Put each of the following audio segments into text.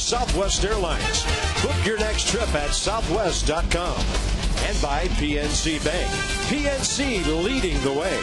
Southwest Airlines. Book your next trip at southwest.com. And by PNC Bank. PNC leading the way.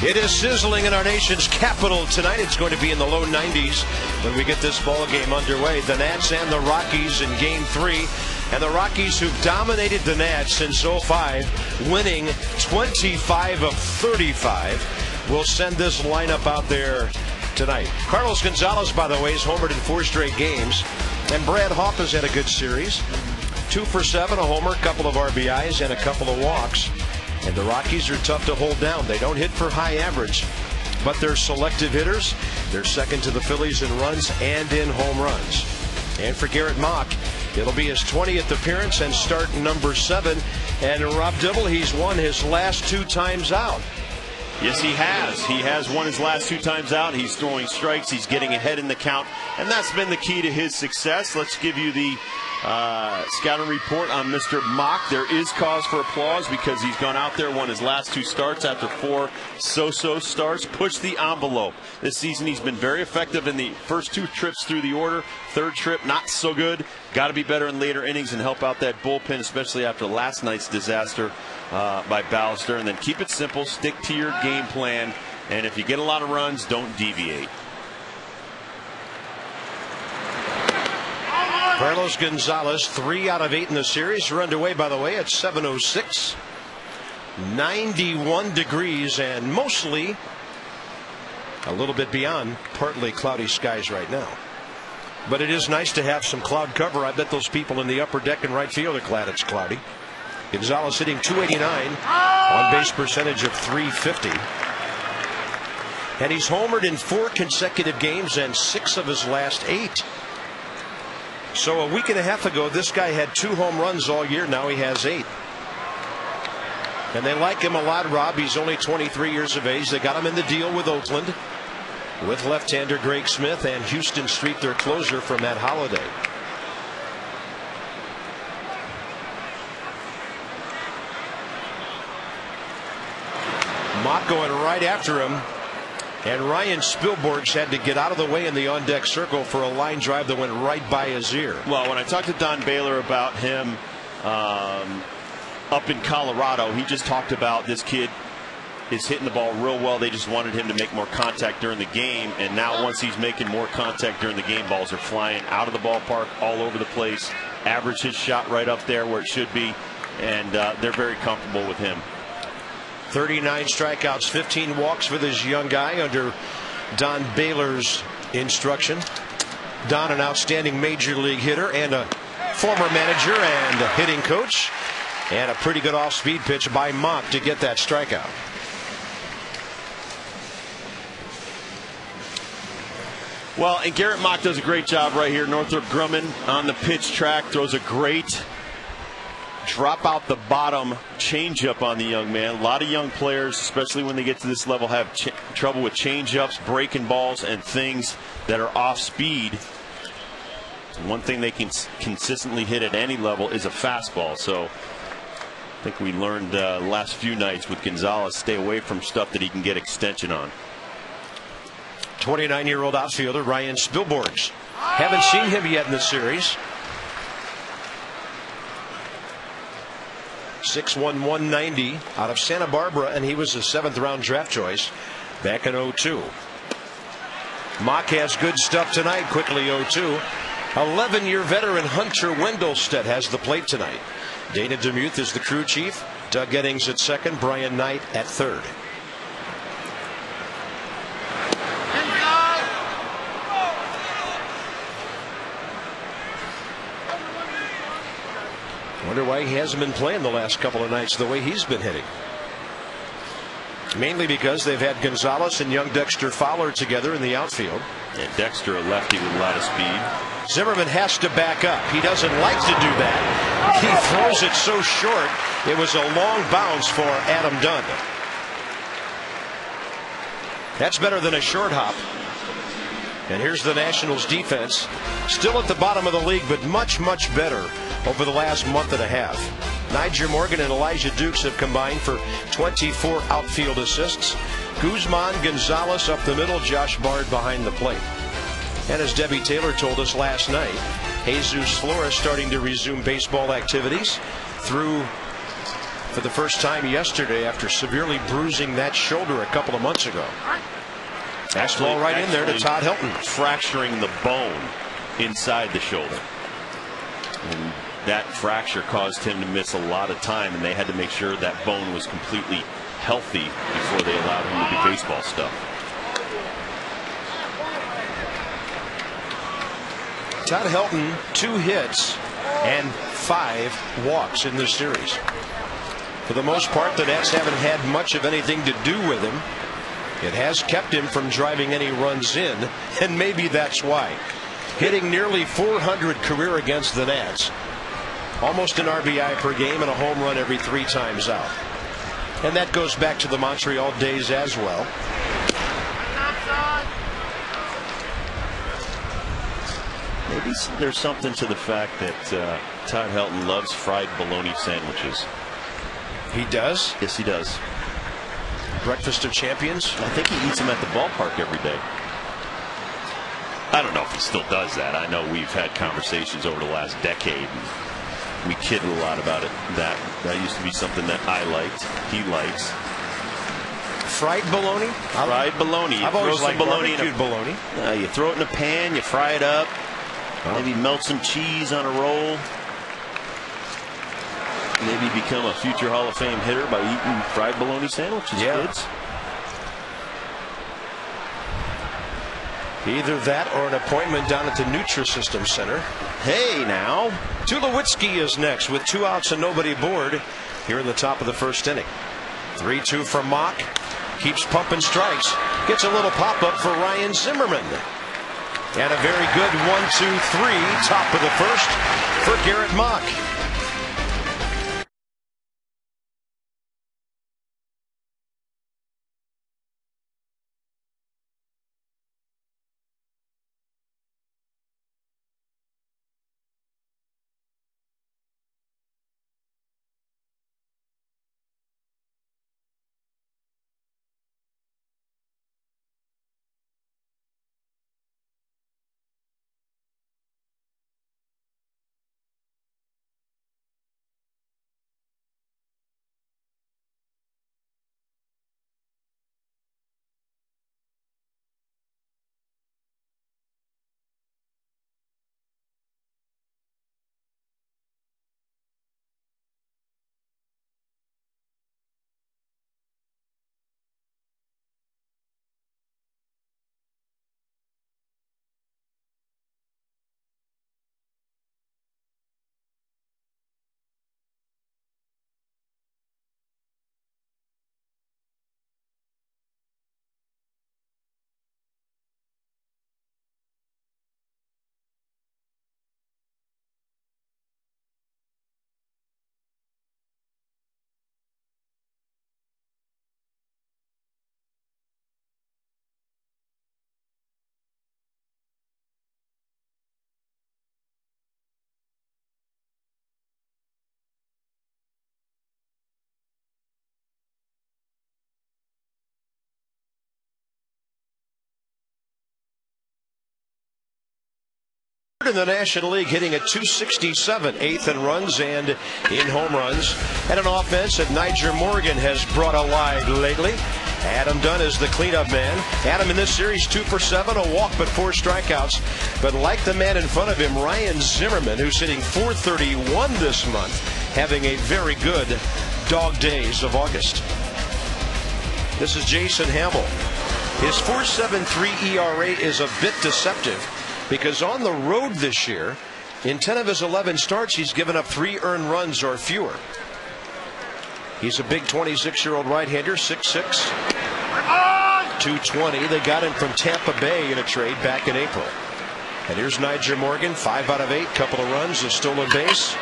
It is sizzling in our nation's capital tonight. It's going to be in the low 90s when we get this ball game underway. The Nats and the Rockies in Game 3. And the Rockies, who've dominated the Nats since 05, winning 25 of 35, will send this lineup out there tonight. Carlos Gonzalez, by the way, is homered in 4 straight games. And Brad Hoff has had a good series. 2 for 7, a homer, a couple of RBIs, and a couple of walks. And the Rockies are tough to hold down. They don't hit for high average, but they're selective hitters. They're second to the Phillies in runs and in home runs. And for Garrett Mock, it'll be his 20th appearance and start number 7. And Rob Dibble, he's won his last 2 times out. Yes, he has. He has won his last 2 times out. He's throwing strikes. He's getting ahead in the count. And that's been the key to his success. Let's give you the scouting report on Mr. Mock. There is cause for applause because he's gone out there, won his last 2 starts after 4 so-so starts, pushed the envelope. This season he's been very effective in the first 2 trips through the order. 3rd trip, not so good. Got to be better in later innings and help out that bullpen, especially after last night's disaster by Ballister. And then keep it simple, stick to your game plan, and if you get a lot of runs, don't deviate. Carlos Gonzalez, 3 out of 8 in the series. We're underway, by the way, at 7:06. 91 degrees and mostly a little bit beyond partly cloudy skies right now. But it is nice to have some cloud cover. I bet those people in the upper deck and right field are glad it's cloudy. Gonzalez hitting .289, on base percentage of .350. And he's homered in 4 consecutive games and 6 of his last 8. So a week and a half ago, this guy had 2 home runs all year. Now he has 8. And they like him a lot, Rob. He's only 23 years of age. They got him in the deal with Oakland, with left-hander Greg Smith and Houston Street, their closer, for Matt Holliday. Mock going right after him. And Ryan Spilborghs had to get out of the way in the on-deck circle for a line drive that went right by his ear. Well, when I talked to Don Baylor about him up in Colorado, he just talked about this kid is hitting the ball real well. They just wanted him to make more contact during the game. And now once he's making more contact during the game, balls are flying out of the ballpark all over the place. Average his shot right up there where it should be. And they're very comfortable with him. 39 strikeouts, 15 walks for this young guy under Don Baylor's instruction. Don, an outstanding major league hitter and a former manager and a hitting coach. And a pretty good off-speed pitch by Mock to get that strikeout. Well, and Garrett Mock does a great job right here. Northrop Grumman on the pitch track throws a great drop out the bottom changeup on the young man. A lot of young players, especially when they get to this level, have trouble with changeups, breaking balls, and things that are off speed. One thing they can consistently hit at any level is a fastball. So I think we learned last few nights with Gonzalez, stay away from stuff that he can get extension on. 29-year-old outfielder Ryan Spilborghs. Haven't seen him yet in the series. 6'1", 190 out of Santa Barbara, and he was a 7th-round draft choice back in 02. Mock has good stuff tonight. Quickly 0-2. 11-year veteran Hunter Wendelstedt has the plate tonight. Dana DeMuth is the crew chief. Doug Eddings at second. Brian Knight at third. Wonder why he hasn't been playing the last couple of nights the way he's been hitting. Mainly because they've had Gonzalez and young Dexter Fowler together in the outfield. And Dexter, a lefty with a lot of speed. Zimmerman has to back up. He doesn't like to do that. He throws it so short. It was a long bounce for Adam Dunn. That's better than a short hop. And here's the Nationals defense. Still at the bottom of the league, but much, much better over the last month and a half. Niger Morgan and Elijah Dukes have combined for 24 outfield assists. Guzman, Gonzalez up the middle, Josh Bard behind the plate. And as Debbie Taylor told us last night, Jesus Flores starting to resume baseball activities, threw for the first time yesterday after severely bruising that shoulder a couple of months ago. Fastball right in there to Todd Helton. Fracturing the bone inside the shoulder. And that fracture caused him to miss a lot of time, and they had to make sure that bone was completely healthy before they allowed him to do baseball stuff. Todd Helton, 2 hits and 5 walks in this series. For the most part, the Nats haven't had much of anything to do with him. It has kept him from driving any runs in, and maybe that's why. Hitting nearly 400 career against the Nats. Almost an RBI per game and a home run every 3 times out. And that goes back to the Montreal days as well. Maybe there's something to the fact that Todd Helton loves fried bologna sandwiches. He does? Yes, he does. Breakfast of champions? I think he eats them at the ballpark every day. I don't know if he still does that. I know we've had conversations over the last decade. And we kidded a lot about it. That used to be something that I liked. He likes. Fried bologna? Fried bologna. I've always liked barbecued bologna. You throw it in a pan, you fry it up, maybe melt some cheese on a roll. Maybe become a future Hall of Fame hitter by eating fried bologna sandwiches, kids. Either that or an appointment down at the Nutrisystem Center. Hey, now. Tulowitzki is next with 2 outs and nobody aboard here in the top of the first inning. 3-2 from Mock. Keeps pumping strikes. Gets a little pop-up for Ryan Zimmerman. And a very good 1-2-3 top of the first for Garrett Mock. In the National League, hitting at .267, 8th in runs and in home runs. And an offense that Nyjer Morgan has brought alive lately. Adam Dunn is the cleanup man. Adam in this series 2 for 7, a walk but 4 strikeouts. But like the man in front of him, Ryan Zimmerman, who's hitting .431 this month, having a very good dog days of August. This is Jason Hamill. His .473 ERA is a bit deceptive, because on the road this year, in 10 of his 11 starts, he's given up 3 earned runs or fewer. He's a big 26-year-old right-hander, 6'6", 220. They got him from Tampa Bay in a trade back in April. And here's Nyjer Morgan, 5 out of 8, couple of runs, a stolen base,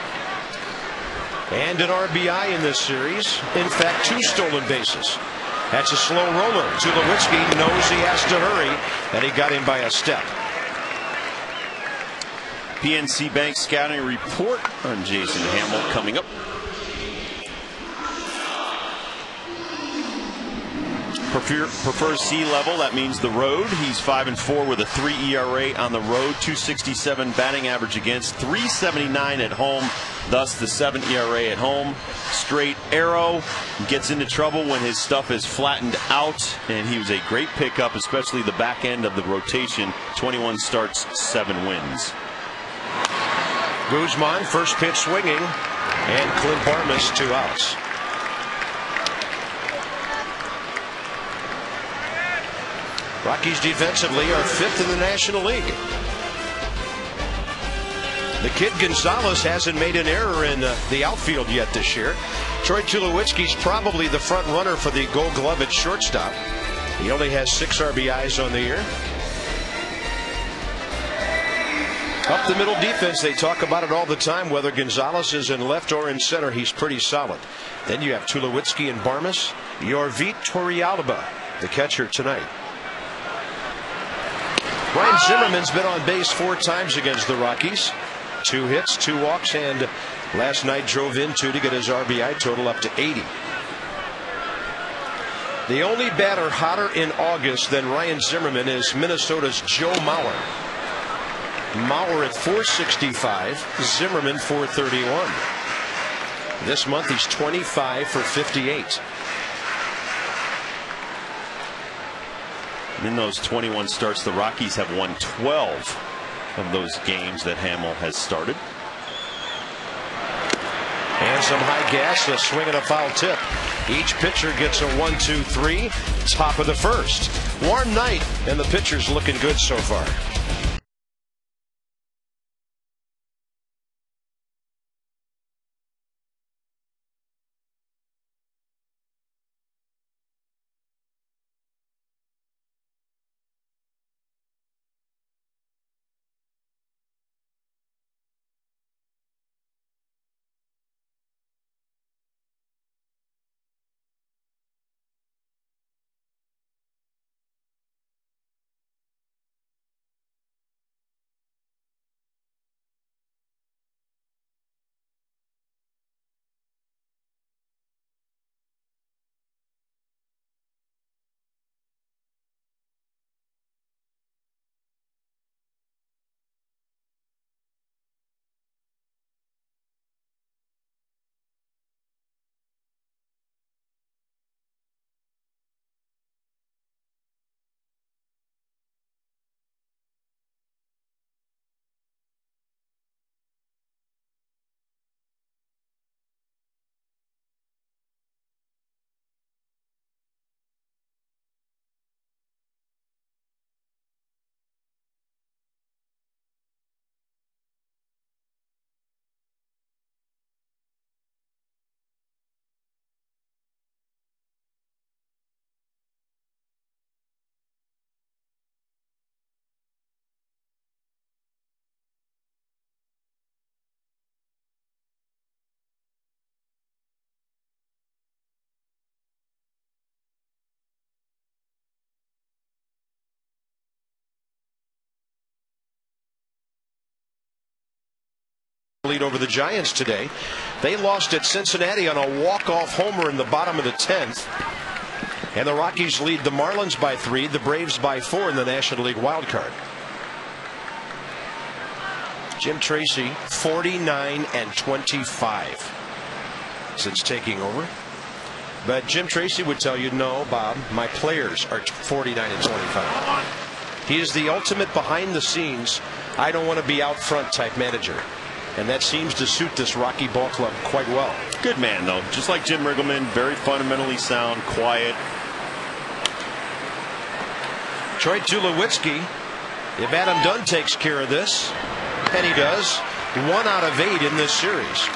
and an RBI in this series. In fact, 2 stolen bases. That's a slow roller. Tulowitzki knows he has to hurry, and he got him by a step. PNC Bank scouting report on Jason Hamill coming up. prefers sea level. That means the road. He's 5-4 with a 3 ERA on the road, 267 batting average against, 379 at home, thus the 7 ERA at home. Straight arrow, gets into trouble when his stuff is flattened out, and he was a great pickup, especially the back end of the rotation. 21 starts, 7 wins. Guzman, first pitch swinging, and Clint Barmas, 2 outs. Rockies defensively are 5th in the National League. The kid Gonzalez hasn't made an error in the outfield yet this year. Troy Tulowitzki's probably the front runner for the Gold Glove at shortstop. He only has 6 RBIs on the year. Up the middle defense, they talk about it all the time. Whether Gonzalez is in left or in center, he's pretty solid. Then you have Tulowitzki and Barmas. Yorvit Torrealba, the catcher tonight. Ryan Zimmerman's been on base 4 times against the Rockies. 2 hits, 2 walks, and last night drove in 2 to get his RBI total up to 80. The only batter hotter in August than Ryan Zimmerman is Minnesota's Joe Mauer. Mauer at 465, Zimmerman 431. This month he's 25 for 58. In those 21 starts, the Rockies have won 12 of those games that Hamill has started. And some high gas, a swing and a foul tip. Each pitcher gets a 1-2-3. Top of the first. Warm night, and the pitcher's looking good so far. Lead over the Giants today. They lost at Cincinnati on a walk-off homer in the bottom of the 10th. And the Rockies lead the Marlins by 3, the Braves by 4 in the National League wild card. Jim Tracy 49-25 since taking over. But Jim Tracy would tell you, no, Bob, my players are 49-25. He is the ultimate behind the scenes, I don't want to be out front type manager. And that seems to suit this Rocky ball club quite well. Good man, though. Just like Jim Riggleman, very fundamentally sound, quiet. Troy Tulowitzki, if Adam Dunn takes care of this, and he does, 1 out of 8 in this series.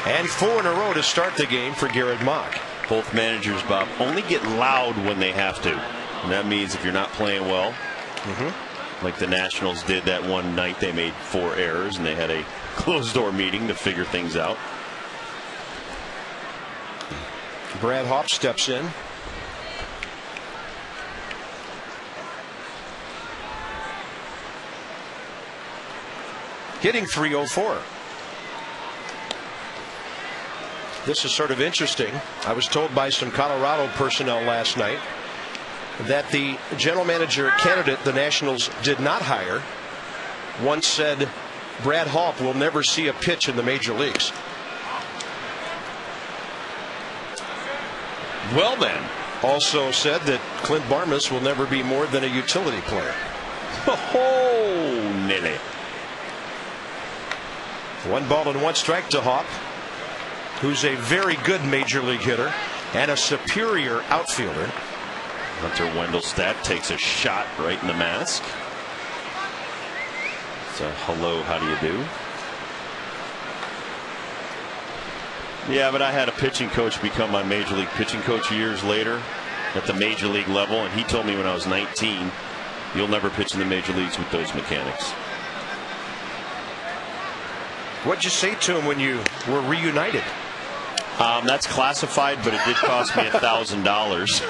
And 4 in a row to start the game for Garrett Mock. Both managers, Bob, only get loud when they have to. And that means if you're not playing well, like the Nationals did that one night, they made 4 errors and they had a closed-door meeting to figure things out. Brad Hoff steps in. Hitting .304. This is sort of interesting. I was told by some Colorado personnel last night that the general manager candidate the Nationals did not hire once said Brad Hawpe will never see a pitch in the major leagues. Well then. Also said that Clint Barmas will never be more than a utility player. Oh, Nilly. 1 ball and 1 strike to Hawpe, who's a very good major league hitter and a superior outfielder. Hunter Wendelstedt takes a shot right in the mask. So hello, how do you do? Yeah, but I had a pitching coach become my major league pitching coach years later at the major league level, and he told me when I was 19, you'll never pitch in the major leagues with those mechanics. What'd you say to him when you were reunited? That's classified, but it did cost me $1,000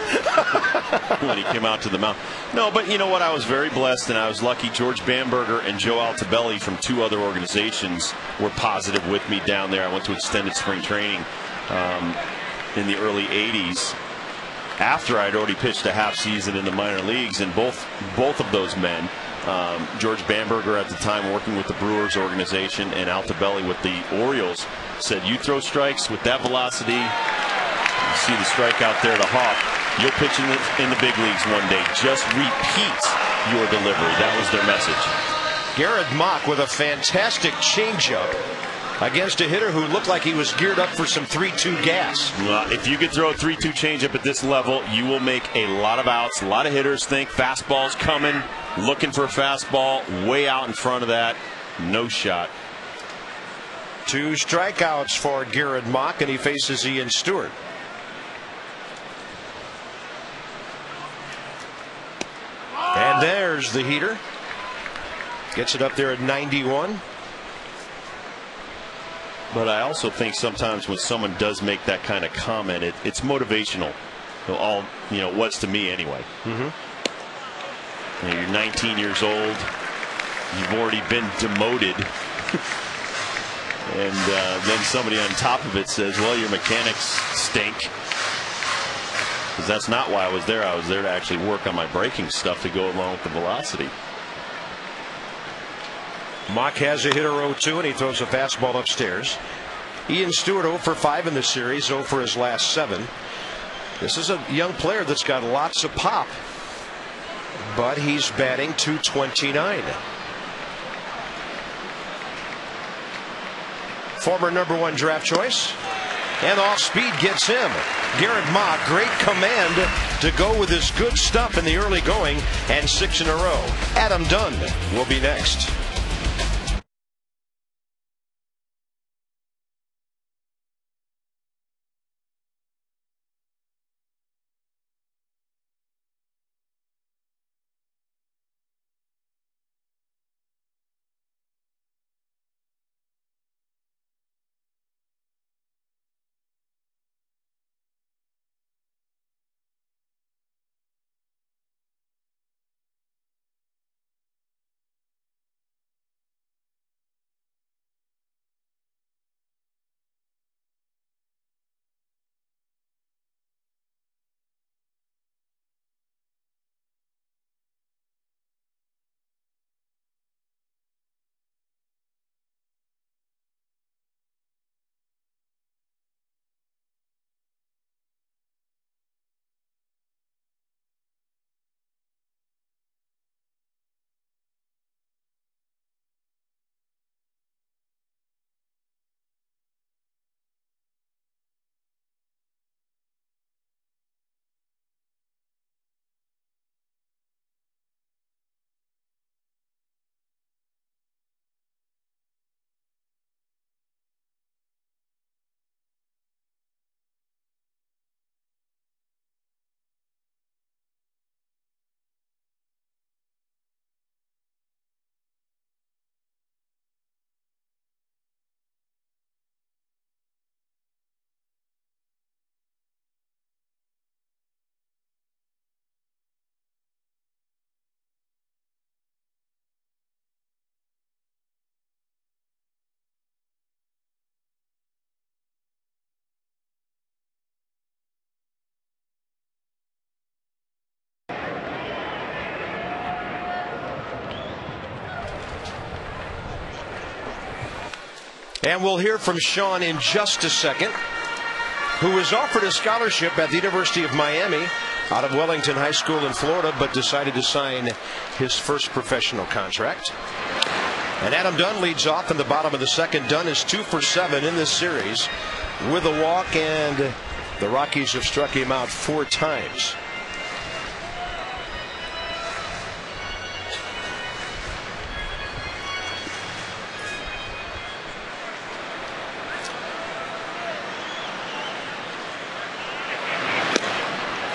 when he came out to the mound. No, but you know what? I was very blessed, and I was lucky. George Bamberger and Joe Altobelli from 2 other organizations were positive with me down there. I went to extended spring training in the early 80s after I'd already pitched a half season in the minor leagues, and both of those men, George Bamberger at the time working with the Brewers organization and Altobelli with the Orioles, said, you throw strikes with that velocity, you see the strike out there to Hawpe, you'll pitch in the big leagues one day. Just repeat your delivery. That was their message. Garrett Mock with a fantastic changeup against a hitter who looked like he was geared up for some 3-2 gas. If you could throw a 3-2 changeup at this level, you will make a lot of outs. A lot of hitters think fastball's coming, looking for a fastball, way out in front of that. No shot. 2 strikeouts for Garrett Mock, and he faces Ian Stewart. And there's the heater. Gets it up there at 91. But I also think sometimes when someone does make that kind of comment, it's motivational. All, what's to me anyway. You're 19 years old. You've already been demoted. And then somebody on top of it says, well, your mechanics stink. Because that's not why I was there. I was there to actually work on my braking stuff to go along with the velocity. Mock has a hitter 0-2, and he throws a fastball upstairs. Ian Stewart 0 for 5 in the series, 0 for his last 7. This is a young player that's got lots of pop, but he's batting .229. Former #1 draft choice, and off speed gets him. Garrett Mock, great command to go with his good stuff in the early going, and 6 in a row. Adam Dunn will be next. And we'll hear from Sean in just a second, who was offered a scholarship at the University of Miami out of Wellington High School in Florida, but decided to sign his first professional contract. And Adam Dunn leads off in the bottom of the second. Dunn is 2 for 7 in this series with a walk, and the Rockies have struck him out 4 times.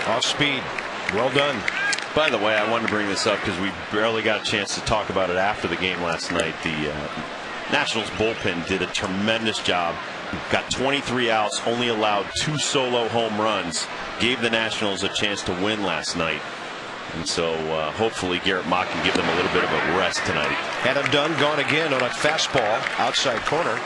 Off speed. Well done. By the way, I wanted to bring this up because we barely got a chance to talk about it after the game last night. The Nationals bullpen did a tremendous job. Got 23 outs, only allowed 2 solo home runs. Gave the Nationals a chance to win last night. And so hopefully Garrett Mott can give them a little bit of a rest tonight. Adam Dunn gone again on a fastball outside corner.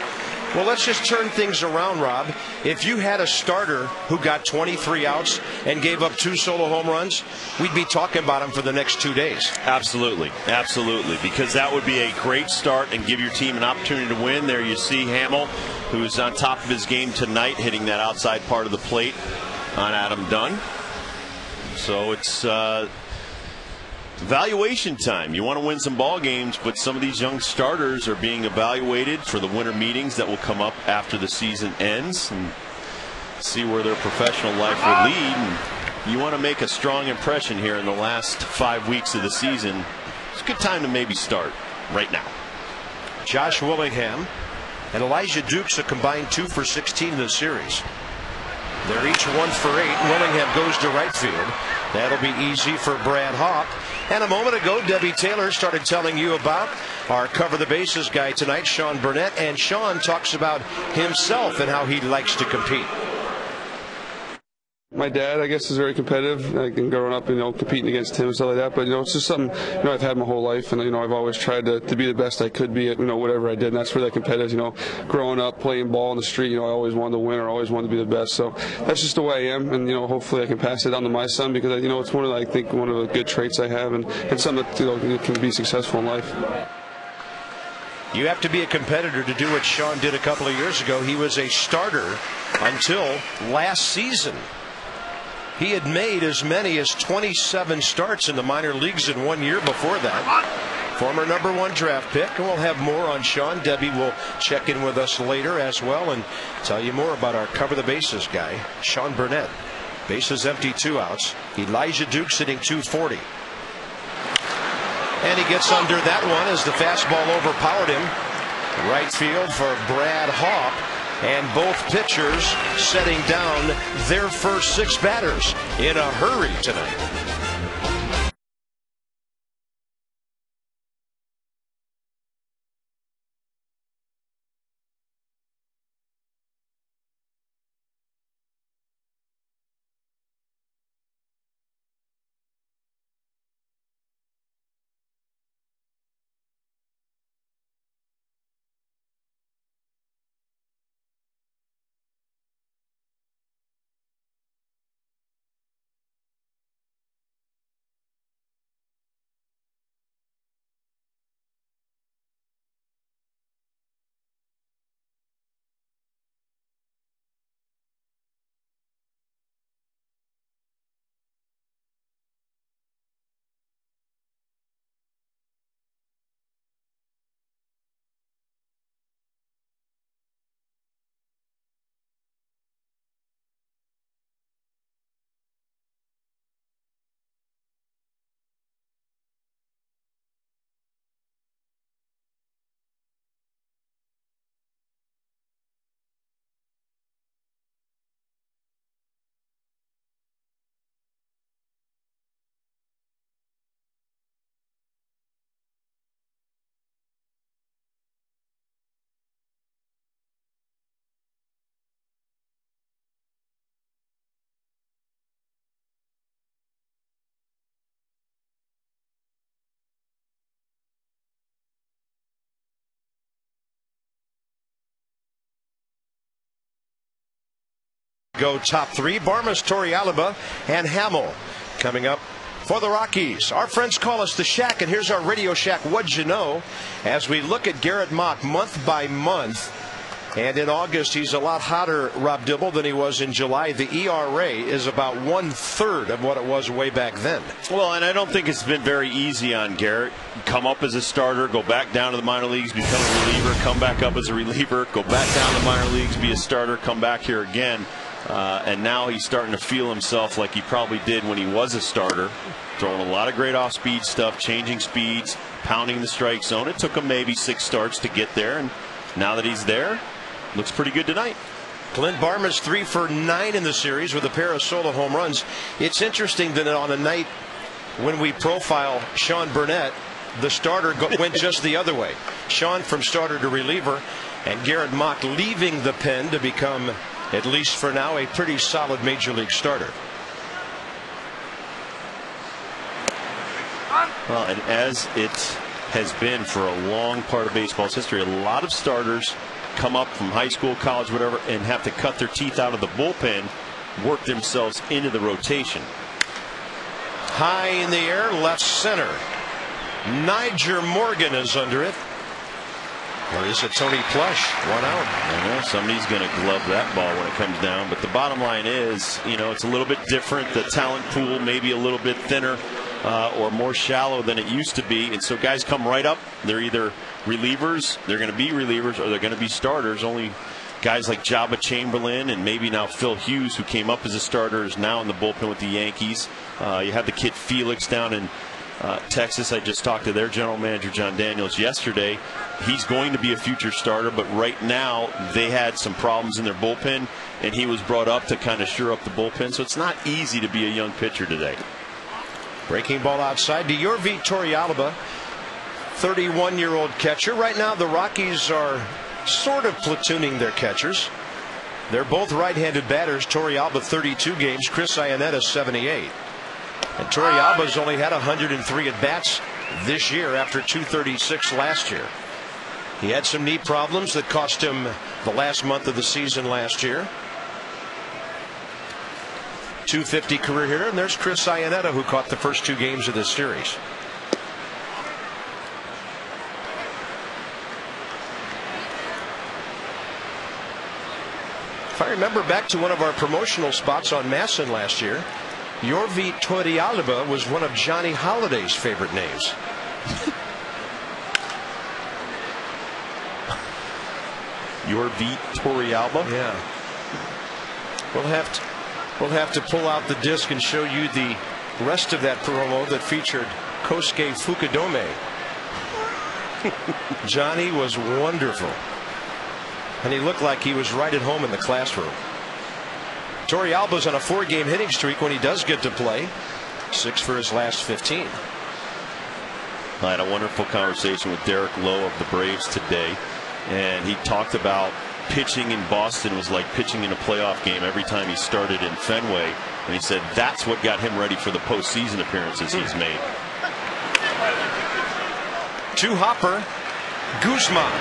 Well, let's just turn things around, Rob. If you had a starter who got 23 outs and gave up 2 solo home runs, we'd be talking about him for the next 2 days. Absolutely. Absolutely. Because that would be a great start and give your team an opportunity to win. There you see Hamill, who's on top of his game tonight, hitting that outside part of the plate on Adam Dunn. So it's evaluation time. You want to win some ball games, but some of these young starters are being evaluated for the winter meetings that will come up after the season ends, and see where their professional life will lead. And you want to make a strong impression here in the last 5 weeks of the season. It's a good time to maybe start right now. Josh Willingham and Elijah Dukes a combined 2 for 16 in the series. They're each 1 for 8. Willingham goes to right field. That'll be easy for Brad Hawk. And a moment ago, Debbie Taylor started telling you about our Cover the Bases guy tonight, Sean Burnett. And Sean talks about himself and how he likes to compete. My dad, I guess, is very competitive. Like, growing up, competing against him and stuff like that. But it's just something I've had my whole life, and I've always tried to be the best I could be at whatever I did. And that's where that competitive. Growing up playing ball in the street, I always wanted to win or always wanted to be the best. So that's just the way I am, and hopefully I can pass it on to my son, because it's one of the good traits I have, and something that can be successful in life. You have to be a competitor to do what Sean did a couple of years ago. He was a starter until last season. He had made as many as 27 starts in the minor leagues in 1 year before that. Former #1 draft pick, and we'll have more on Sean. Debbie will check in with us later as well and tell you more about our Cover the Bases guy, Sean Burnett. Bases empty, 2 outs. Elijah Dukes hitting .240. And he gets under that one as the fastball overpowered him. Right field for Brad Hawk. And both pitchers setting down their first 6 batters in a hurry tonight. Go top 3, Barmas, Torrealba, and Hamill coming up for the Rockies. Our friends call us the Shack, and here's our Radio Shack What'd You Know as we look at Garrett Mott month by month And in August, he's a lot hotter, Rob Dibble, than he was in July. The ERA is about 1/3 of what it was way back then. Well, and I don't think it's been very easy on Garrett. Come up as a starter, go back down to the minor leagues, become a reliever, come back up as a reliever, go back down to the minor leagues, be a starter, come back here again. And now he's starting to feel himself like he probably did when he was a starter, throwing a lot of great off-speed stuff, changing speeds, pounding the strike zone. It took him maybe 6 starts to get there, and now that he's there, looks pretty good tonight. Clint Barma's 3 for 9 in the series with a pair of solo home runs. It's interesting that on a night when we profile Sean Burnett, the starter went just the other way. Sean from starter to reliever, and Garrett Mock leaving the pen to become, at least for now, a pretty solid major league starter. Well, and as it has been for a long part of baseball's history, a lot of starters come up from high school, college, whatever, and have to cut their teeth out of the bullpen, work themselves into the rotation. High in the air, left center. Niger Morgan is under it. Or is it Tony Plush? 1 out. I know somebody's going to glove that ball when it comes down. But the bottom line is, it's a little bit different. The talent pool maybe a little bit thinner or more shallow than it used to be. And so guys come right up. They're either relievers, they're going to be relievers, or they're going to be starters. Only guys like Jabba Chamberlain and maybe now Phil Hughes, who came up as a starter, is now in the bullpen with the Yankees. You have the kid Felix down in Texas. I just talked to their general manager, John Daniels, yesterday. He's going to be a future starter, but right now they had some problems in their bullpen, and he was brought up to kind of shore up the bullpen. So it's not easy to be a young pitcher today. Breaking ball outside to Yorvi Torrealba, 31-year-old catcher. Right now the Rockies are sort of platooning their catchers. They're both right-handed batters. Torrealba 32 games, Chris Iannetta 78. And Torrealba's only had 103 at-bats this year after 236 last year. He had some knee problems that cost him the last month of the season last year. 250 career hitter, and there's Chris Iannetta, who caught the first 2 games of this series. If I remember back to one of our promotional spots on Masson last year, Yorvi Torrealba was one of Johnny Holliday's favorite names. Yorvi Torrealba? Yeah. We'll have to pull out the disc and show you the rest of that promo that featured Kosuke Fukudome. Johnny was wonderful, and he looked like he was right at home in the classroom. Torrealba's on a 4-game hitting streak when he does get to play. 6 for his last 15. I had a wonderful conversation with Derek Lowe of the Braves today, and he talked about pitching in Boston was like pitching in a playoff game every time he started in Fenway, and he said that's what got him ready for the postseason appearances he's made. To Hopper, Guzman,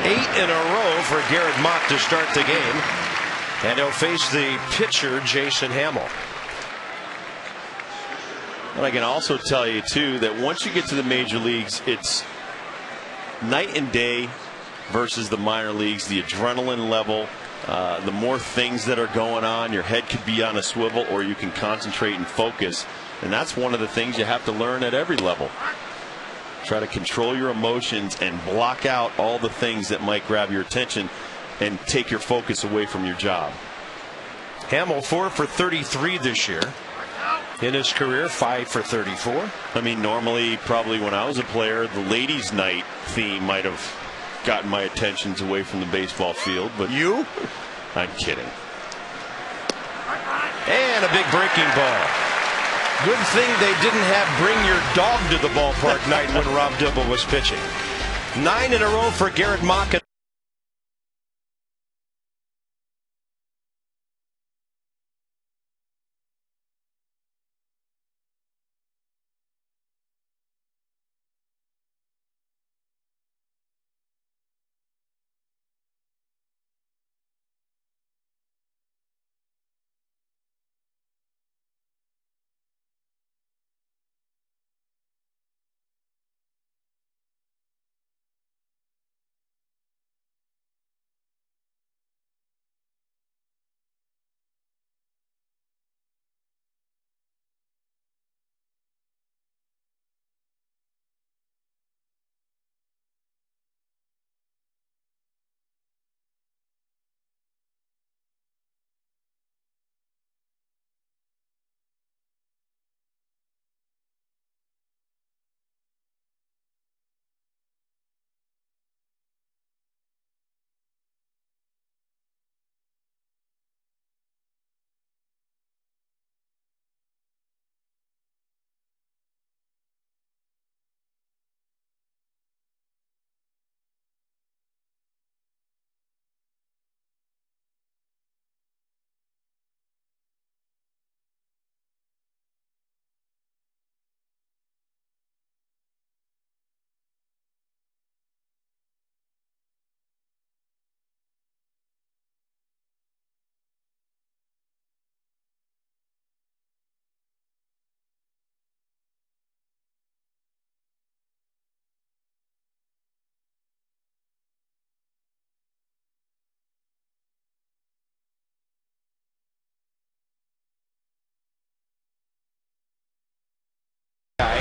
8 in a row for Garrett Mock to start the game, and he'll face the pitcher Jason Hamill. And I can also tell you too that once you get to the major leagues, it's night and day versus the minor leagues. The adrenaline level, the more things that are going on, your head could be on a swivel, or you can concentrate and focus. And that's one of the things you have to learn at every level. Try to control your emotions and block out all the things that might grab your attention and take your focus away from your job. Hamill 4 for 33 this year. In his career, 5 for 34. I mean, normally, probably when I was a player, the ladies' night theme might have gotten my attentions away from the baseball field, but you? I'm kidding. And a big breaking ball. Good thing they didn't have bring your dog to the ballpark night when Rob Dibble was pitching. 9 in a row for Garrett Mock.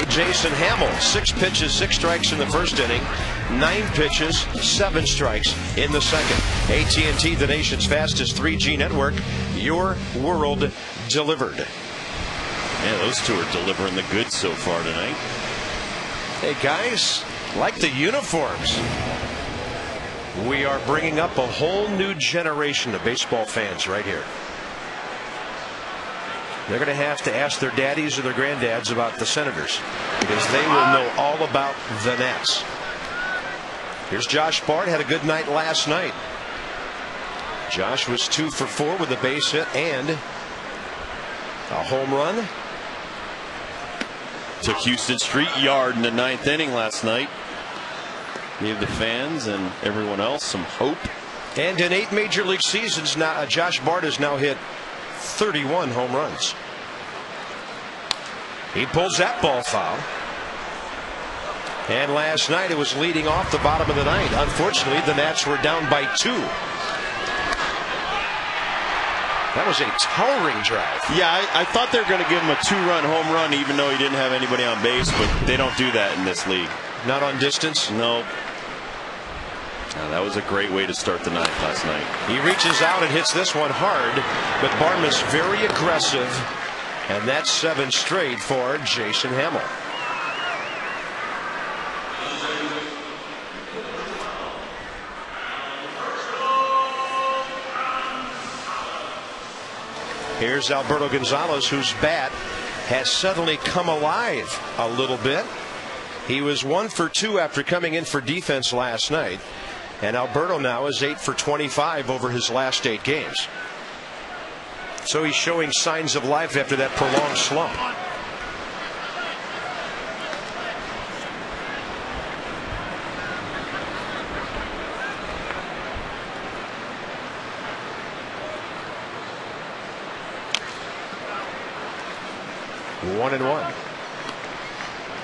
Jason Hamill. 6 pitches, 6 strikes in the first inning. 9 pitches, 7 strikes in the second. AT&T, the nation's fastest 3G network. Your world delivered. Yeah, those two are delivering the goods so far tonight. Hey guys, like the uniforms. We are bringing up a whole new generation of baseball fans right here. They're going to have to ask their daddies or their granddads about the Senators, because they will know all about the Nats. Here's Josh Bart. Had a good night last night. Josh was 2 for 4 with a base hit and a home run. Took Houston Street yard in the 9th inning last night. Gave the fans and everyone else some hope. And in 8 major league seasons now, Josh Bart has now hit 31 home runs. He pulls that ball foul. And last night it was leading off the bottom of the 9th. Unfortunately, the Nats were down by 2. That was a towering drive. Yeah, I thought they were going to give him a 2-run home run even though he didn't have anybody on base, but they don't do that in this league. Not on distance? No. That was a great way to start the ninth last night. He reaches out and hits this one hard, but Barma's very aggressive, and that's 7 straight for Jason Hamill. Here's Alberto Gonzalez, whose bat has suddenly come alive a little bit. He was 1 for 2 after coming in for defense last night. And Alberto now is 8 for 25 over his last 8 games. So he's showing signs of life after that prolonged slump. One and one.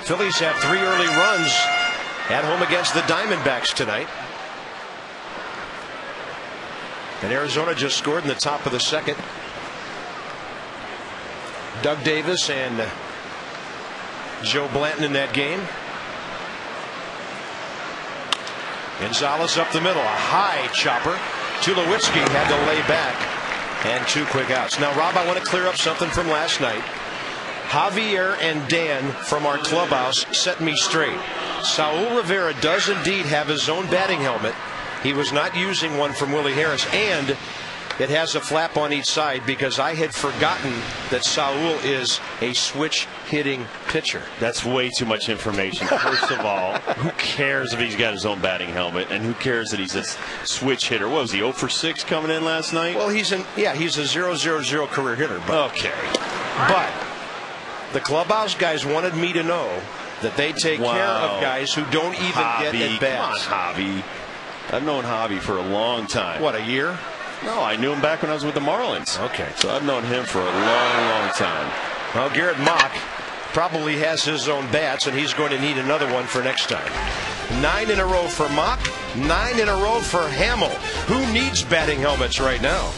Phillies have 3 early runs at home against the Diamondbacks tonight. And Arizona just scored in the top of the second. Doug Davis and Joe Blanton in that game. Gonzalez up the middle, a high chopper. Tulowitzki had to lay back, and 2 quick outs. Now, Rob, I want to clear up something from last night. Javier and Dan from our clubhouse set me straight. Saul Rivera does indeed have his own batting helmet. He was not using one from Willie Harris, and it has a flap on each side because I had forgotten that Saul is a switch hitting pitcher. That's way too much information. First of all, who cares if he's got his own batting helmet, and who cares that he's a switch hitter? What was he, 0 for 6 coming in last night? Well, he's a 0-0-0 career hitter. Okay. But the clubhouse guys wanted me to know that they take care of guys who don't even get at bats. Come on, Javi. I've known Javi for a long time. What, a year? No, I knew him back when I was with the Marlins. Okay. So I've known him for a long, long time. Well, Garrett Mock probably has his own bats, and he's going to need another one for next time. 9 in a row for Mock, 9 in a row for Hamill. Who needs batting helmets right now?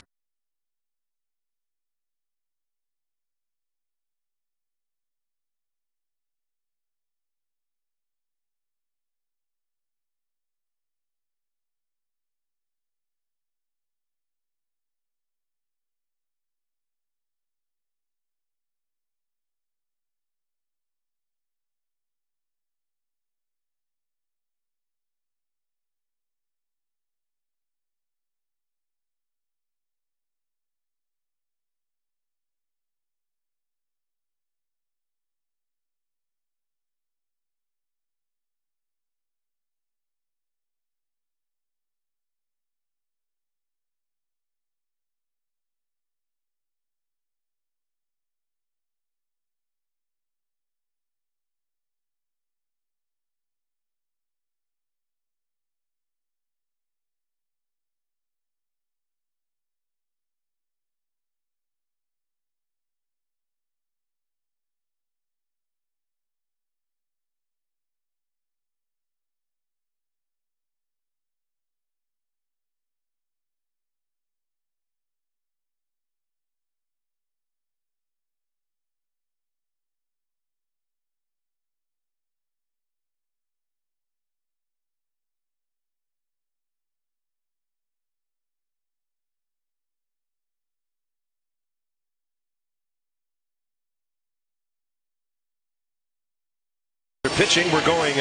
pitching. We're going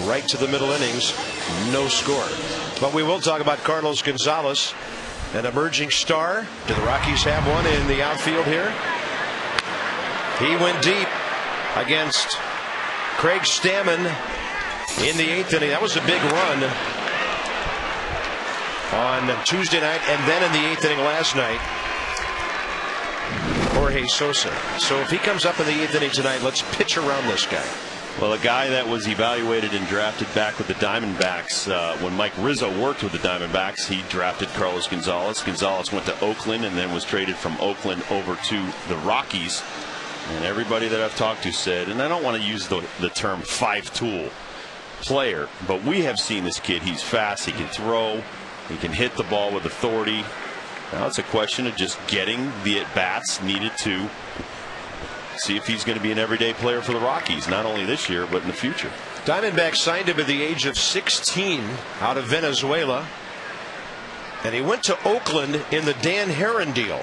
right to the middle innings. No score. But we will talk about Carlos Gonzalez, an emerging star. Do the Rockies have one in the outfield here? He went deep against Craig Stammen in the 8th inning. That was a big run on Tuesday night, and then in the 8th inning last night, Jorge Sosa. So if he comes up in the 8th inning tonight, let's pitch around this guy. Well, a guy that was evaluated and drafted back with the Diamondbacks when Mike Rizzo worked with the Diamondbacks, he drafted Carlos Gonzalez. Gonzalez went to Oakland and then was traded from Oakland over to the Rockies. And everybody that I've talked to said, and I don't want to use the term five-tool player, but we have seen this kid. He's fast, he can throw, he can hit the ball with authority. Now it's a question of just getting the at-bats needed to see if he's going to be an everyday player for the Rockies, not only this year, but in the future. Diamondbacks signed him at the age of 16 out of Venezuela, and he went to Oakland in the Dan Herron deal.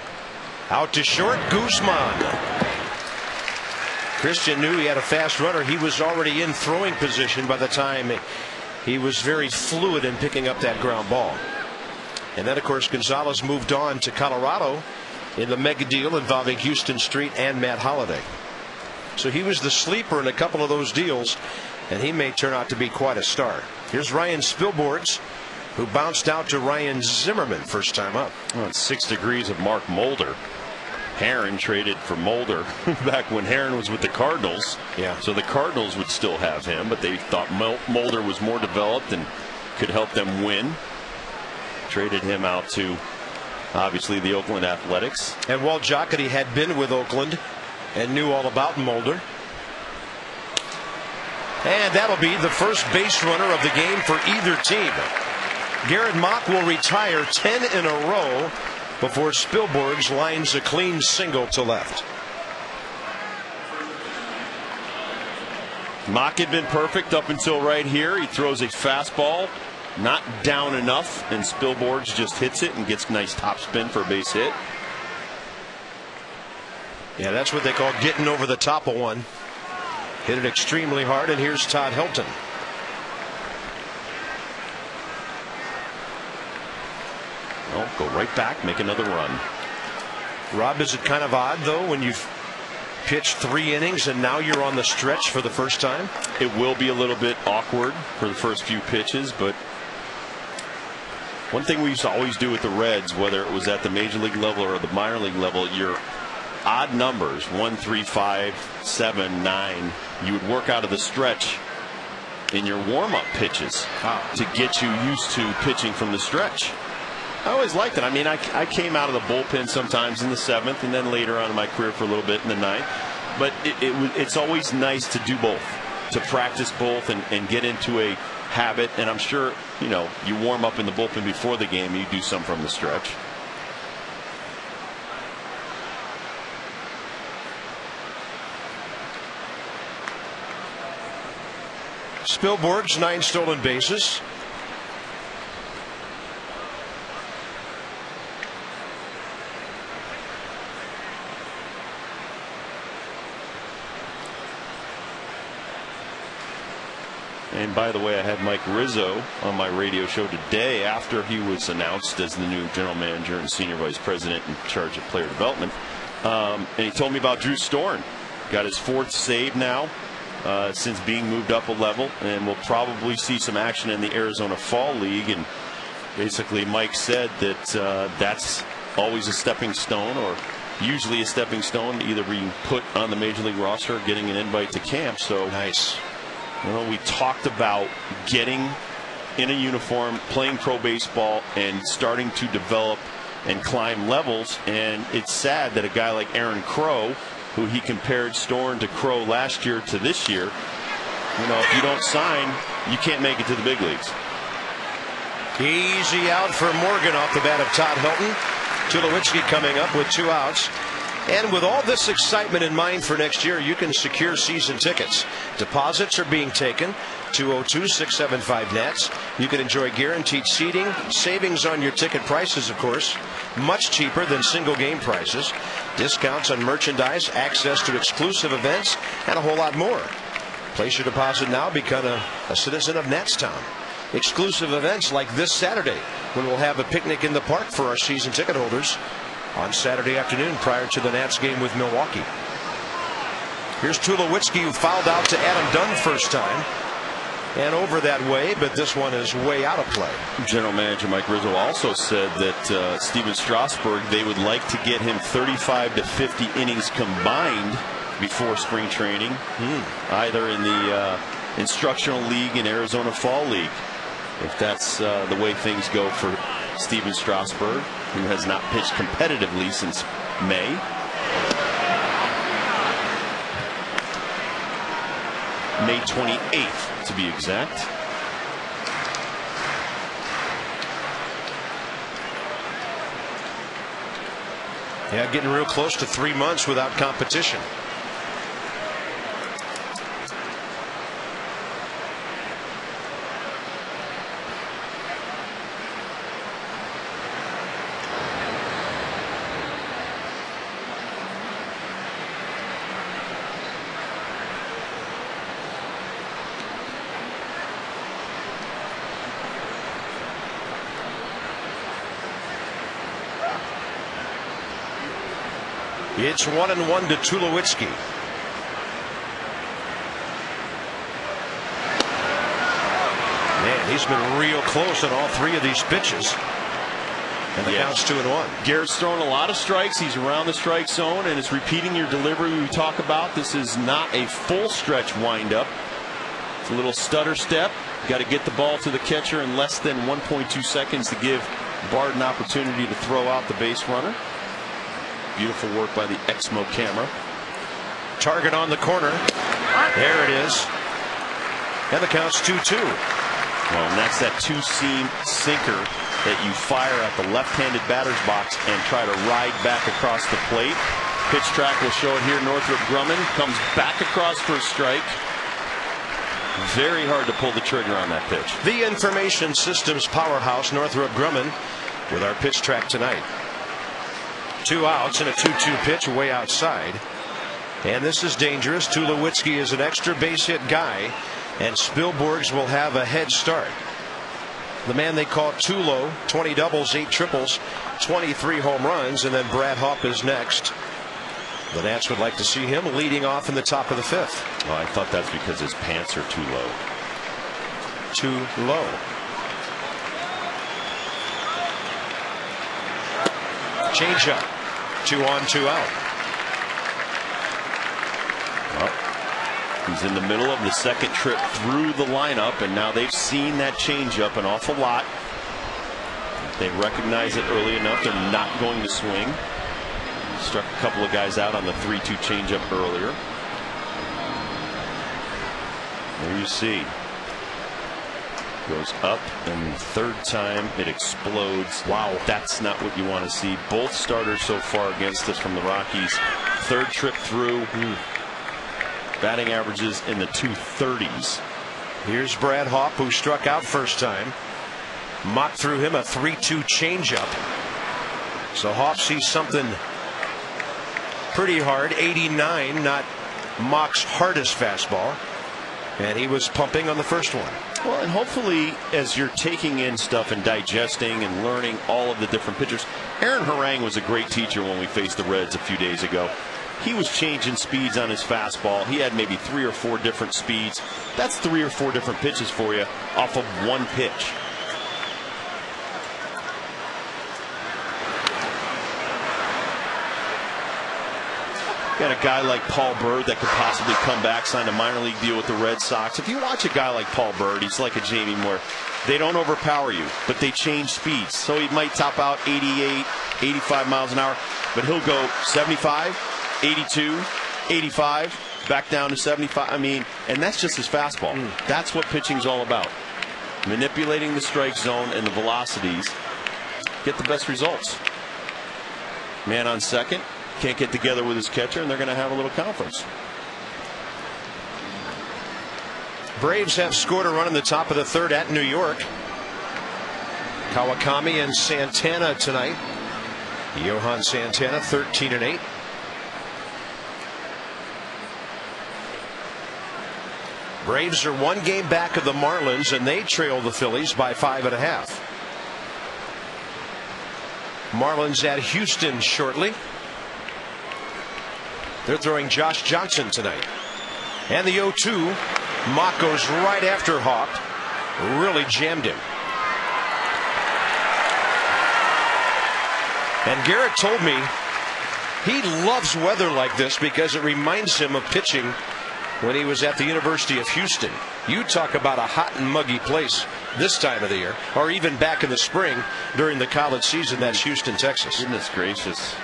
Out to short, Guzman. Christian knew he had a fast runner. He was already in throwing position by the time he was very fluid in picking up that ground ball. And then, of course, Gonzalez moved on to Colorado in the mega deal involving Houston Street and Matt Holliday. So he was the sleeper in a couple of those deals, and he may turn out to be quite a star. Here's Ryan Spilborghs, who bounced out to Ryan Zimmerman first time up. Well, it's 6 degrees of Mark Mulder. Herron traded for Mulder back when Herron was with the Cardinals. Yeah. So the Cardinals would still have him, but they thought Mulder was more developed and could help them win. Traded him out to, obviously, the Oakland Athletics. And Walt Jocketty had been with Oakland and knew all about Mulder. And that'll be the first base runner of the game for either team. Garrett Mock will retire 10 in a row before Spilborghs lines a clean single to left. Mock had been perfect up until right here. He throws a fastball, not down enough, and Spilborghs just hits it and gets nice top spin for a base hit. Yeah, that's what they call getting over the top of one. Hit it extremely hard, and here's Todd Helton. Well, go right back, make another run. Rob, is it kind of odd, though, when you've pitched 3 innings and now you're on the stretch for the first time? It will be a little bit awkward for the first few pitches, but one thing we used to always do with the Reds, whether it was at the major league level or the minor league level, your odd numbers, 1, 3, 5, 7, 9, you would work out of the stretch in your warm-up pitches to get you used to pitching from the stretch. I always liked it. I mean, I came out of the bullpen sometimes in the 7th and then later on in my career for a little bit in the 9th. But it's always nice to do both, to practice both and get into a habit. And I'm sure, you know, you warm up in the bullpen before the game, you do some from the stretch. Spilborghs, 9 stolen bases. And by the way, I had Mike Rizzo on my radio show today after he was announced as the new general manager and senior vice president in charge of player development. And he told me about Drew Storen. Got his 4th save now since being moved up a level, and we'll probably see some action in the Arizona Fall League. And basically Mike said that that's always a stepping stone, or usually a stepping stone, to either being put on the major league roster or getting an invite to camp. So nice. You know, we talked about getting in a uniform, playing pro baseball, and starting to develop and climb levels. And it's sad that a guy like Aaron Crow, who he compared Storen to Crow last year to this year, you know, if you don't sign, you can't make it to the big leagues. Easy out for Morgan off the bat of Todd Helton. Tulowitzki coming up with 2 outs. And with all this excitement in mind for next year, you can secure season tickets. Deposits are being taken. 202-675-NETS. You can enjoy guaranteed seating, savings on your ticket prices, of course, much cheaper than single game prices, discounts on merchandise, access to exclusive events, and a whole lot more. Place your deposit now. Become a citizen of Natstown. Exclusive events like this Saturday, when we'll have a picnic in the park for our season ticket holders on Saturday afternoon prior to the Nats game with Milwaukee. Here's Tulowitzki, who fouled out to Adam Dunn first time. And over that way, but this one is way out of play. General Manager Mike Rizzo also said that Steven Strasburg, they would like to get him 35 to 50 innings combined before spring training, either in the Instructional League and Arizona Fall League. If that's the way things go for Steven Strasburg, who has not pitched competitively since May. May 28th, to be exact. Yeah, getting real close to 3 months without competition. It's 1-1 to Tulowitzki. Man, he's been real close on all 3 of these pitches. And the count's 2-1. Garrett's thrown a lot of strikes. He's around the strike zone, and it's repeating your delivery we talk about. This is not a full stretch windup. It's a little stutter step. Got to get the ball to the catcher in less than 1.2 seconds to give Bard an opportunity to throw out the base runner. Beautiful work by the Exmo camera. Target on the corner. There it is. And the count's 2-2. Well, and that's that two-seam sinker that you fire at the left-handed batter's box and try to ride back across the plate. Pitch track will show it here. Northrop Grumman comes back across for a strike. Very hard to pull the trigger on that pitch. The information systems powerhouse, Northrop Grumman, with our pitch track tonight. 2 outs and a 2-2 pitch way outside. And this is dangerous. Tulowitzki is an extra base hit guy, and Spilborghs will have a head start. The man they call Tulo, 20 doubles, 8 triples, 23 home runs, and then Brad Hawpe is next. The Nats would like to see him leading off in the top of the 5th. Oh, I thought that's because his pants are too low. Too low. Change up. 2 on, 2 out. Well, he's in the middle of the second trip through the lineup, and now they've seen that changeup an awful lot. They recognize it early enough. They're not going to swing. Struck a couple of guys out on the 3-2 changeup earlier. There you see. Goes up, and third time it explodes. Wow, that's not what you want to see. Both starters so far against us from the Rockies. Third trip through. Batting averages in the 230s. Here's Brad Hawpe, who struck out first time. Mock threw him a 3-2 changeup. So Hawpe sees something pretty hard. 89, not Mock's hardest fastball. And he was pumping on the first one. Well, and hopefully, as you're taking in stuff and digesting and learning all of the different pitchers, Aaron Harang was a great teacher when we faced the Reds a few days ago. He was changing speeds on his fastball. He had maybe 3 or 4 different speeds. That's 3 or 4 different pitches for you off of one pitch. Got a guy like Paul Byrd that could possibly come back, sign a minor league deal with the Red Sox. If you watch a guy like Paul Byrd, he's like a Jamie Moore. They don't overpower you, but they change speeds. So he might top out 88, 85 miles an hour, but he'll go 75, 82, 85, back down to 75. I mean, and that's just his fastball. That's what pitching's all about. Manipulating the strike zone and the velocities. Get the best results. Man on second. Can't get together with his catcher, and they're going to have a little conference. Braves have scored a run in the top of the 3rd at New York. Kawakami and Santana tonight. Johan Santana 13-8. Braves are 1 game back of the Marlins, and they trail the Phillies by 5.5. Marlins at Houston shortly. They're throwing Josh Johnson tonight. And the 0-2. Mock goes right after Hawk. Really jammed him. And Garrett told me he loves weather like this because it reminds him of pitching when he was at the University of Houston. You talk about a hot and muggy place this time of the year, or even back in the spring during the college season. That's Houston, Texas. Goodness gracious.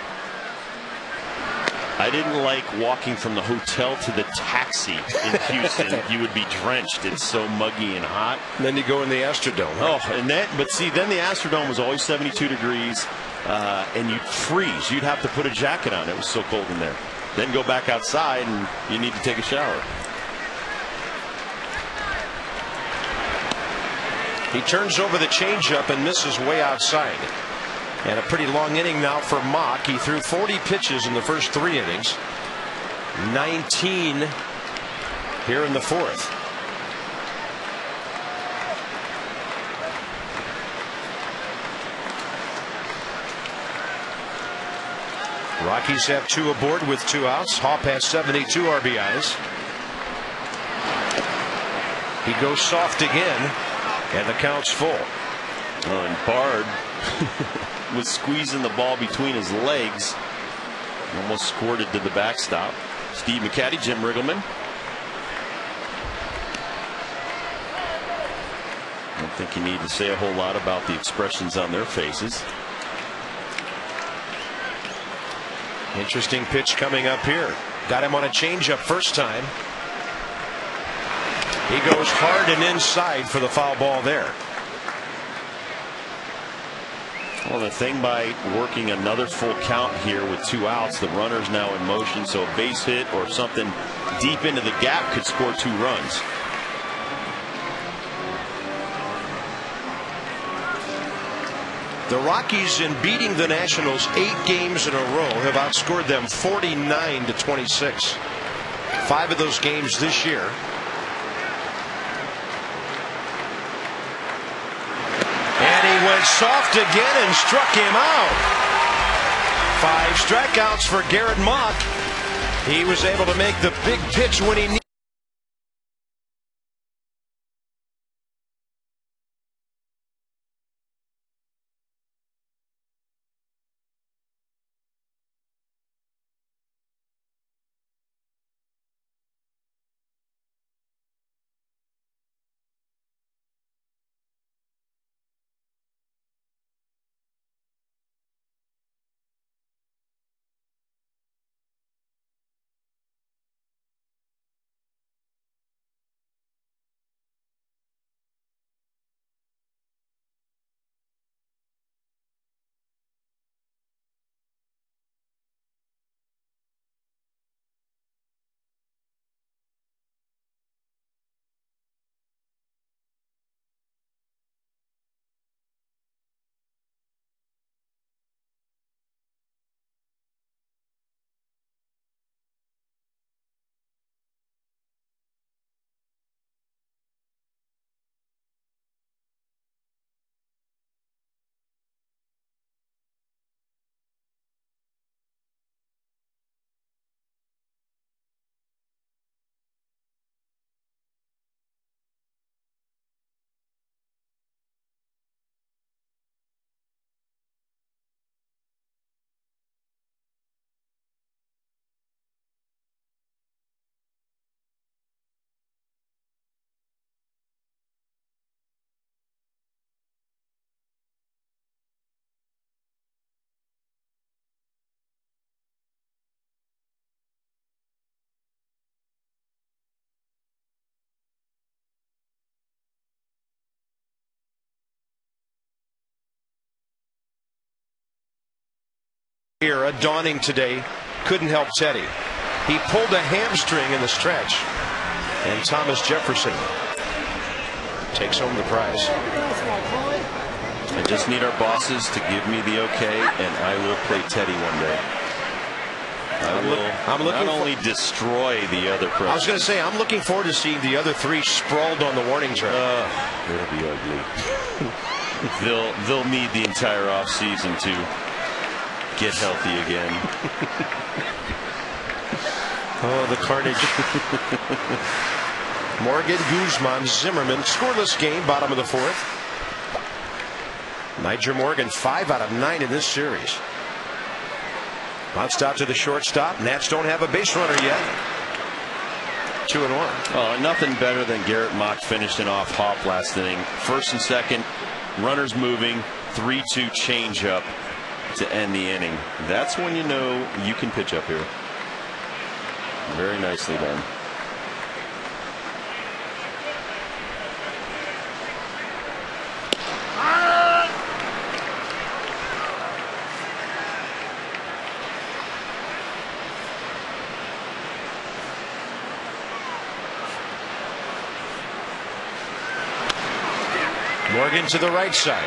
I didn't like walking from the hotel to the taxi in Houston. You would be drenched. It's so muggy and hot. And then you go in the Astrodome. Oh, and but see, then the Astrodome was always 72 degrees, and you'd freeze. You'd have to put a jacket on. It was so cold in there. Then go back outside and you need to take a shower. He turns over the changeup and misses way outside. And a pretty long inning now for Mock. He threw 40 pitches in the first 3 innings. 19 here in the 4th. Rockies have 2 aboard with 2 outs. Hawk has 72 RBIs. He goes soft again, and the count's full. Oh, and Bard was squeezing the ball between his legs. Almost squirted to the backstop. Steve McCaddy, Jim Riggleman. I don't think you need to say a whole lot about the expressions on their faces. Interesting pitch coming up here. Got him on a changeup first time. He goes hard and inside for the foul ball there. Well, the thing by working another full count here with 2 outs, the runner's now in motion, so a base hit or something deep into the gap could score 2 runs. The Rockies, in beating the Nationals 8 games in a row, have outscored them 49-26. 5 of those games this year. And he went soft again and struck him out. 5 strikeouts for Garrett Mock. He was able to make the big pitch when he needed. Here, dawning today, couldn't help Teddy. He pulled a hamstring in the stretch, and Thomas Jefferson takes home the prize. I just need our bosses to give me the okay, and I will play Teddy one day. I'm looking not only destroy the other person. I was going to say, I'm looking forward to seeing the other three sprawled on the warning track. It'll be ugly. They'll need the entire offseason to get healthy again. Oh, the carnage. Morgan, Guzman, Zimmerman, scoreless game, bottom of the fourth. Niger Morgan, 5 out of 9 in this series. Bounced out to the shortstop. Nats don't have a base runner yet. 2-1. Oh, nothing better than Garrett Mock finishing off Hop last inning. First and second, runners moving, 3-2 changeup to end the inning. That's when you know you can pitch up here. Very nicely done. Morgan to the right side.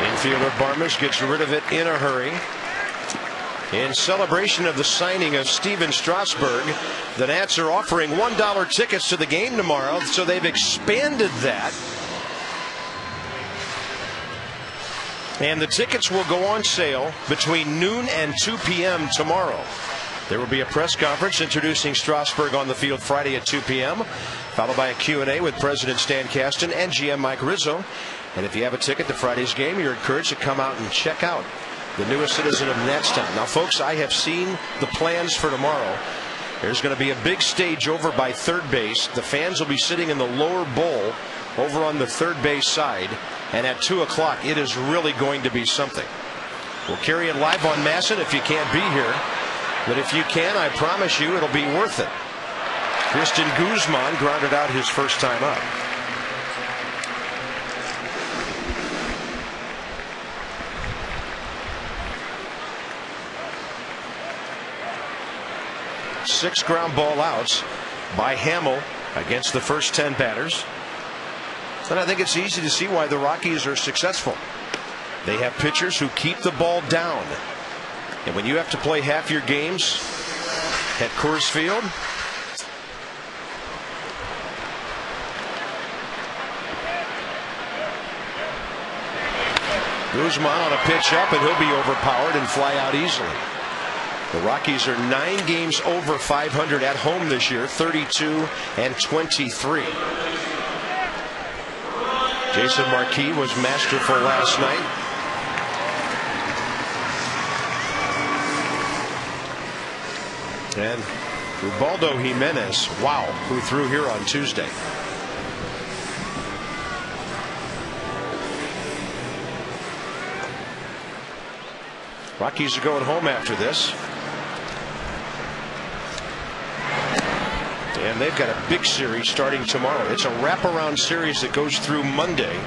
Infielder Barmes gets rid of it in a hurry. In celebration of the signing of Steven Strasburg, the Nats are offering $1 tickets to the game tomorrow, so they've expanded that. And the tickets will go on sale between noon and 2 p.m. tomorrow. There will be a press conference introducing Strasburg on the field Friday at 2 p.m., followed by a Q&A with President Stan Kasten and GM Mike Rizzo. And if you have a ticket to Friday's game, you're encouraged to come out and check out the newest citizen of Natstown. Now, folks, I have seen the plans for tomorrow. There's going to be a big stage over by third base. The fans will be sitting in the lower bowl over on the third base side. And at 2 o'clock, it is really going to be something. We'll carry it live on Masson if you can't be here. But if you can, I promise you it'll be worth it. Christian Guzman grounded out his first time up. Six ground ball outs by Hamill against the first 10 batters. And I think it's easy to see why the Rockies are successful. They have pitchers who keep the ball down. And when you have to play half your games at Coors Field, Guzman on a pitch up, and he'll be overpowered and fly out easily. The Rockies are 9 games over 500 at home this year, 32-23. Jason Marquis was masterful last night. And Ubaldo Jimenez, wow, who threw here on Tuesday. Rockies are going home after this. And they've got a big series starting tomorrow. It's a wraparound series that goes through Monday.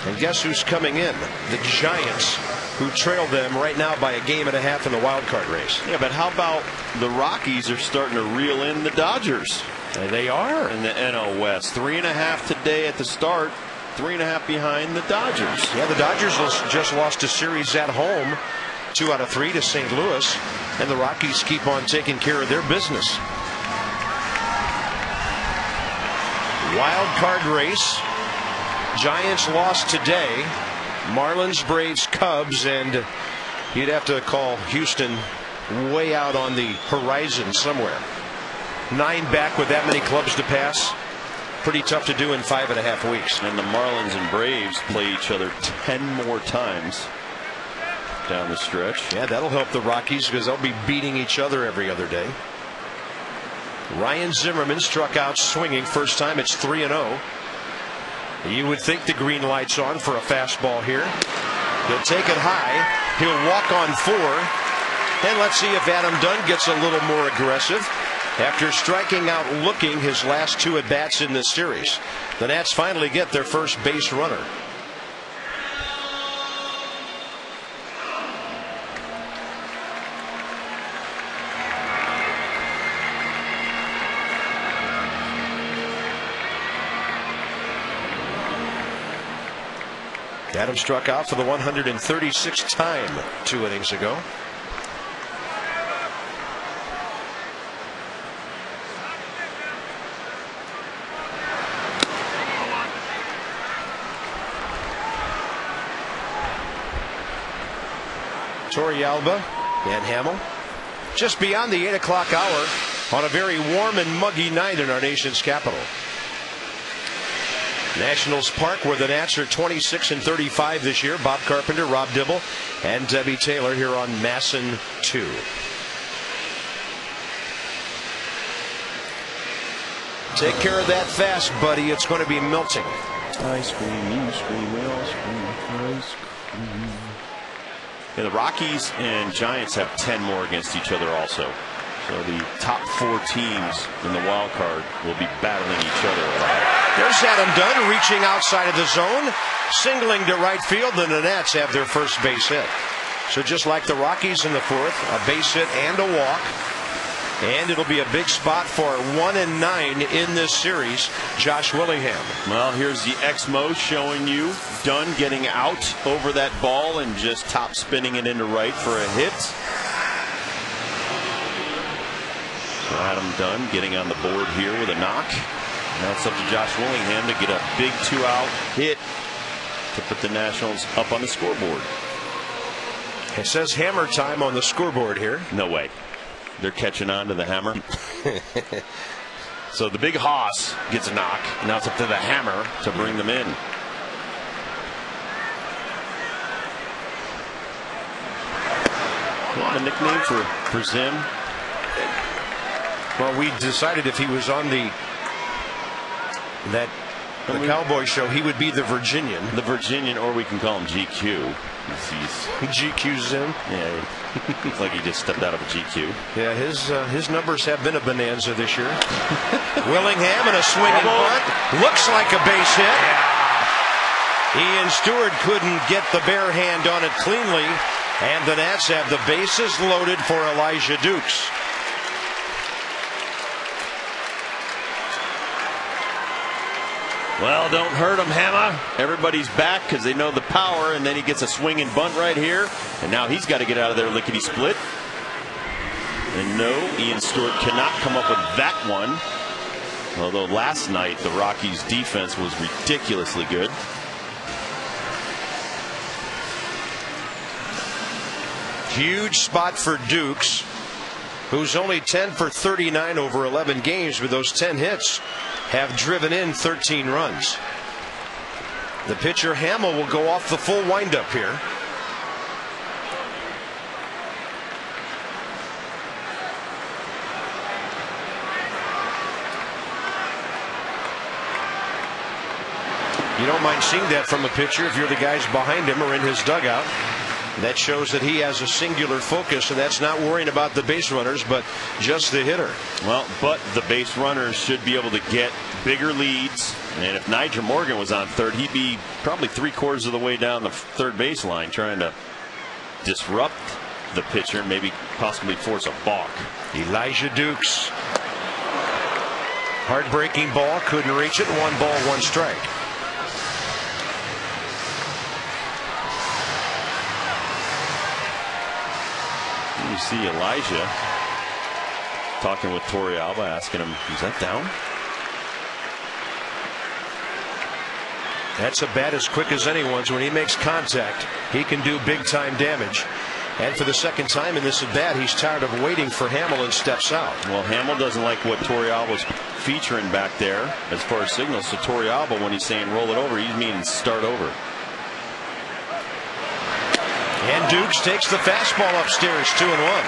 And guess who's coming in? The Giants, who trail them right now by a game and a half in the wild card race. Yeah, but how about the Rockies are starting to reel in the Dodgers? And they are. In the NL West. 3.5 today at the start. 3.5 behind the Dodgers. Yeah, the Dodgers just lost a series at home, 2 out of 3 to St. Louis. And the Rockies keep on taking care of their business. Wild card race. Giants lost today. Marlins, Braves, Cubs, and you'd have to call Houston way out on the horizon somewhere. 9 back with that many clubs to pass. Pretty tough to do in 5.5 weeks. And the Marlins and Braves play each other 10 more times down the stretch. Yeah, that'll help the Rockies because they'll be beating each other every other day. Ryan Zimmerman struck out swinging first time. It's 3-0. You would think the green light's on for a fastball here. He'll take it high. He'll walk on 4. And let's see if Adam Dunn gets a little more aggressive after striking out looking his last 2 at bats in this series. The Nats finally get their first base runner. Adam struck out for the 136th time 2 innings ago. Torrealba and Hamill. Just beyond the 8 o'clock hour on a very warm and muggy night in our nation's capital. Nationals Park, where the Nats are 26-35 this year. Bob Carpenter, Rob Dibble, and Debbie Taylor here on Masson 2. Take care of that fast, buddy. It's going to be melting. Ice cream, you scream, we all scream, ice cream. Yeah, the Rockies and Giants have 10 more against each other also. So the top 4 teams in the wild card will be battling each other a lot. There's Adam Dunn reaching outside of the zone, singling to right field, and the Nats have their first base hit. So just like the Rockies in the 4th, a base hit and a walk. And it'll be a big spot for 1-9 in this series, Josh Willingham. Well, here's the Xmo showing you Dunn getting out over that ball and just top spinning it into right for a hit. So Adam Dunn getting on the board here with a knock. Now it's up to Josh Willingham to get a big 2-out hit to put the Nationals up on the scoreboard. It says hammer time on the scoreboard here. No way. They're catching on to the hammer. So the big hoss gets a knock. Now it's up to the hammer to bring them in. What a nickname for Zim. Well, we decided if he was on the Cowboy show, he would be the Virginian. The Virginian, or we can call him GQ. GQ Zim. Yeah, it's like he just stepped out of a GQ. Yeah, his numbers have been a bonanza this year. Willingham and a swinging bunt. Looks like a base hit. Ian Stewart couldn't get the bare hand on it cleanly, and the Nats have the bases loaded for Elijah Dukes. Well, don't hurt him, Hammer. Everybody's back because they know the power, and then he gets a swinging bunt right here, and now he's got to get out of there lickety split. And no, Ian Stewart cannot come up with that one. Although last night the Rockies' defense was ridiculously good. Huge spot for Dukes, who's only 10 for 39 over 11 games. With those 10 hits, have driven in 13 runs. The pitcher Hamill will go off the full windup here. You don't mind seeing that from a pitcher if you're the guys behind him or in his dugout. That shows that he has a singular focus, and that's not worrying about the base runners, but just the hitter. Well, but the base runners should be able to get bigger leads. And if Nigel Morgan was on third, he'd be probably 3/4 of the way down the third base line trying to disrupt the pitcher and maybe possibly force a balk. Elijah Dukes. Heartbreaking ball, couldn't reach it. 1 ball, 1 strike. You see Elijah talking with Torrealba, asking him, is that down? That's a bat as quick as anyone's. When he makes contact, he can do big time damage. And for the second time in this at bat, he's tired of waiting for Hamill and steps out. Well, Hamill doesn't like what Torrealba's featuring back there as far as signals. So Torrealba, when he's saying roll it over, he's meaning start over. And Dukes takes the fastball upstairs, 2-1.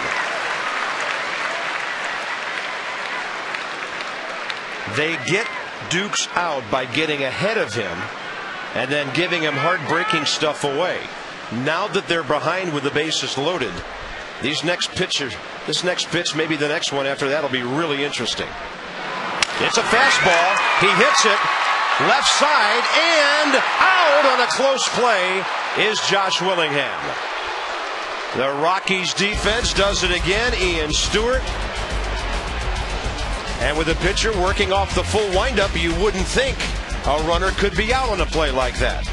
They get Dukes out by getting ahead of him and then giving him heartbreaking stuff away. Now that they're behind with the bases loaded, this next pitch, maybe the next one after that will be really interesting. It's a fastball. He hits it left side, and out on a close play is Josh Willingham. The Rockies defense does it again. Ian Stewart. And with the pitcher working off the full windup, you wouldn't think a runner could be out on a play like that.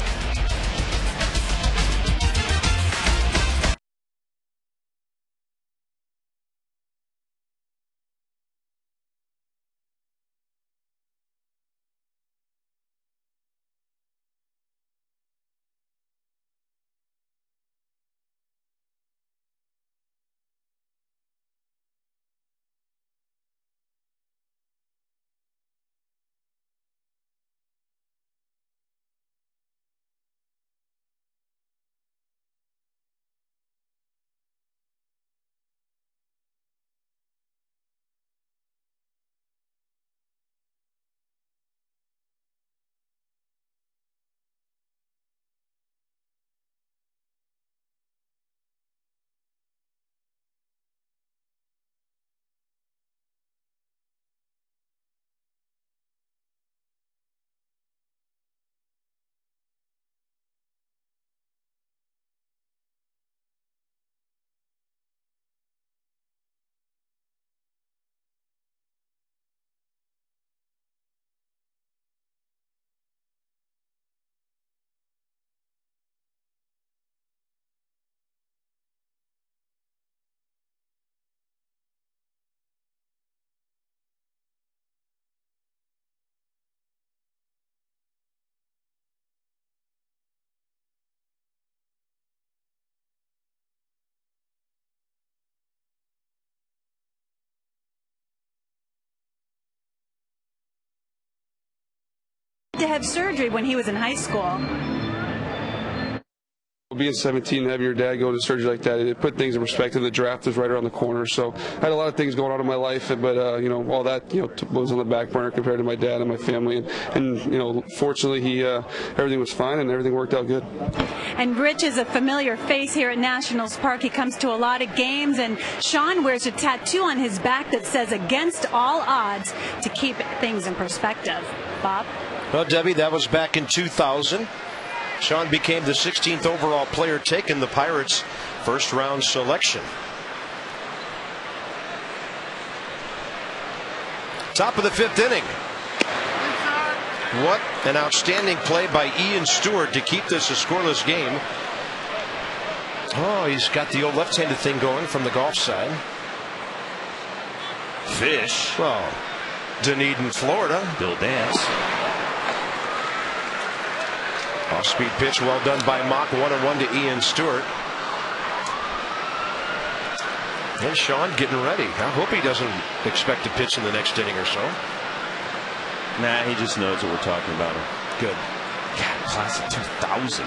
to have surgery when he was in high school. Being 17 and having your dad go to surgery like that, it put things in perspective. The draft is right around the corner, so I had a lot of things going on in my life, but all that was on the back burner compared to my dad and my family, and fortunately everything was fine and everything worked out good. And Rich is a familiar face here at Nationals Park. He comes to a lot of games, and Sean wears a tattoo on his back that says "Against all odds" to keep things in perspective. Bob? Well, Debbie, that was back in 2000. Sean became the 16th overall player taken, the Pirates' first-round selection. Top of the 5th inning. What an outstanding play by Ian Stewart to keep this a scoreless game. Oh, he's got the old left-handed thing going from the golf side. Fish. Well, Dunedin, Florida. Bill Dance. Off-speed pitch, well done by Mock. 1-1 to Ian Stewart. And Sean getting ready. I hope he doesn't expect to pitch in the next inning or so. Nah, he just knows what we're talking about. Good. God, class of 2000.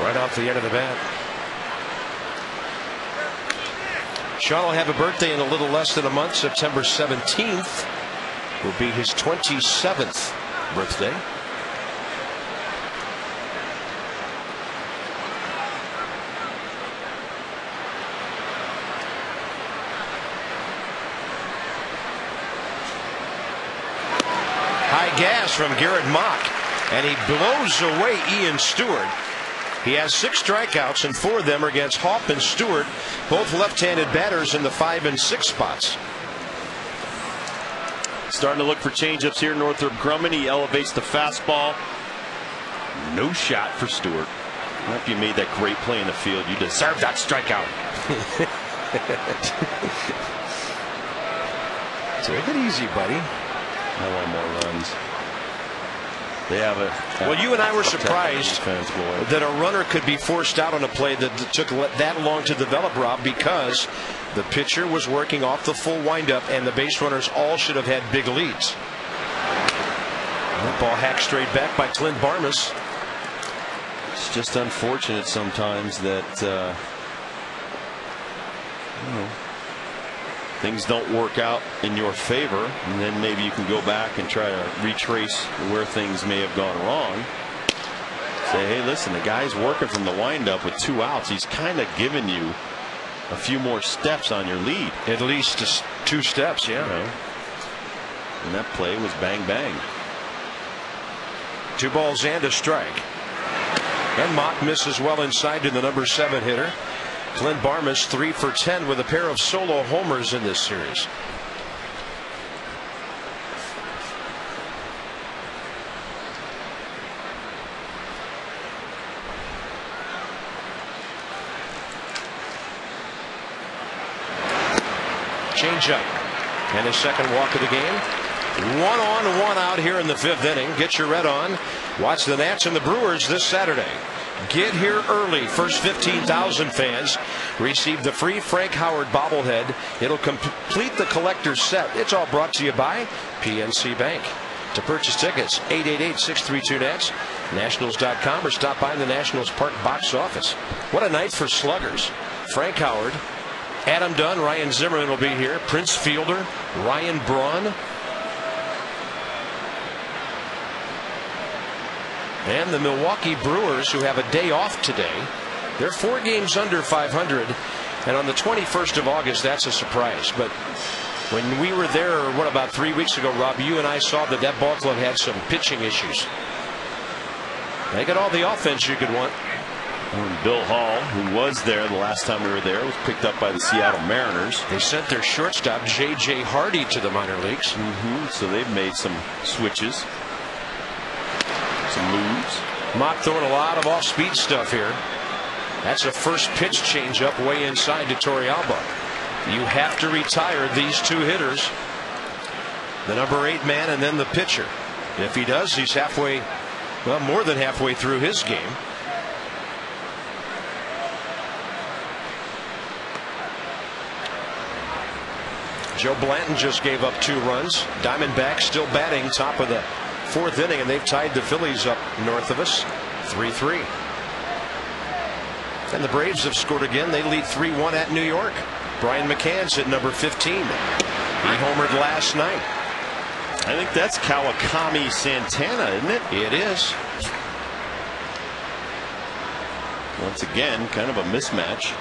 Right off the end of the bat. Sean will have a birthday in a little less than a month. September 17th will be his 27th birthday. High gas from Garrett Mock, and he blows away Ian Stewart. He has 6 strikeouts, and 4 of them are against Hoff and Stewart, both left-handed batters in the 5 and 6 spots. Starting to look for changeups here. Northrop Grumman, he elevates the fastball. No shot for Stewart. After you made that great play in the field, you deserve that strikeout. Take it easy, buddy. I want more runs. They have a. Well, you and I were surprised that a runner could be forced out on a play that took that long to develop, Rob, because the pitcher was working off the full windup, and the base runners all should have had big leads. That ball hacked straight back by Clint Barmas. It's just unfortunate sometimes that things don't work out in your favor, and then maybe you can go back and try to retrace where things may have gone wrong. Say, hey, listen, the guy's working from the windup with 2 outs. He's kind of giving you a few more steps on your lead. At least 2 steps, yeah. And that play was bang bang. 2 balls and a strike. And Mock misses well inside to the number 7 hitter. Clint Barmas 3 for 10 with a pair of solo homers in this series. Changeup and his second walk of the game. 1 on, 1 out here in the 5th inning. Get your red on. Watch the Nats and the Brewers this Saturday. Get here early. First 15,000 fans receive the free Frank Howard bobblehead. It'll complete the collector's set. It's all brought to you by PNC Bank. To purchase tickets, 888-632-NATS, Nationals.com, or stop by the Nationals Park box office. What a night for sluggers. Frank Howard, Adam Dunn, Ryan Zimmerman will be here. Prince Fielder, Ryan Braun. And the Milwaukee Brewers, who have a day off today. They're 4 games under 500. And on the 21st of August, that's a surprise. But when we were there, about 3 weeks ago, Rob, you and I saw that ball club had some pitching issues. They got all the offense you could want. And Bill Hall, who was there the last time we were there, was picked up by the Seattle Mariners. They sent their shortstop, J.J. Hardy, to the minor leagues. So they've made some switches. Some moves. Mock throwing a lot of off-speed stuff here. That's a first pitch changeup way inside to Torrealba. You have to retire these 2 hitters, the number 8 man and then the pitcher. And if he does, he's halfway, well, more than halfway through his game. Joe Blanton just gave up 2 runs. Diamondbacks still batting top of the 4th inning, and they've tied the Phillies up north of us 3-3. And the Braves have scored again. They lead 3-1 at New York. Brian McCann's at number 15. He homered last night. I think that's Kawakami Santana, isn't it? It is. Once again, kind of a mismatch.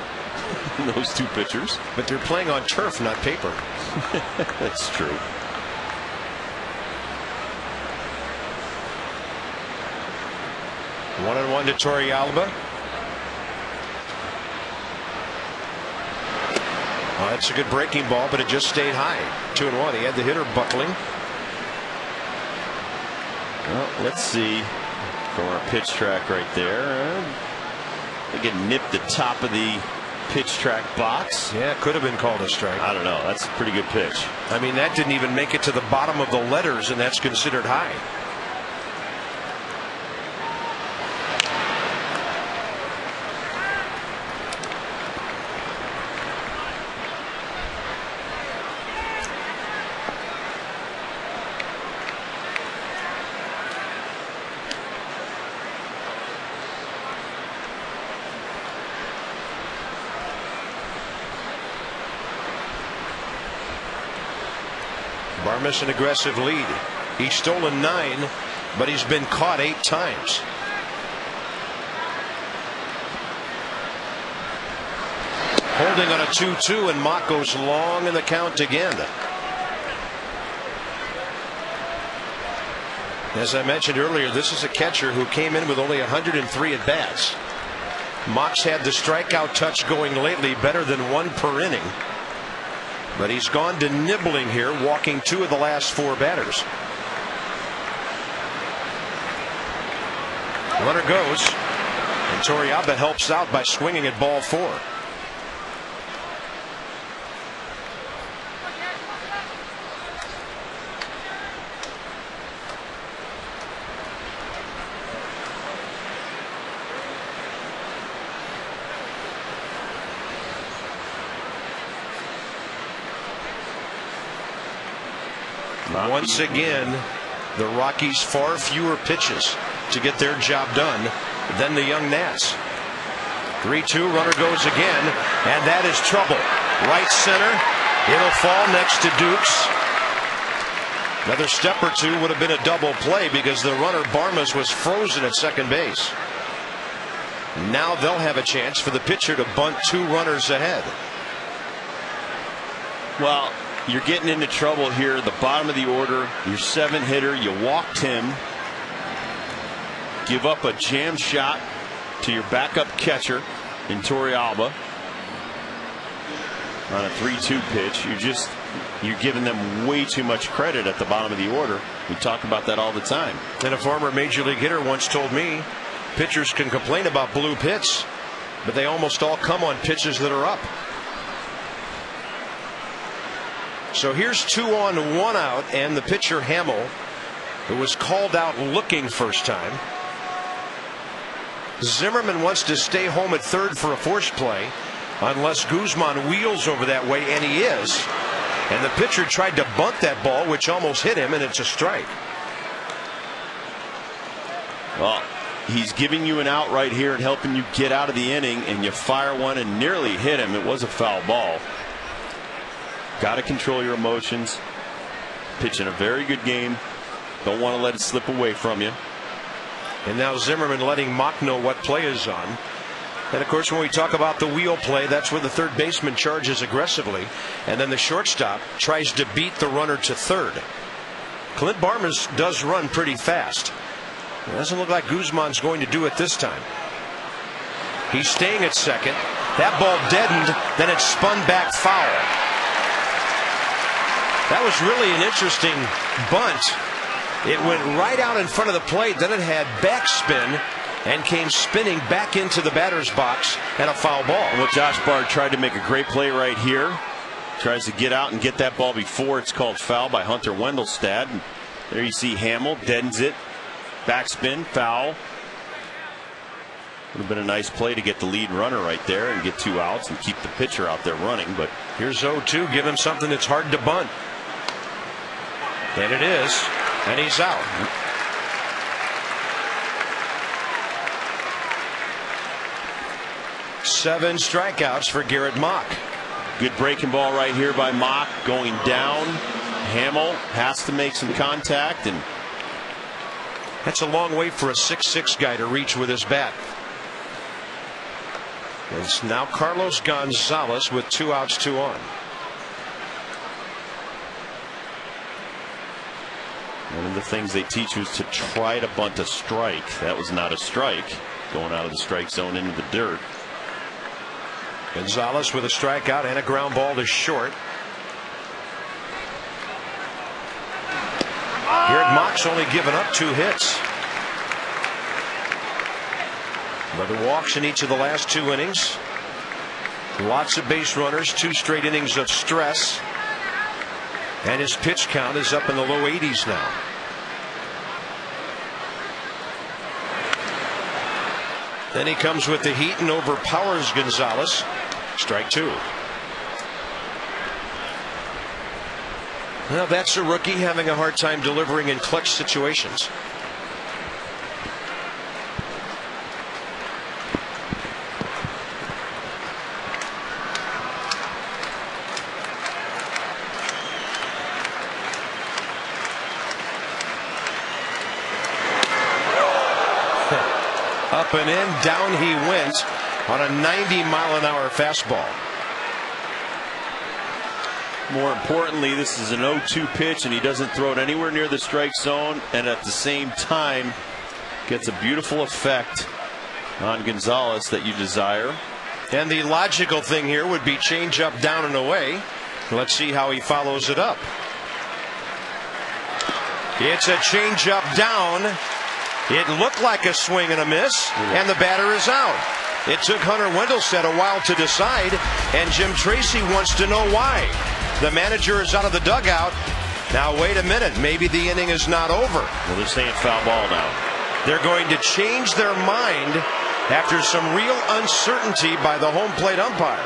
Those 2 pitchers. But they're playing on turf, not paper. That's true. One-on-one to Torrealba. Oh, that's a good breaking ball, but it just stayed high. 2-1. He had the hitter buckling. Well, let's see from our pitch track right there. They get nipped the top of the pitch track box. Yeah, it could have been called a strike. I don't know. That's a pretty good pitch. I mean, that didn't even make it to the bottom of the letters, and that's considered high. Barmes an aggressive lead. He's stolen 9, but he's been caught 8 times. Holding on a 2-2, and Mock goes long in the count again. As I mentioned earlier, this is a catcher who came in with only 103 at bats. Mock's had the strikeout touch going lately, better than 1 per inning. But he's gone to nibbling here, walking 2 of the last 4 batters. Runner goes, and Torrealba helps out by swinging at ball 4. Once again, the Rockies far fewer pitches to get their job done than the young Nats. 3-2, runner goes again, and that is trouble. Right center, it'll fall next to Dukes. Another step or 2 would have been a double play because the runner Barmes was frozen at second base. Now they'll have a chance for the pitcher to bunt 2 runners ahead. Well, you're getting into trouble here at the bottom of the order. Your 7th hitter, you walked him. Give up a jam shot to your backup catcher in Torrealba on a 3-2 pitch. You're giving them way too much credit at the bottom of the order. We talk about that all the time. And a former major league hitter once told me, pitchers can complain about blue pits, but they almost all come on pitches that are up. So here's 2 on, 1 out, and the pitcher Hamill, who was called out looking first time. Zimmerman wants to stay home at third for a forced play unless Guzman wheels over that way, and he is. And the pitcher tried to bunt that ball, which almost hit him, and it's a strike. Well, he's giving you an out right here and helping you get out of the inning, and you fire one and nearly hit him. It was a foul ball. Got to control your emotions. Pitching a very good game. Don't want to let it slip away from you. And now Zimmerman letting Mock know what play is on. And of course, when we talk about the wheel play, that's where the third baseman charges aggressively, and then the shortstop tries to beat the runner to third. Clint Barmes does run pretty fast. It doesn't look like Guzman's going to do it this time. He's staying at second. That ball deadened, then it spun back foul. That was really an interesting bunt. It went right out in front of the plate, then it had backspin and came spinning back into the batter's box, and a foul ball. Well, Josh Bard tried to make a great play right here. Tries to get out and get that ball before it's called foul by Hunter Wendelstad. And there you see Hamill deadens it. Backspin, foul. Would have been a nice play to get the lead runner right there and get 2 outs and keep the pitcher out there running. But here's 0-2. Give him something that's hard to bunt. And it is. And he's out. Seven strikeouts for Garrett Mock. Good breaking ball right here by Mock, going down. Hamill has to make some contact, and that's a long way for a 6'6" guy to reach with his bat. It's now Carlos Gonzalez with 2 outs, 2 on. One of the things they teach you is to try to bunt a strike. That was not a strike, going out of the strike zone into the dirt. Gonzalez with a strikeout and a ground ball to short. Garrett Mock's only given up 2 hits. But the walks in each of the last 2 innings. Lots of base runners, 2 straight innings of stress. And his pitch count is up in the low 80s now. Then he comes with the heat and overpowers Gonzalez. Strike 2. Well, that's a rookie having a hard time delivering in clutch situations. Up and in, down he went on a 90-mile-an-hour fastball. More importantly, this is an 0-2 pitch, and he doesn't throw it anywhere near the strike zone, and at the same time gets a beautiful effect on Gonzalez that you desire. And the logical thing here would be change up, down and away. Let's see how he follows it up. It's a change up, down. It looked like a swing and a miss, and the batter is out. It took Hunter Wendelstedt a while to decide, and Jim Tracy wants to know why. The manager is out of the dugout. Now wait a minute, maybe the inning is not over. Well, they're saying foul ball now. They're going to change their mind after some real uncertainty by the home plate umpire.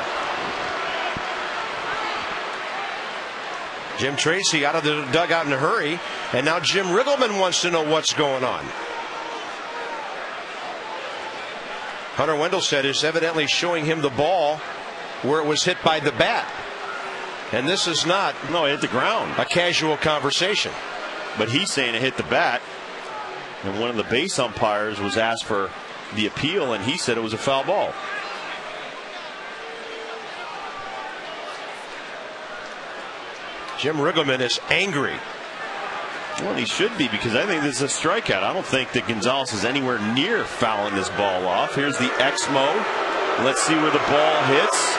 Jim Tracy out of the dugout in a hurry, and now Jim Riggleman wants to know what's going on. Hunter Wendelstedt is evidently showing him the ball where it was hit by the bat. And this is not it hit the ground. A casual conversation. But he's saying it hit the bat. And one of the base umpires was asked for the appeal, and he said it was a foul ball. Jim Riggleman is angry. Well, he should be, because I think this is a strikeout. I don't think that Gonzalez is anywhere near fouling this ball off. Here's the X-Mo. Let's see where the ball hits.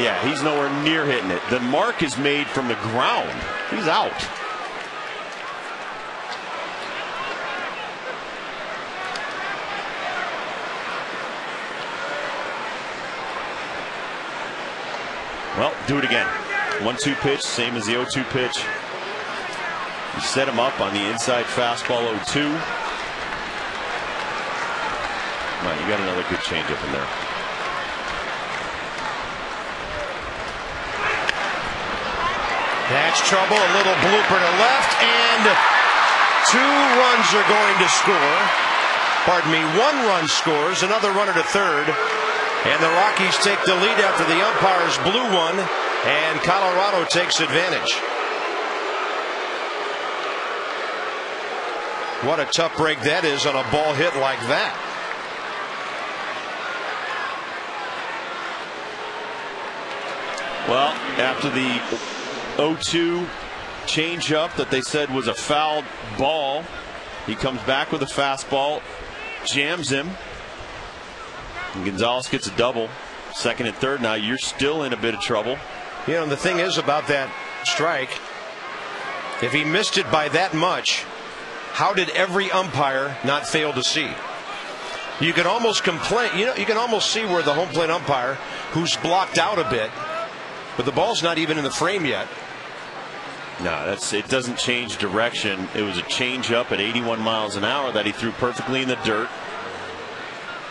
Yeah, he's nowhere near hitting it. The mark is made from the ground. He's out. Well, do it again. 1-2 pitch, same as the 0-2 pitch. You set him up on the inside fastball 0-2. Well, you got another good changeup in there. That's trouble. A little blooper to left, and 2 runs are going to score. Pardon me, 1 run scores, another runner to third. And the Rockies take the lead after the umpires blew one, and Colorado takes advantage. What a tough break that is on a ball hit like that. Well, after the 0-2 changeup that they said was a fouled ball, he comes back with a fastball, jams him, and Gonzalez gets a double. Second and third, now you're still in a bit of trouble. You know, the thing is about that strike, if he missed it by that much, how did every umpire not fail to see? You can almost complain, you can almost see where the home plate umpire, who's blocked out a bit, but the ball's not even in the frame yet. No, it doesn't change direction. It was a change up at 81 miles an hour that he threw perfectly in the dirt.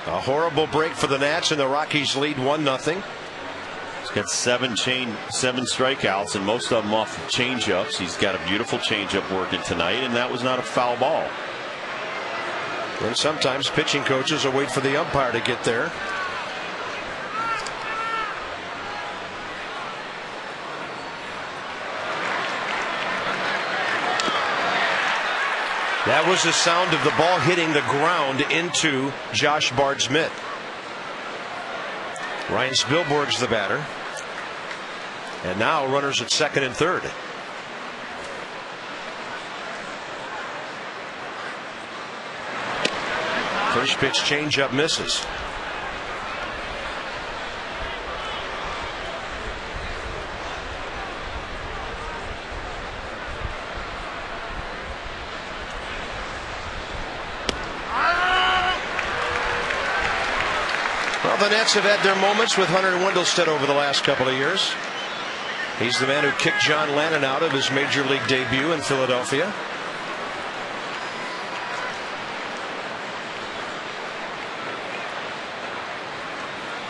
A horrible break for the Nats, and the Rockies lead 1-0. He's got seven strikeouts, and most of them off of changeups. He's got a beautiful changeup working tonight, and that was not a foul ball. And sometimes pitching coaches will wait for the umpire to get there. That was the sound of the ball hitting the ground into Josh Bard's mitt. Ryan Spilborg's the batter. And now runners at second and third. First pitch changeup misses. Well, the Nats have had their moments with Hunter Wendelstedt over the last couple of years. He's the man who kicked John Lannon out of his major league debut in Philadelphia.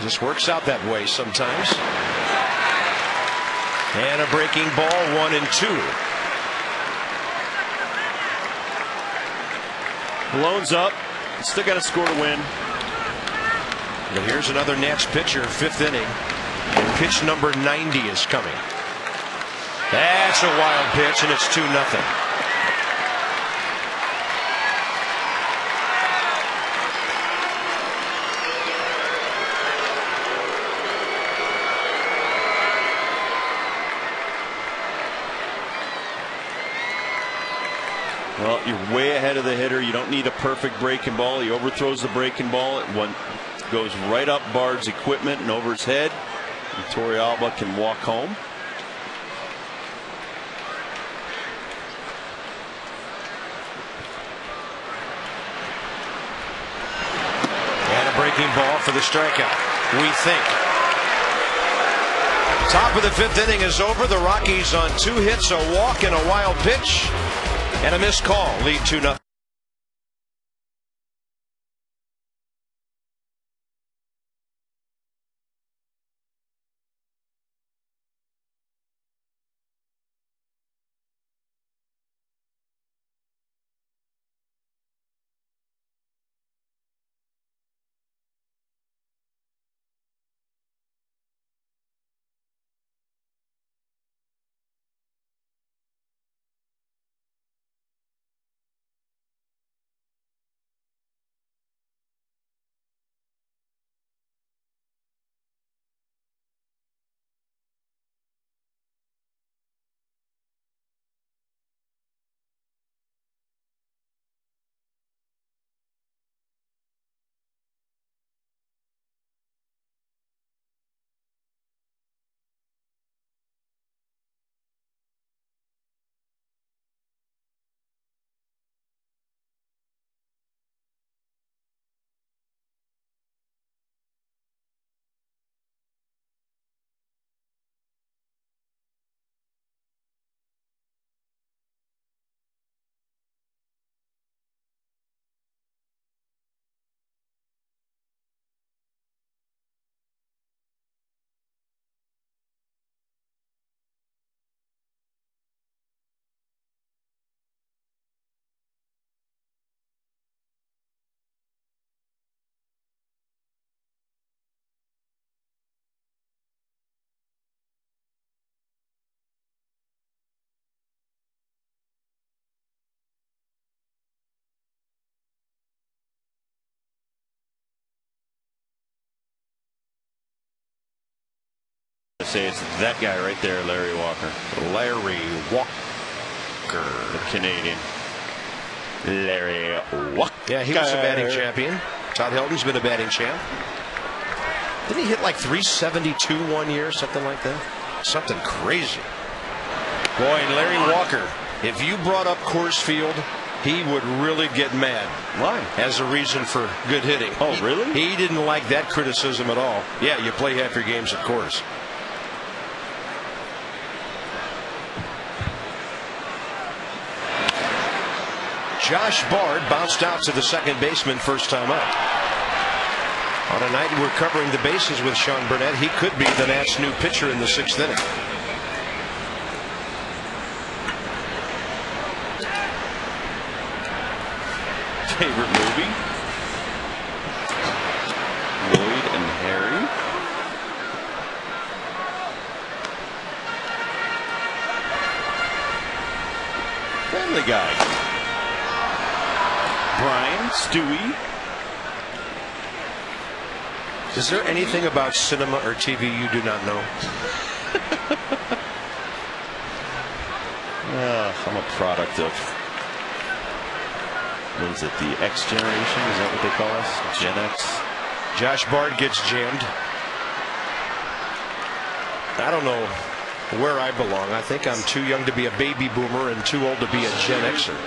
Just works out that way sometimes. And a breaking ball, 1-2. Malone's up. Still got to score to win. But here's another Nats pitcher, fifth inning. And pitch number 90 is coming. That's a wild pitch, and it's 2-0. Well, you're way ahead of the hitter. You don't need a perfect breaking ball. He overthrows the breaking ball. It goes right up Bard's equipment and over his head. And Torrealba can walk home. And a breaking ball for the strikeout, we think. Top of the fifth inning is over. The Rockies on 2 hits, a walk, and a wild pitch. And a missed call, lead 2-0. Say it's that guy right there, Larry Walker. Larry Walker, the Canadian. Larry Walker. Yeah, he was a batting champion. Todd Helton's been a batting champ. Didn't he hit like 372 one year, something like that? Something crazy. Boy, and Larry Walker, if you brought up Coors Field, he would really get mad. Why? As a reason for good hitting. Oh, really? He didn't like that criticism at all. Yeah, you play half your games at Coors. Josh Bard bounced out to the second baseman first time up. On a night we're covering the bases with Sean Burnett, he could be the Nats' new pitcher in the 6th inning. Favorite movie? Lloyd and Harry. Family Guy. Brian, Stewie. Is there anything about cinema or TV you do not know? I'm a product of, what is it, the X generation? Is that what they call us? Gen X? Josh Bard gets jammed. I don't know where I belong. I think I'm too young to be a baby boomer and too old to be a Gen Xer.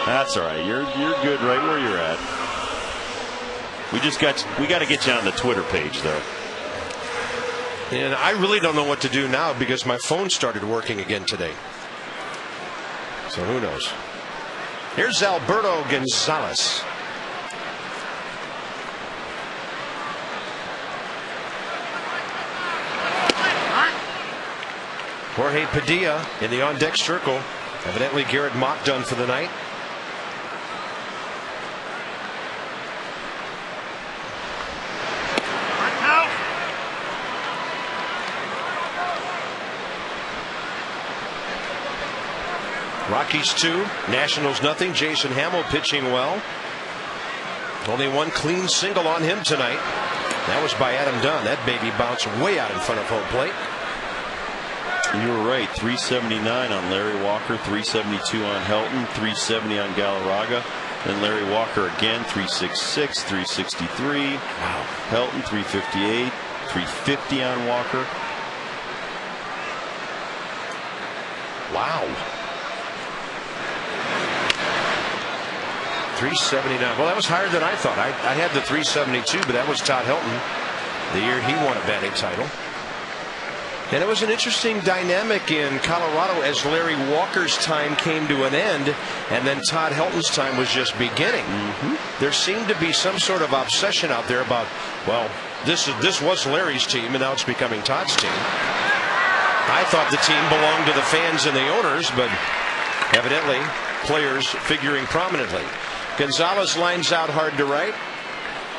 That's all right. You're good right where you're at. We got to get you on the Twitter page though. And I really don't know what to do now because my phone started working again today. So who knows? Here's Alberto Gonzalez. Jorge Padilla in the on-deck circle. Evidently Garrett Mock done for the night. Rockies 2, Nationals nothing. Jason Hamill pitching well. Only one clean single on him tonight. That was by Adam Dunn. That baby bounced way out in front of home plate. You were right. 379 on Larry Walker, 372 on Helton, 370 on Galarraga. Then Larry Walker again, 366, 363. Wow. Helton, 358, 350 on Walker. Wow. 379. Well, that was higher than I thought. I had the 372, but that was Todd Helton the year he won a batting title. And it was an interesting dynamic in Colorado as Larry Walker's time came to an end and then Todd Helton's time was just beginning. There seemed to be some sort of obsession out there about, well, this was Larry's team and now it's becoming Todd's team. I thought the team belonged to the fans and the owners, but evidently players figuring prominently. Gonzalez lines out hard to right.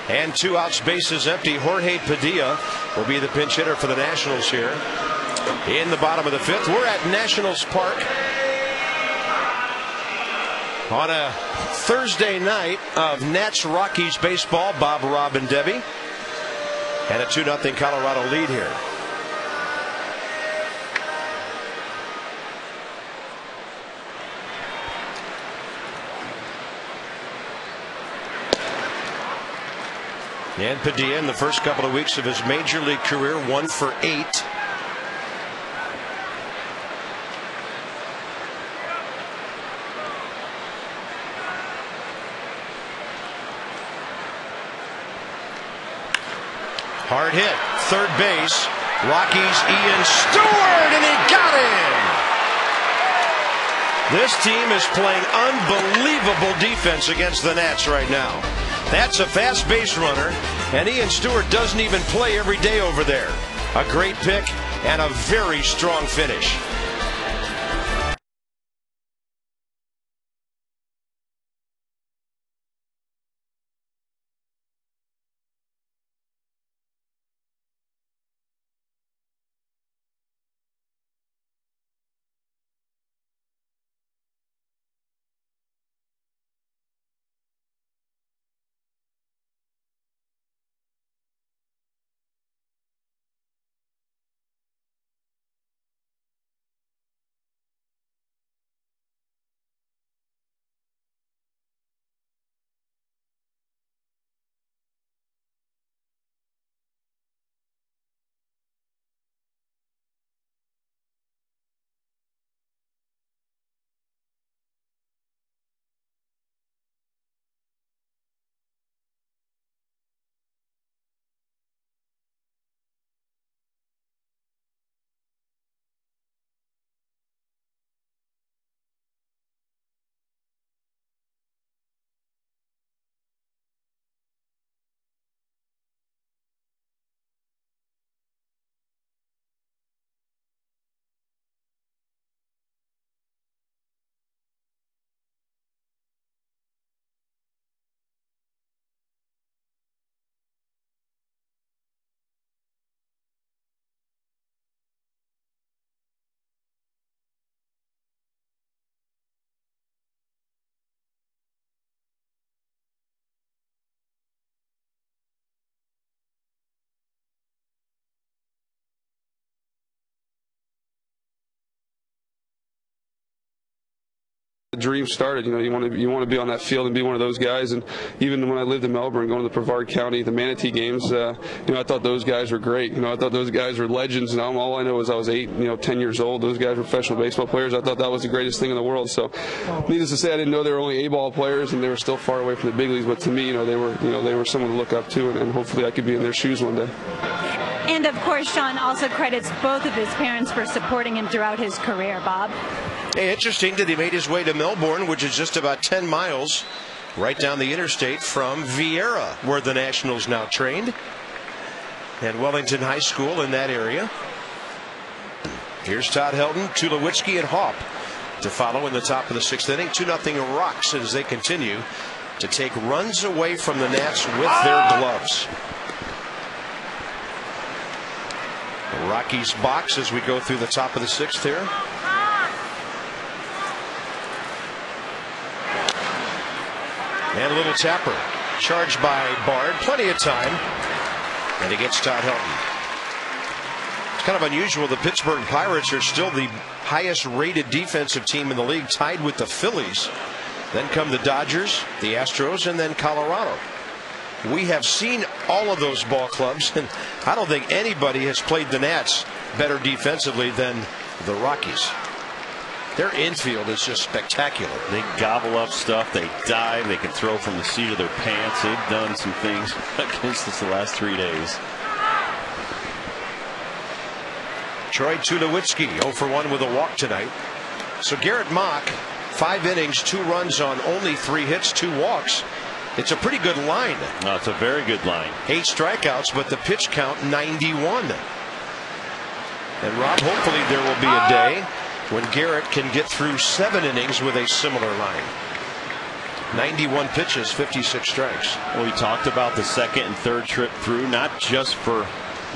And 2 outs, bases empty. Jorge Padilla will be the pinch hitter for the Nationals here in the bottom of the 5th. We're at Nationals Park on a Thursday night of Nats Rockies baseball. Bob, Rob, and Debbie. And a 2-0 Colorado lead here. And Padilla in the first couple of weeks of his major league career, 1 for 8. Hard hit, third base. Rockies Ian Stewart, and he got him. This team is playing unbelievable defense against the Nats right now. That's a fast base runner, and Ian Stewart doesn't even play every day over there. A great pick and a very strong finish. The dream started. You want to be on that field and be one of those guys. And even when I lived in Melbourne, going to the Brevard County, the Manatee games, I thought those guys were great. I thought those guys were legends. And all I know is I was 10 years old. Those guys were professional baseball players. I thought that was the greatest thing in the world. So, needless to say, I didn't know they were only A-ball players and they were still far away from the big leagues. But to me, they were someone to look up to, and hopefully I could be in their shoes one day. And of course, Sean also credits both of his parents for supporting him throughout his career, Bob. Hey, interesting that he made his way to Melbourne, which is just about 10 miles right down the interstate from Vieira, where the Nationals now trained, and Wellington High School in that area. Here's Todd Helton, Tulowitzki, and Haupt to follow in the top of the 6th inning. 2-0 Rocks as they continue to take runs away from the Nats with their gloves. The Rockies box as we go through the top of the 6th here. And a little tapper. Charged by Bard. Plenty of time. And he gets Todd Helton. It's kind of unusual. The Pittsburgh Pirates are still the highest rated defensive team in the league, tied with the Phillies. Then come the Dodgers, the Astros, and then Colorado. We have seen all of those ball clubs, and I don't think anybody has played the Nats better defensively than the Rockies. Their infield is just spectacular. They gobble up stuff. They dive. They can throw from the seat of their pants. They've done some things against us the last 3 days. Troy Tulowitzki 0 for 1 with a walk tonight. So Garrett Mock, 5 innings, 2 runs on only 3 hits, 2 walks. It's a pretty good line. No, it's a very good line. 8 strikeouts, but the pitch count 91. And Rob, hopefully there will be a day when Garrett can get through 7 innings with a similar line. 91 pitches, 56 strikes. Well, we talked about the second and third trip through, not just for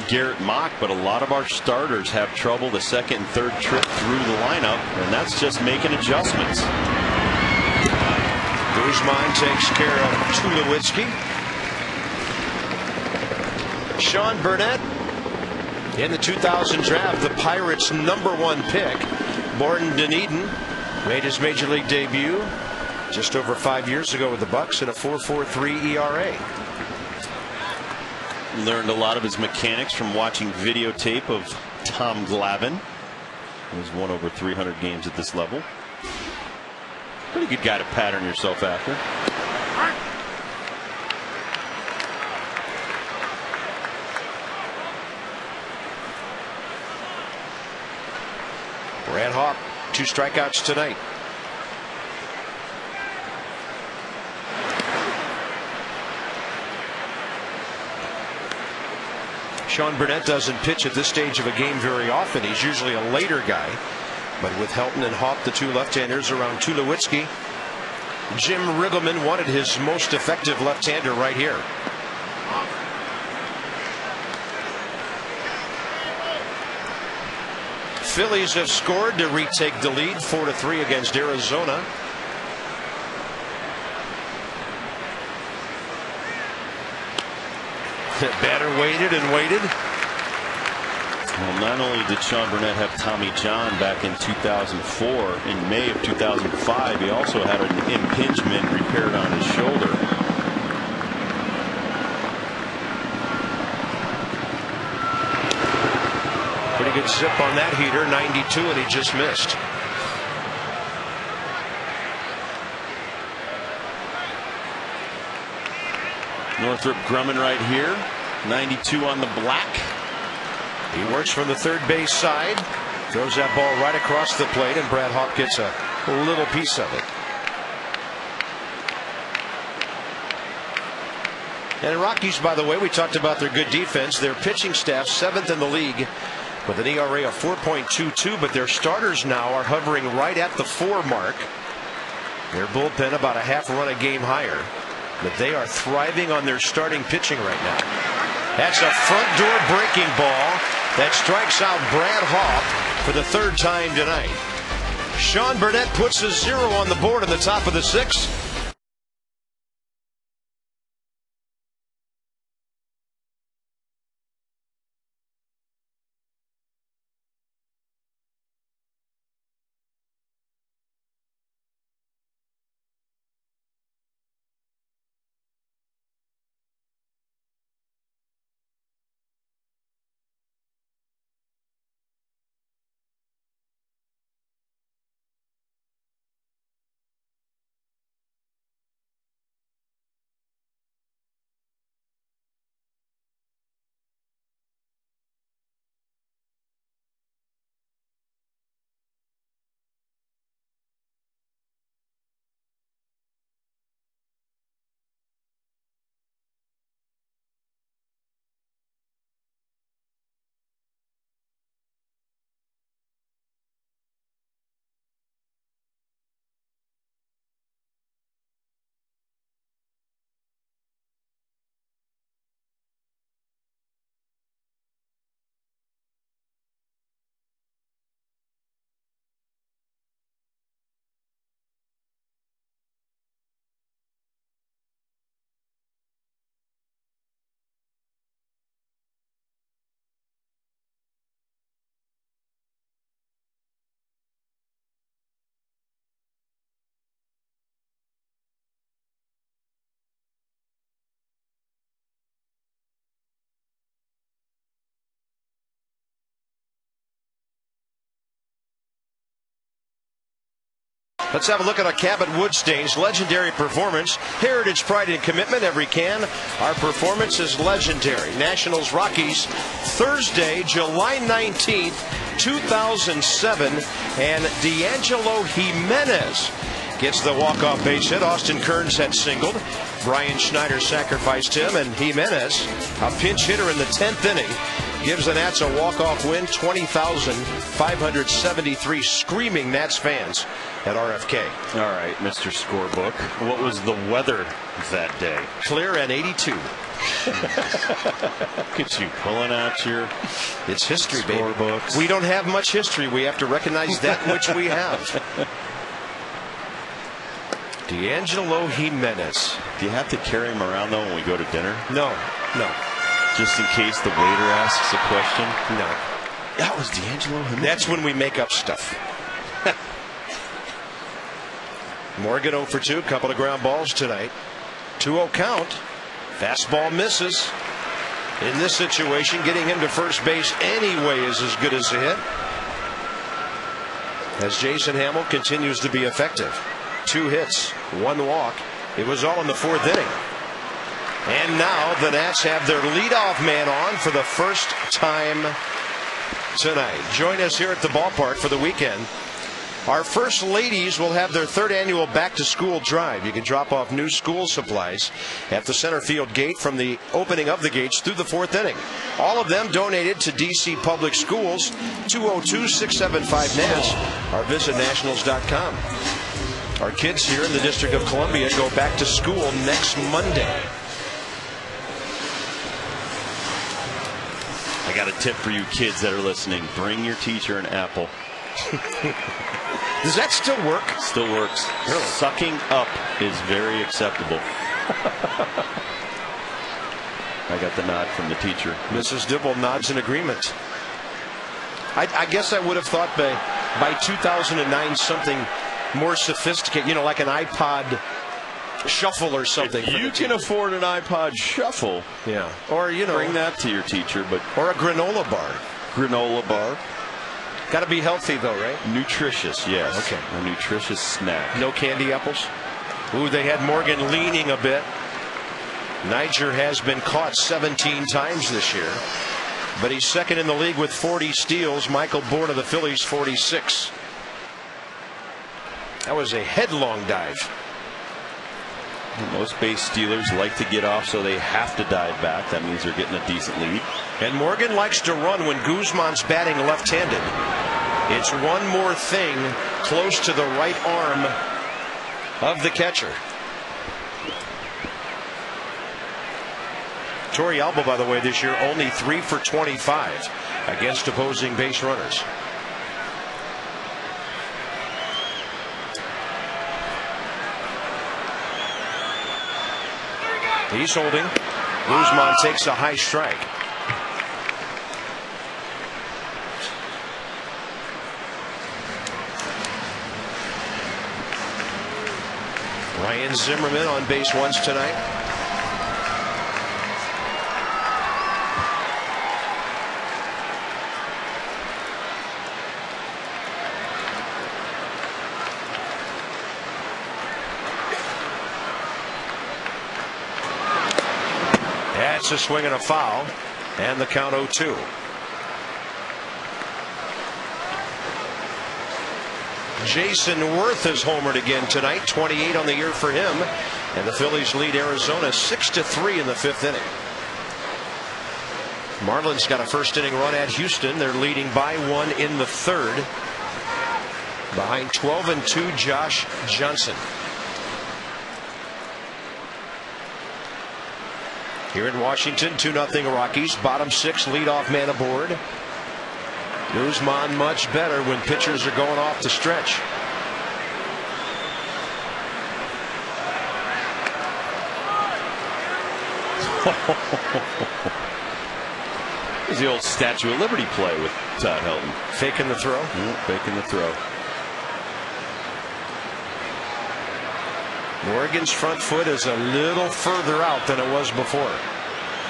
Garrett Mock, but a lot of our starters have trouble the second and third trip through the lineup, and that's just making adjustments. Guzman takes care of Tulowitzki. Sean Burnett in the 2000 draft, the Pirates' #1 pick. Born in Dunedin, made his major league debut just over 5 years ago with the Bucks in a 4.43 ERA. Learned a lot of his mechanics from watching videotape of Tom Glavine, who's won over 300 games at this level. Pretty good guy to pattern yourself after. Brad Haupt, 2 strikeouts tonight. Sean Burnett doesn't pitch at this stage of a game very often. He's usually a later guy. But with Helton and Haupt, the 2 left-handers around Tulowitzki, Jim Riggleman wanted his most effective left-hander right here. Phillies have scored to retake the lead 4-3 against Arizona. The batter waited and waited. Well, not only did Sean Burnett have Tommy John back in 2004, in May of 2005, he also had an impingement repaired on his shoulder. Pretty good zip on that heater, 92, and he just missed. Northrop Grumman right here, 92 on the black. He works from the third base side, throws that ball right across the plate, and Brad Haupt gets a little piece of it. And Rockies, by the way, we talked about their good defense. Their pitching staff 7th in the league with an ERA of 4.22, but their starters now are hovering right at the 4 mark. Their bullpen about a half run a game higher, but they are thriving on their starting pitching right now. That's a front door breaking ball that strikes out Brad Haupt for the 3rd time tonight. Sean Burnett puts a 0 on the board in the top of the 6th. Let's have a look at our Cabot Woodstains legendary performance, heritage, pride, and commitment. Every can. Our performance is legendary. Nationals Rockies, Thursday, July 19th, 2007, and D'Angelo Jimenez gets the walk-off base hit. Austin Kearns had singled. Brian Schneider sacrificed him, and Jimenez, a pinch hitter in the 10th inning, gives the Nats a walk-off win. 20,573 screaming Nats fans at RFK. All right, Mr. Scorebook. What was the weather that day? Clear at 82. Look at you pulling out your It's history, scorebooks. baby. We don't have much history. We have to recognize that which we have. D'Angelo Jimenez. Do you have to carry him around, though, when we go to dinner? No. Just in case the waiter asks a question? No. That was D'Angelo Jimenez. That's when we make up stuff. Morgan 0 for 2, couple of ground balls tonight. 2-0 count. Fastball misses. In this situation, getting him to first base anyway is as good as a hit. As Jason Hamill continues to be effective. 2 hits, 1 walk. It was all in the 4th inning. And now the Nats have their leadoff man on for the first time tonight. Join us here at the ballpark for the weekend. Our first ladies will have their 3rd annual back-to-school drive. You can drop off new school supplies at the center field gate from the opening of the gates through the 4th inning. All of them donated to D.C. Public Schools. 202-675-NAS or visit nationals.com. Our kids here in the District of Columbia go back to school next Monday. I got a tip for you kids that are listening. Bring your teacher an apple. Does that still work? Still works. Really? Sucking up is very acceptable. I got the nod from the teacher. Mrs. Dibble nods in agreement. I guess I would have thought by 2009 something more sophisticated, like an iPod Shuffle or something. If you can afford an iPod Shuffle, yeah, or bring that to your teacher, or a granola bar. Granola bar. Got to be healthy though, right? Nutritious, yes. Okay. A nutritious snack. No candy apples. Ooh, they had Morgan leaning a bit. Niger has been caught 17 times this year, but he's second in the league with 40 steals. Michael Bourne of the Phillies 46. That was a headlong dive. Most base stealers like to get off, so they have to dive back. That means they're getting a decent lead. And Morgan likes to run when Guzman's batting left-handed. It's one more thing close to the right arm of the catcher. Torrealba, by the way, this year only 3 for 25 against opposing base runners. He's holding. Guzman takes a high strike. Ryan Zimmerman on base once tonight. That's a swing and a foul, and the count 0-2. Jason Worth has homered again tonight, 28 on the year for him, and the Phillies lead Arizona 6-3 in the 5th inning. Marlins got a first inning run at Houston. They're leading by 1 in the 3rd, behind 12-2 Josh Johnson. Here in Washington, 2-0 Rockies. Bottom 6, leadoff man aboard. Guzman much better when pitchers are going off the stretch. There's the old Statue of Liberty play with Todd Helton. Faking the throw? Faking the throw. Morgan's front foot is a little further out than it was before.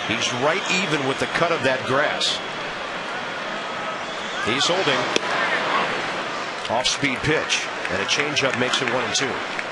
He's right even with the cut of that grass. He's holding. Off-speed pitch. And a changeup makes it 1-2.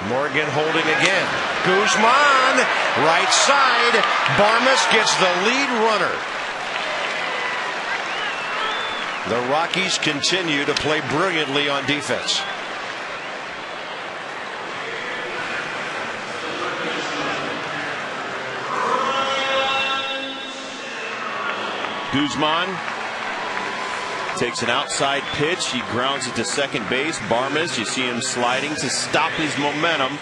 Morgan holding again. Guzman, right side. Barmes gets the lead runner. The Rockies continue to play brilliantly on defense. Guzman takes an outside pitch. He grounds it to second base. Barmes, you see him sliding to stop his momentum.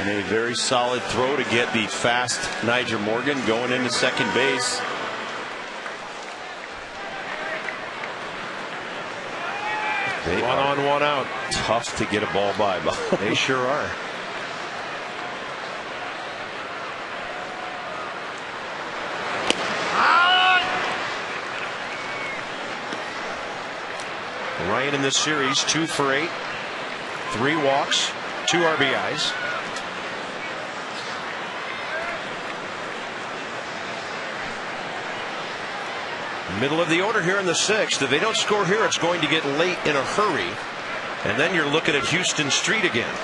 And a very solid throw to get the fast Nyjer Morgan going into second base. They one on, one out. Tough to get a ball by. They sure are. Ryan in this series 2 for 8, 3 walks, 2 RBIs. Middle of the order here in the 6th. If they don't score here, it's going to get late in a hurry, and then you're looking at Houston Street again.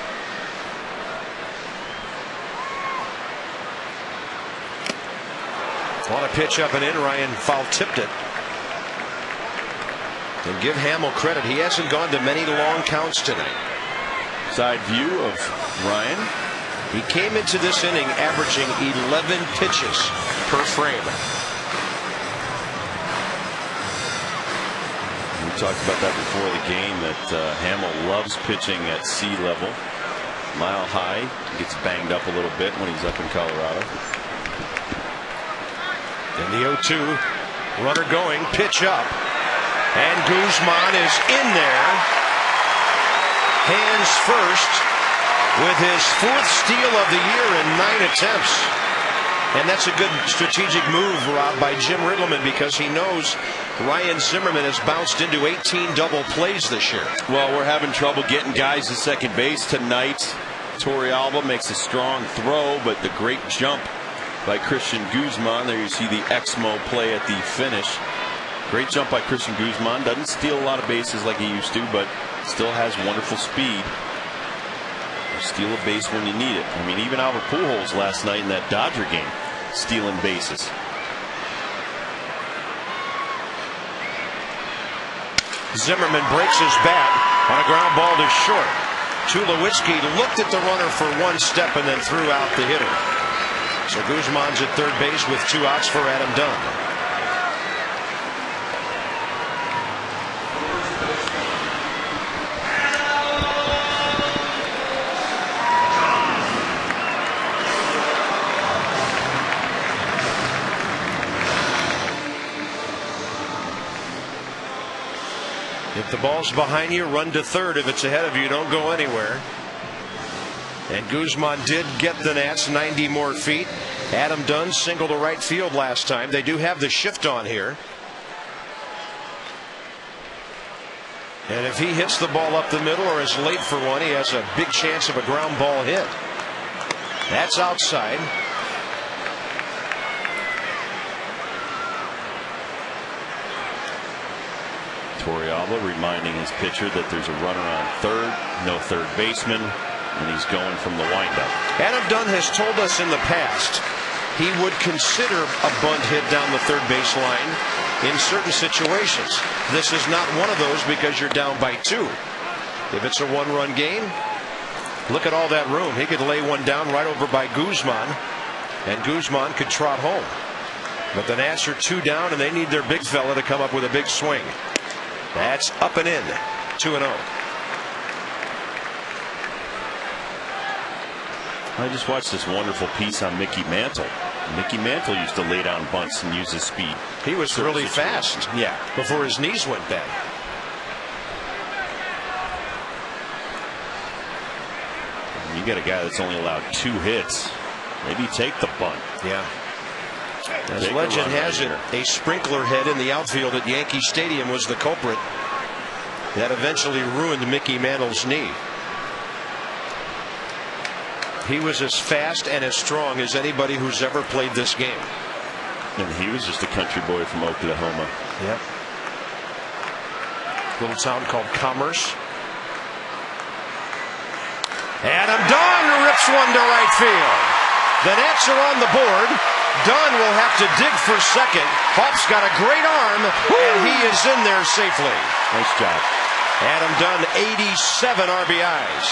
On a pitch up and in, Ryan foul tipped it. And give Hamill credit, he hasn't gone to many long counts tonight. Side view of Ryan. He came into this inning averaging 11 pitches per frame. We talked about that before the game, that Hamill loves pitching at sea level. Mile high, gets banged up a little bit when he's up in Colorado. And the 0-2, runner going, pitch up. And Guzman is in there, hands first, with his 4th steal of the year in 9 attempts. And that's a good strategic move, Rob, by Jim Riggleman, because he knows Ryan Zimmerman has bounced into 18 double plays this year. Well, we're having trouble getting guys to second base tonight. Torrealba makes a strong throw, but the great jump by Christian Guzman. There you see the Exmo play at the finish. Great jump by Christian Guzman. Doesn't steal a lot of bases like he used to, but still has wonderful speed. Steal a base when you need it. I mean, even Albert Pujols last night in that Dodger game, stealing bases. Zimmerman breaks his bat on a ground ball to short. Tulowitzki looked at the runner for 1 step and then threw out the hitter. So Guzman's at third base with 2 outs for Adam Dunn. If the ball's behind you, run to third. If it's ahead of you, don't go anywhere. And Guzman did get the Nats 90 more feet. Adam Dunn singled to right field last time. They do have the shift on here. And if he hits the ball up the middle or is late for one, he has a big chance of a ground ball hit. That's outside. Torrealba reminding his pitcher that there's a runner on third, no third baseman, and he's going from the windup. Adam Dunn has told us in the past he would consider a bunt hit down the third base line in certain situations. This is not one of those because you're down by 2. If it's a 1-run game, look at all that room. He could lay one down right over by Guzman, and Guzman could trot home. But the Nats are 2 down, and they need their big fella to come up with a big swing. That's up and in. 2-0. I just watched this wonderful piece on Mickey Mantle. Mickey Mantle used to lay down bunts and use his speed. He was really fast. Yeah. Before his knees went bad. You got a guy that's only allowed 2 hits. Maybe take the bunt. Yeah. As legend has it, a sprinkler head in the outfield at Yankee Stadium was the culprit that eventually ruined Mickey Mantle's knee. He was as fast and as strong as anybody who's ever played this game. And he was just a country boy from Oklahoma. Yep. Little town called Commerce. Adam Dunn rips one to right field. The Nats are on the board. Dunn will have to dig for second. Hoff's got a great arm, and he is in there safely. Nice job. Adam Dunn, 87 RBIs.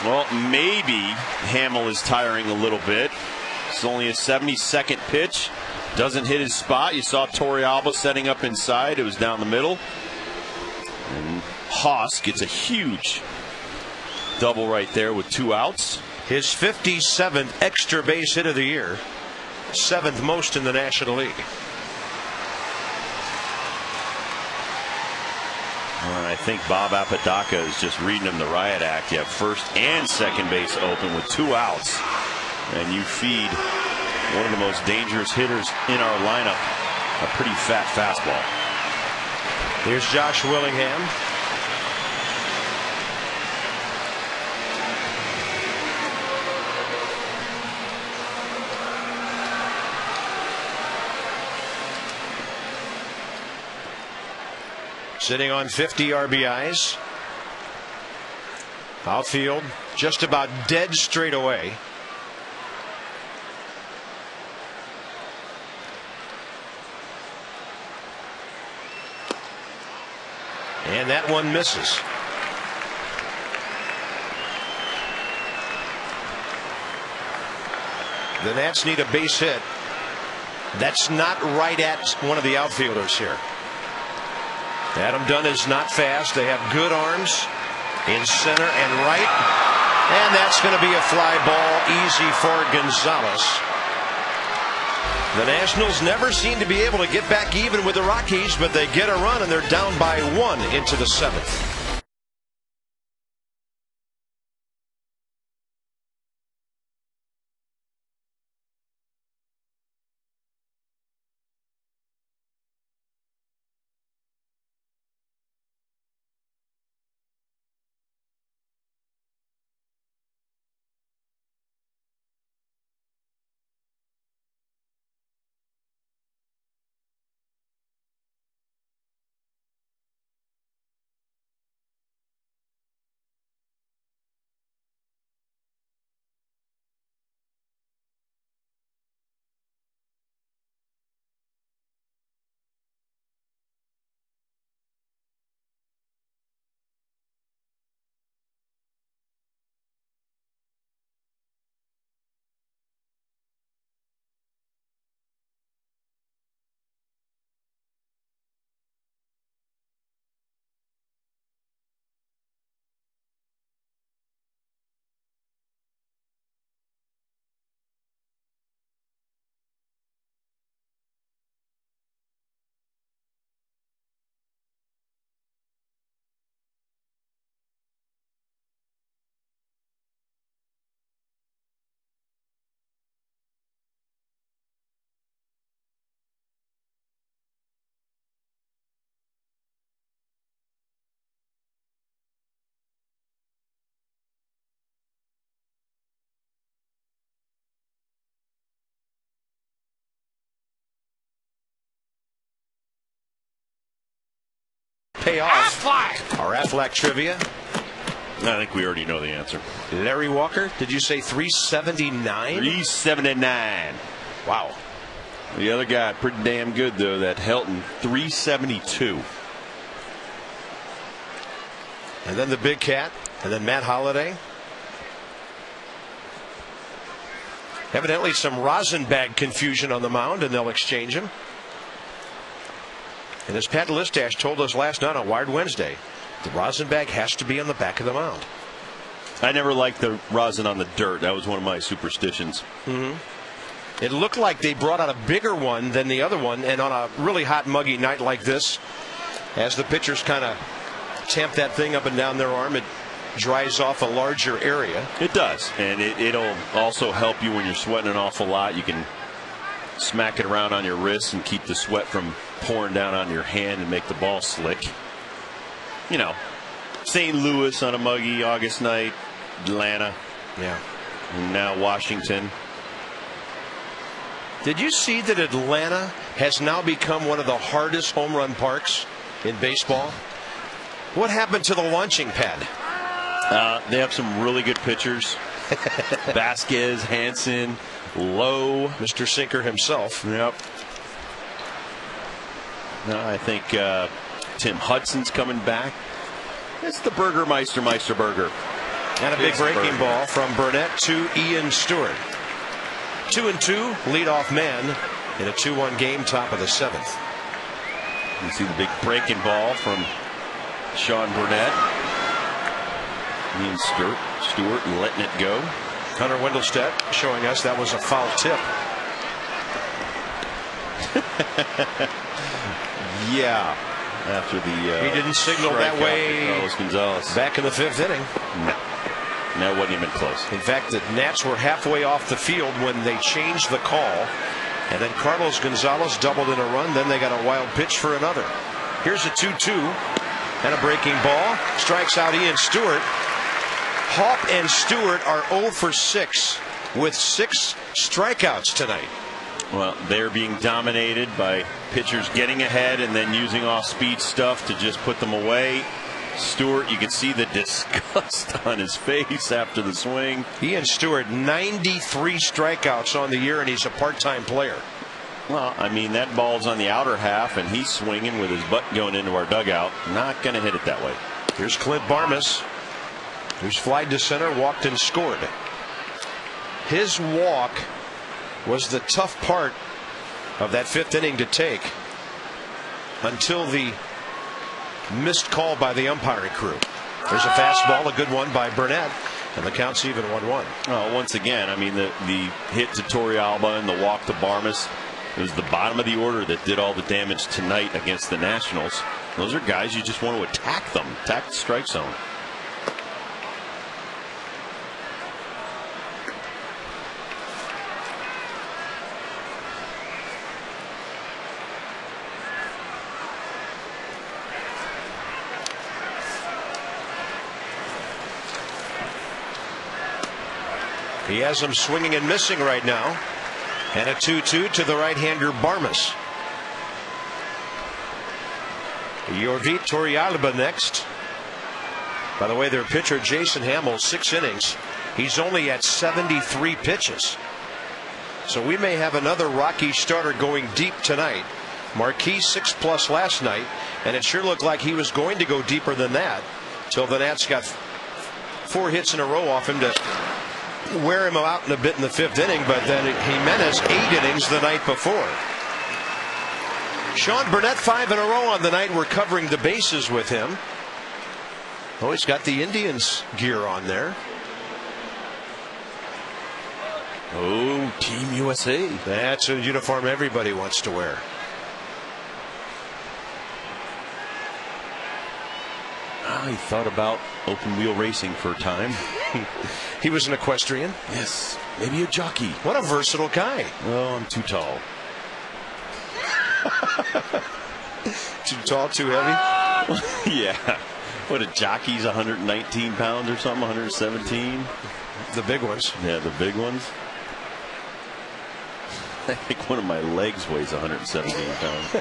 Well, maybe Hamill is tiring a little bit. It's only a 72nd pitch. Doesn't hit his spot. You saw Torrealba setting up inside. It was down the middle. And Haas gets a huge double right there with 2 outs. His 57th extra base hit of the year. 7th most in the National League. I think Bob Apodaca is just reading him the riot act. You have first and second base open with 2 outs, and you feed one of the most dangerous hitters in our lineup a pretty fat fastball. Here's Josh Willingham. Sitting on 50 RBIs. Outfield just about dead straight away. And that one misses. The Nats need a base hit. That's not right at one of the outfielders here. Adam Dunn is not fast. They have good arms in center and right. And that's going to be a fly ball, easy for Gonzalez. The Nationals never seem to be able to get back even with the Rockies, but they get a run and they're down by 1 into the 7th. Payoff. Aflac. Our Aflac trivia. I think we already know the answer. Larry Walker, did you say 379? 379. Wow. The other guy, pretty damn good, though, that Helton, 372. And then the Big Cat, and then Matt Holliday. Evidently some Rosenbag confusion on the mound, and they'll exchange him. And as Pat Listash told us last night on Wired Wednesday, the Rosenbag has to be on the back of the mound. I never liked the rosin on the dirt. That was one of my superstitions. It looked like they brought out a bigger one than the other one, and on a really hot, muggy night like this, as the pitchers kind of tamp that thing up and down their arm, it dries off a larger area. It does, and it'll also help you when you're sweating an awful lot. You can smack it around on your wrist and keep the sweat from pouring down on your hand and make the ball slick. You know, St. Louis on a muggy August night, Atlanta, yeah, and now Washington. Did you see that Atlanta has now become one of the hardest home run parks in baseball? What happened to the launching pad? They have some really good pitchers. Vasquez, Hansen, Lowe, Mr. Sinker himself. Yep. No, I think Tim Hudson's coming back. It's the Burgermeister Burger. And a big breaking ball from Burnett to Ian Stewart. 2-2, leadoff man in a 2-1 game, top of the 7th. You see the big breaking ball from Sean Burnett. Ian Stewart letting it go. Hunter Wendelstedt showing us that was a foul tip. Yeah. After the he didn't signal that way Gonzalez. Back in the 5th inning. No. That wasn't even close. In fact, the Nats were halfway off the field when they changed the call. And then Carlos Gonzalez doubled in a run. Then they got a wild pitch for another. Here's a 2-2 and a breaking ball. Strikes out Ian Stewart. Hawp and Stewart are 0 for 6 with 6 strikeouts tonight. Well, they're being dominated by pitchers getting ahead and then using off-speed stuff to just put them away. Stewart, you can see the disgust on his face after the swing. Ian Stewart, 93 strikeouts on the year, and he's a part-time player. Well, I mean, that ball's on the outer half, and he's swinging with his butt going into our dugout. Not going to hit it that way. Here's Clint Barmas, who's flied to center, walked and scored. His walk was the tough part of that 5th inning to take until the missed call by the umpiring crew. There's a fastball, a good one by Burnett, and the count's even 1-1. Well, once again, I mean, the hit to Torrealba and the walk to Barmas, it was the bottom of the order that did all the damage tonight against the Nationals. Those are guys you just want to attack them, attack the strike zone. He has him swinging and missing right now. And a 2-2 to the right-hander Barmas. Yorvit Torrealba next. By the way, their pitcher Jason Hamill, 6 innings. He's only at 73 pitches. So we may have another Rocky starter going deep tonight. Marquis 6+ last night, and it sure looked like he was going to go deeper than that till the Nats got 4 hits in a row off him to wear him out in a bit in the 5th inning. But then Jimenez 8 innings the night before. Sean Burnett 5 in a row on the night. We're covering the bases with him. Oh, he's got the Indians gear on there. Oh, Team USA. That's a uniform everybody wants to wear. He thought about open wheel racing for a time. He was an equestrian. Yes, maybe a jockey. What a versatile guy. Oh, I'm too tall. Too tall, too heavy? Yeah. What, a jockey's 119 pounds or something, 117? The big ones. Yeah, the big ones. I think one of my legs weighs 117 pounds.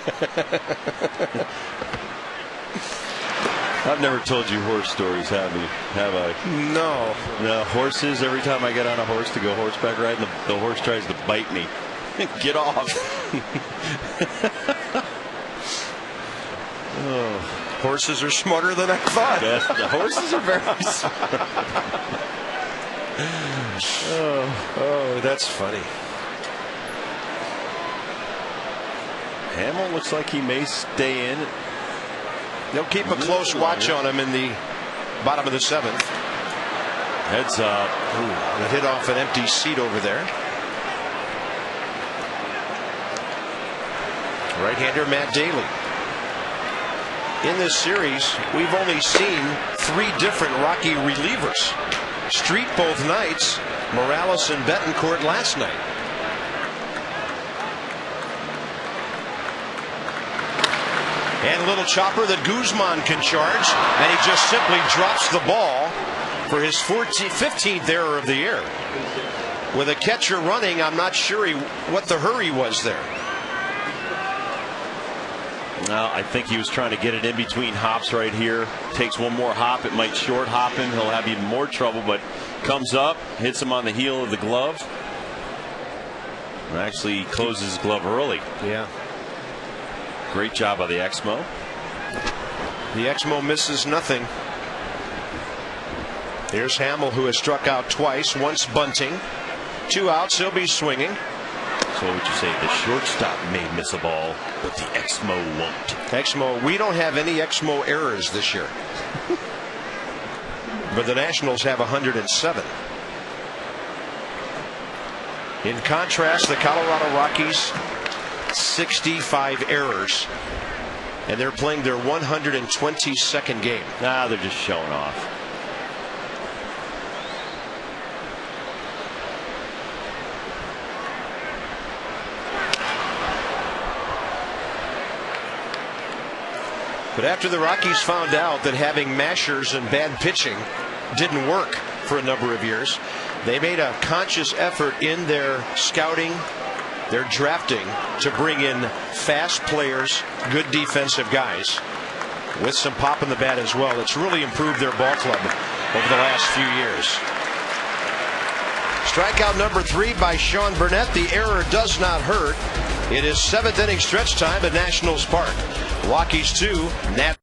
I've never told you horse stories, have I? No. No, horses, every time I get on a horse to go horseback riding, the horse tries to bite me. Get off. Oh. Horses are smarter than I thought. Yes, the horses are very smart. Oh, that's funny. Hamill looks like he may stay in. They'll keep a close watch on him in the bottom of the 7th. Heads up. Ooh, it hit off an empty seat over there. Right-hander Matt Daly. in this series, we've only seen 3 different Rocky relievers. Street both nights, Morales and Betancourt last night. And a little chopper that Guzman can charge, and he just simply drops the ball for his 15th error of the year. With a catcher running, I'm not sure what the hurry was there. No, I think he was trying to get it in between hops right here. Takes one more hop, it might short hop him. He'll have even more trouble, but comes up, hits him on the heel of the glove. And actually closes his glove early. Yeah. Great job by the Exmo. The Exmo misses nothing. Here's Hamill, who has struck out twice, once bunting. 2 outs, he'll be swinging. So what would you say? The shortstop may miss a ball, but the Exmo won't. Exmo, we don't have any Exmo errors this year. But the Nationals have 107. In contrast, the Colorado Rockies, 65 errors. And they're playing their 122nd game. Nah, they're just showing off. But after the Rockies found out that having mashers and bad pitching didn't work for a number of years, they made a conscious effort in their scouting, their drafting, to bring in fast players, good defensive guys, with some pop in the bat as well. It's really improved their ball club over the last few years. Strikeout number 3 by Sean Burnett. The error does not hurt. It is 7th inning stretch time at Nationals Park. Rockies 2, Nat.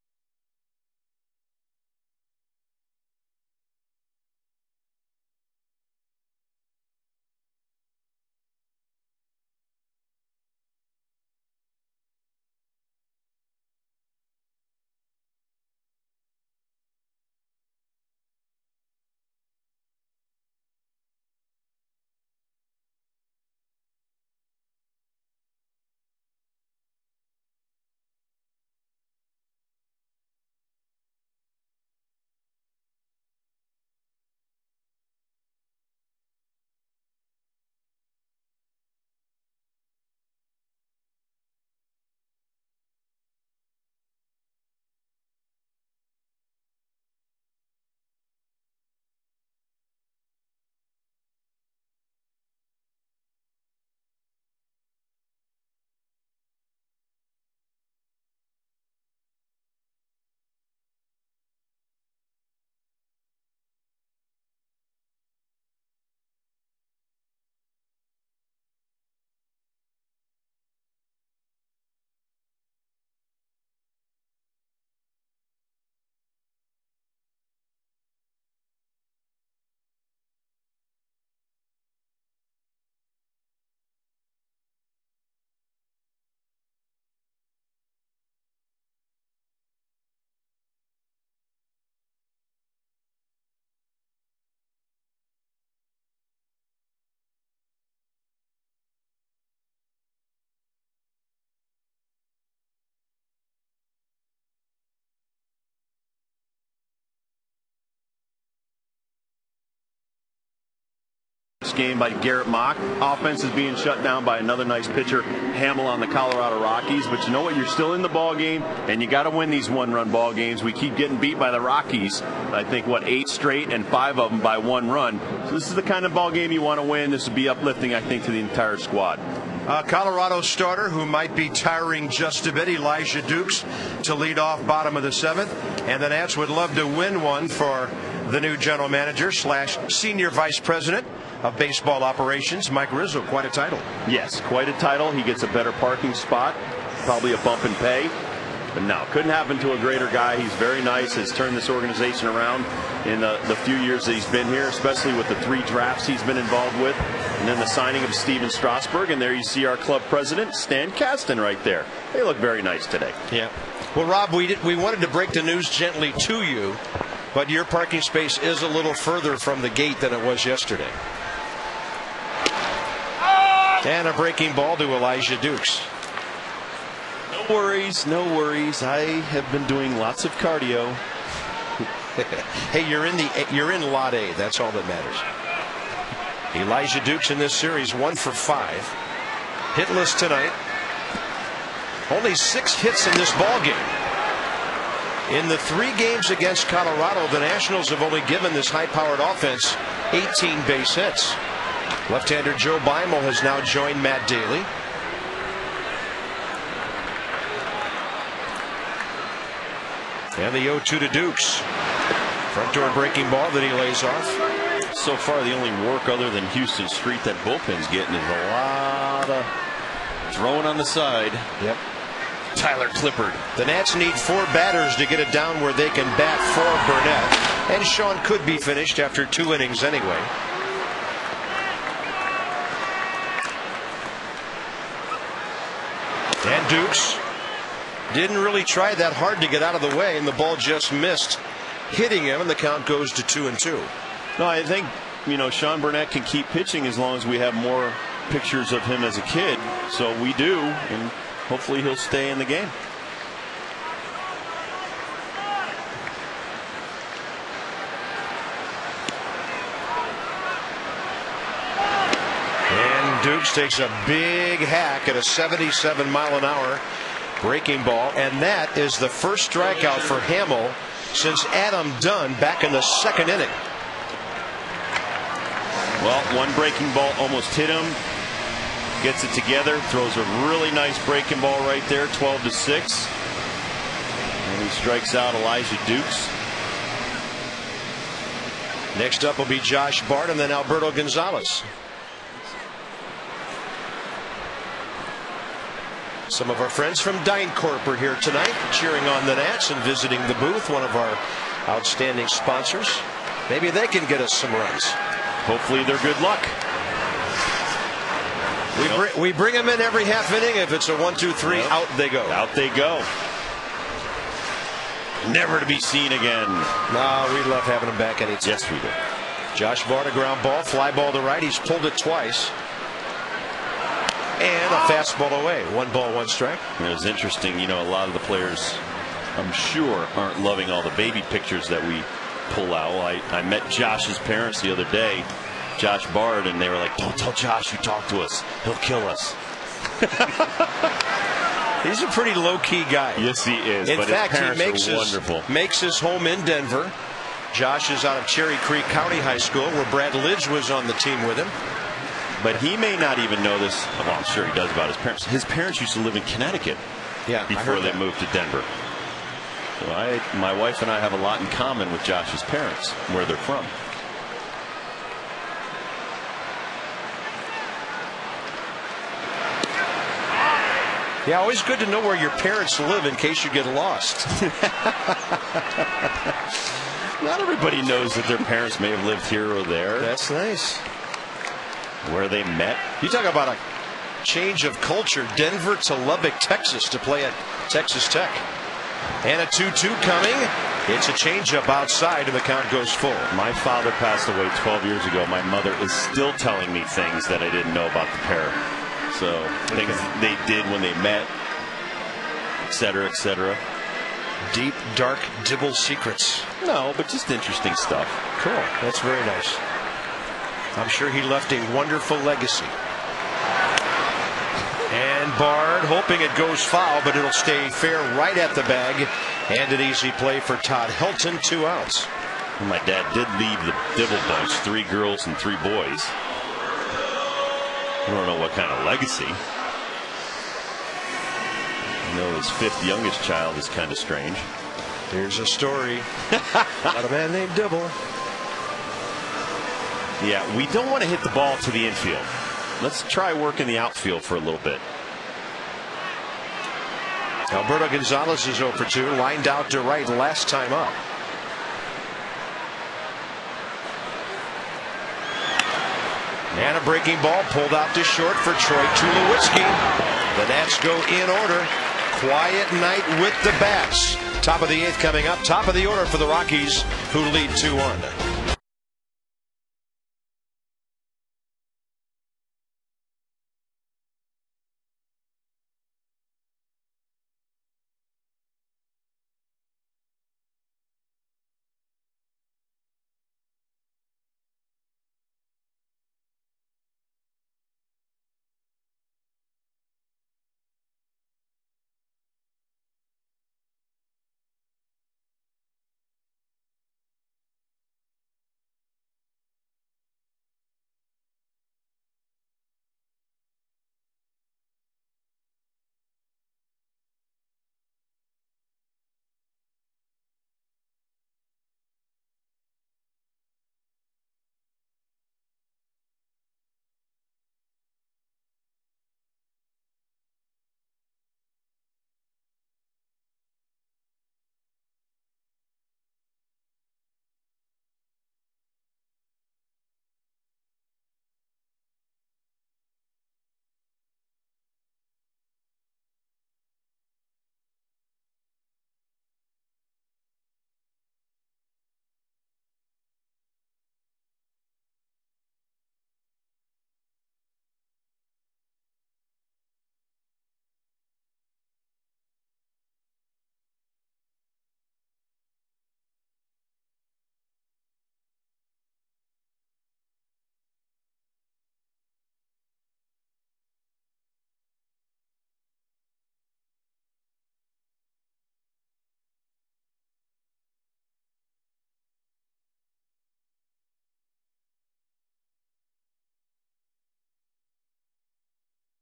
Game by Garrett Mock. Offense is being shut down by another nice pitcher, Hamill, on the Colorado Rockies. But you know what? You're still in the ball game, and you got to win these one-run ball games. We keep getting beat by the Rockies. I think 8 straight, and 5 of them by 1 run. So this is the kind of ball game you want to win. This would be uplifting, I think, to the entire squad. Colorado starter who might be tiring just a bit, Elijah Dukes, to lead off bottom of the 7th, and the Nats would love to win one for the new general manager / senior vice president of baseball operations, Mike Rizzo. Quite a title. Yes, quite a title. He gets a better parking spot, probably a bump in pay. But no, couldn't happen to a greater guy. He's very nice, has turned this organization around in the few years that he's been here, especially with the 3 drafts he's been involved with, and then the signing of Steven Strasburg. And there you see our club president, Stan Kasten, right there. They look very nice today. Yeah. Well, Rob, we wanted to break the news gently to you, but your parking space is a little further from the gate than it was yesterday. And a breaking ball to Elijah Dukes. No worries, no worries. I have been doing lots of cardio. Hey, you're in Lot A. That's all that matters. Elijah Dukes in this series 1 for 5. Hitless tonight. Only 6 hits in this ball game. In the 3 games against Colorado, the Nationals have only given this high-powered offense 18 base hits. Left-hander Joe Beimel has now joined Matt Daly. And the 0-2 to Dukes. Front door breaking ball that he lays off. So far, the only work other than Houston Street that bullpen's getting is a lot of throwing on the side. Yep. Tyler Clippard. The Nats need 4 batters to get it down where they can bat for Burnett. And Sean could be finished after 2 innings anyway. And Dukes didn't really try that hard to get out of the way, and the ball just missed hitting him, and the count goes to 2-2. No, I think, Sean Burnett can keep pitching as long as we have more pictures of him as a kid. So we do, and hopefully he'll stay in the game. And Dukes takes a big hack at a 77-mile-an-hour breaking ball, and that is the first strikeout for Hamill since Adam Dunn back in the 2nd inning. Well, one breaking ball almost hit him. Gets it together, throws a really nice breaking ball right there, 12-6. And he strikes out Elijah Dukes. Next up will be Josh Bart and then Alberto Gonzalez. Some of our friends from DynCorp are here tonight cheering on the Nats and visiting the booth, one of our outstanding sponsors. Maybe they can get us some runs. Hopefully they're good luck. We bring them in every half inning. If it's a 1-2-3, out they go. Out they go. Never to be seen again. No, we love having them back anytime. Yes, we do. Josh Bart, a ground ball, fly ball to right. He's pulled it twice. And a fastball away. 1 ball, 1 strike. It was interesting. A lot of the players, I'm sure, aren't loving all the baby pictures that we pull out. Well, I met Josh's parents the other day, Josh Bard, and they were like, "Don't tell Josh you talked to us. He'll kill us." He's a pretty low-key guy. Yes, he is. In but fact, he makes his home in Denver. Josh is out of Cherry Creek County High School, where Brad Lidge was on the team with him. But he may not even know this. Well, I'm sure he does about his parents. His parents used to live in Connecticut before they moved to Denver. So my wife and I have a lot in common with Josh's parents, where they're from. Yeah, always good to know where your parents live in case you get lost. Not everybody knows that their parents may have lived here or there. That's nice. Where they met. You talk about a change of culture. Denver to Lubbock, Texas to play at Texas Tech. And a 2-2 coming. It's a changeup outside, and the count goes full. My father passed away 12 years ago. My mother is still telling me things that I didn't know about the pair. So things they did when they met, etc., etc. Deep, dark Dibble secrets. No, but just interesting stuff. Cool. That's very nice. I'm sure he left a wonderful legacy. And Bard hoping it goes foul, but it'll stay fair right at the bag. And an easy play for Todd Helton, 2 outs. My dad did leave the Dibble bunch, 3 girls and 3 boys. I don't know what kind of legacy. His 5th youngest child is kind of strange. Here's a story about a man named Dibble. Yeah, we don't want to hit the ball to the infield. Let's try working the outfield for a little bit. Alberto Gonzalez is 0 for 2, lined out to right last time up. And a breaking ball pulled out to short for Troy Tulowitzki. The Nats go in order. Quiet night with the bats. Top of the 8th coming up. Top of the order for the Rockies, who lead 2-1.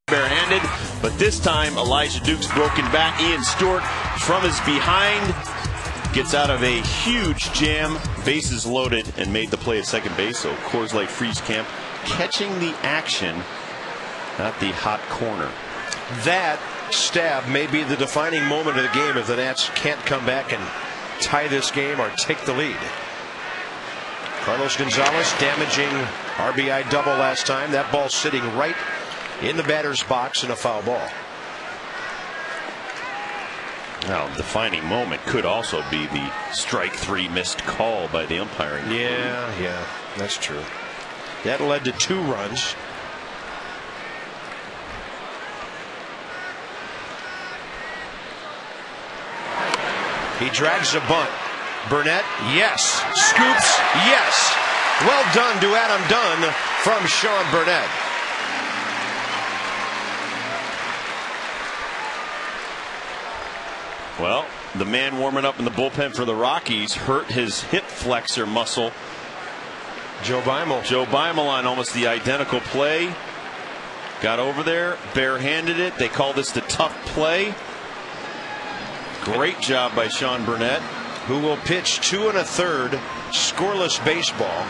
barehanded, but this time Elijah Duke's broken back. Ian Stewart from his behind gets out of a huge jam, bases loaded, and made the play at second base. So Coors Light Freeze Camp catching the action at the hot corner. That stab may be the defining moment of the game if the Nats can't come back and tie this game or take the lead. Carlos Gonzalez damaging RBI double last time. That ball sitting right in the batter's box in a foul ball. Now, defining moment could also be the strike three missed call by the umpiring. Yeah, that's true. That led to 2 runs. He drags a bunt. Burnett, yes. Scoops, yes. Well done to Adam Dunn from Sean Burnett. Well, the man warming up in the bullpen for the Rockies hurt his hip flexor muscle. Joe Beimel on almost the identical play. Got over there, barehanded it. They call this the tough play. Great job by Sean Burnett, who will pitch 2 1/3 scoreless baseball.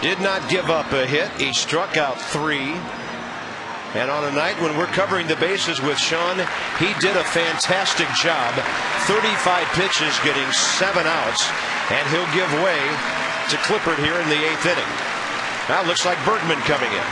Did not give up a hit. He struck out 3. And on a night when we're covering the bases with Sean, he did a fantastic job. 35 pitches, getting 7 outs, and he'll give way to Clippard here in the 8th inning. Now looks like Bergman coming in.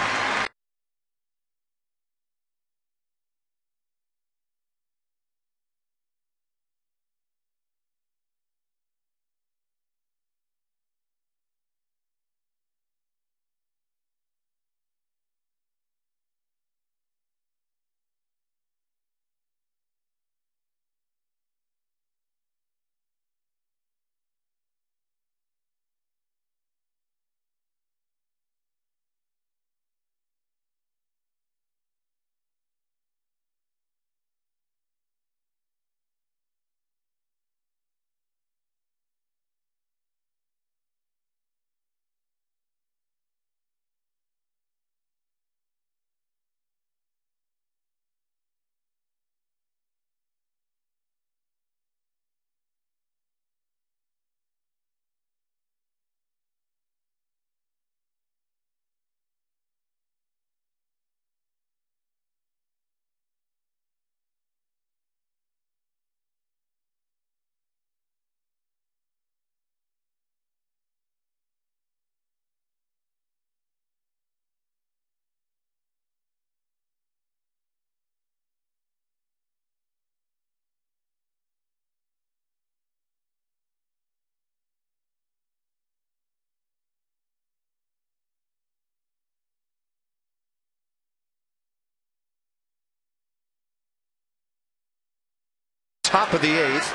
Top of the 8th.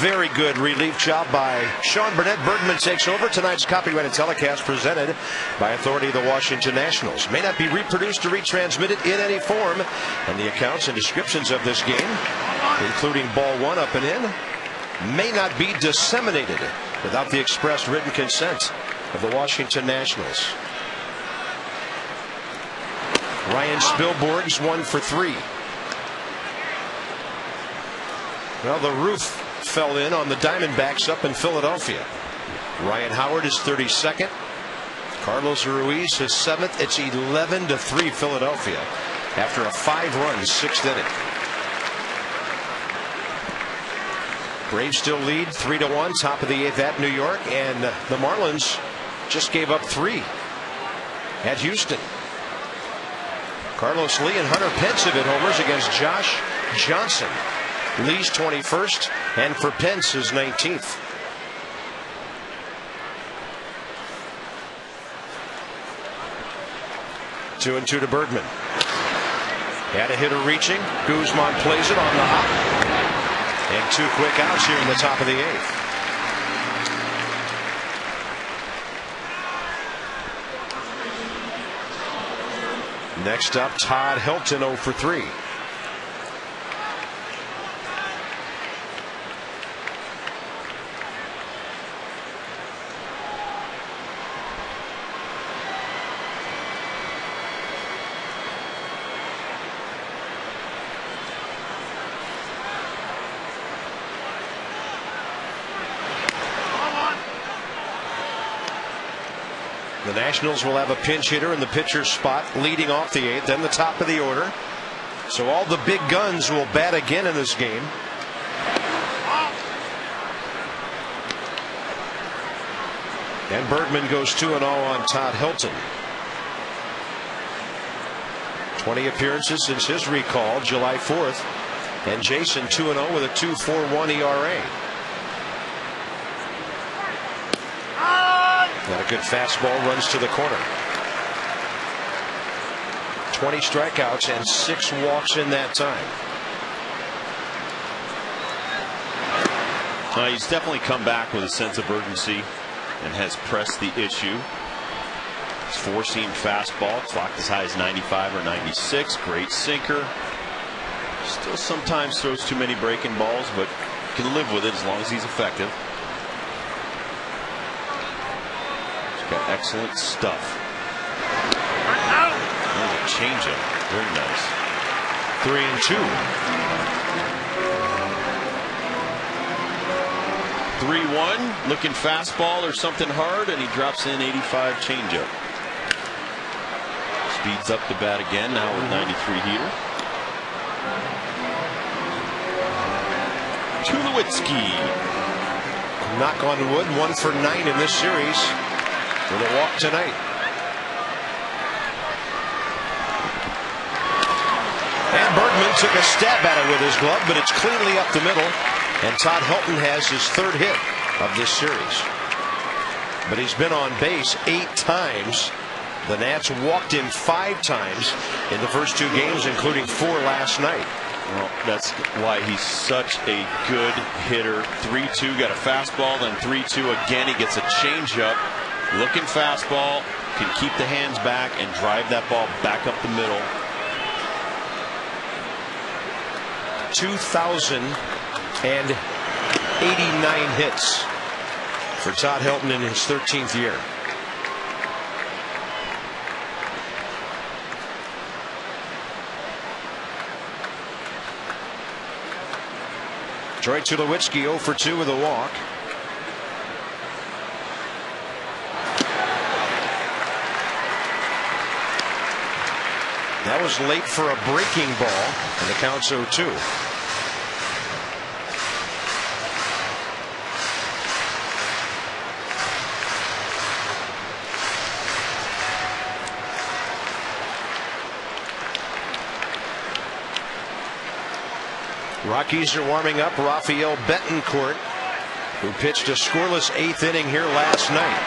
Very good relief job by Sean Burnett. Bergman takes over. Tonight's copyrighted telecast presented by authority of the Washington Nationals. May not be reproduced or retransmitted in any form. And the accounts and descriptions of this game, including ball 1 up and in, may not be disseminated without the express written consent of the Washington Nationals. Ryan Spilborgh's 1 for 3. Well, the roof fell in on the Diamondbacks up in Philadelphia. Ryan Howard is 32nd. Carlos Ruiz his 7th. It's 11-3 Philadelphia after a 5-run 6th inning. Braves still lead 3-1, top of the 8th at New York, and the Marlins just gave up 3 at Houston. Carlos Lee and Hunter Pence have hit homers against Josh Johnson. Lee's 21st, and for Pence his 19th. Two and two to Bergman. Had a hitter reaching. Guzman plays it on the hop. And 2 quick outs here in the top of the 8th. Next up, Todd Helton 0 for 3. The Nationals will have a pinch hitter in the pitcher's spot leading off the 8th, then the top of the order. So all the big guns will bat again in this game. And Bergman goes 2-0 on Todd Helton. 20 appearances since his recall July 4th. And Jason 2-0 with a 2.41 ERA. Got a good fastball, runs to the corner. 20 strikeouts and 6 walks in that time. He's definitely come back with a sense of urgency and has pressed the issue. His four-seam fastball clocked as high as 95 or 96. Great sinker. Still sometimes throws too many breaking balls, but can live with it as long as he's effective. He's got excellent stuff. There's a changeup. Very nice. 3-2. 3-1. Looking fastball or something hard, and he drops in 85 changeup. Speeds up the bat again, now with 93 heater. Tulowitzki. Knock on wood, 1 for 9 in this series with a walk tonight. And Bergman took a stab at it with his glove, but it's cleanly up the middle. And Todd Helton has his 3rd hit of this series. But he's been on base 8 times. The Nats walked him 5 times in the first 2 games, including 4 last night. Well, that's why he's such a good hitter. 3-2, got a fastball, then 3-2 again. He gets a changeup. Looking fastball, can keep the hands back and drive that ball back up the middle. 2,089 hits for Todd Helton in his 13th year. Troy Tulowitzki 0 for 2 with a walk. That was late for a breaking ball, and the count's 0-2. Rockies are warming up Rafael Betancourt, who pitched a scoreless 8th inning here last night.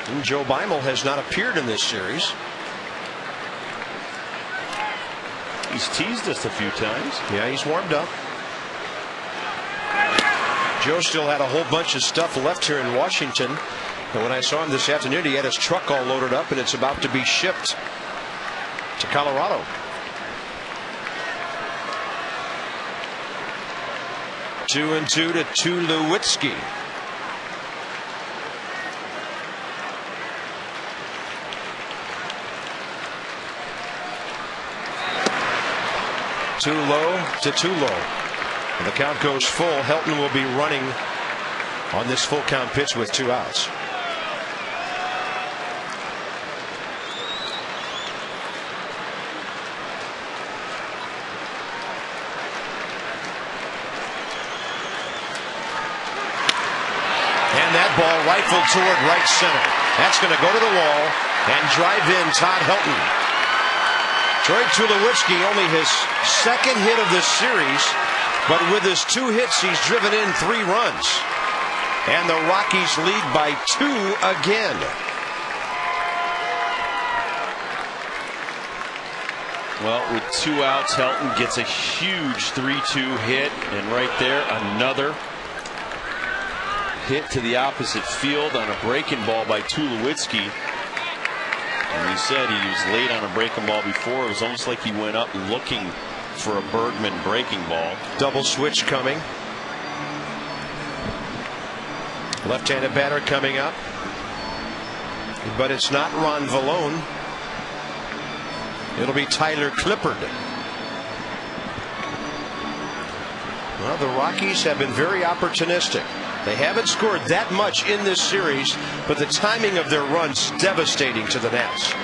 And Joe Beimel has not appeared in this series. He's teased us a few times. Yeah, he's warmed up. Joe still had a whole bunch of stuff left here in Washington. And when I saw him this afternoon, he had his truck all loaded up, and it's about to be shipped to Colorado. Two and 2 to Tulowitzki. Too low to too low. And the count goes full. Helton will be running on this full count pitch with 2 outs. And that ball rifled toward right center. That's going to go to the wall and drive in Todd Helton. Troy Tulowitzki only his 2nd hit of this series, but with his 2 hits he's driven in 3 runs. And the Rockies lead by 2 again. Well, with 2 outs, Helton gets a huge 3-2 hit, and right there another hit to the opposite field on a breaking ball by Tulowitzki. And he said he was late on a breaking ball before. It was almost like he went up looking for a Bergman breaking ball. Double switch coming. Left-handed batter coming up. But it's not Ron Vallone. It'll be Tyler Clippard. Well, the Rockies have been very opportunistic. They haven't scored that much in this series, but the timing of their run's devastating to the Nats.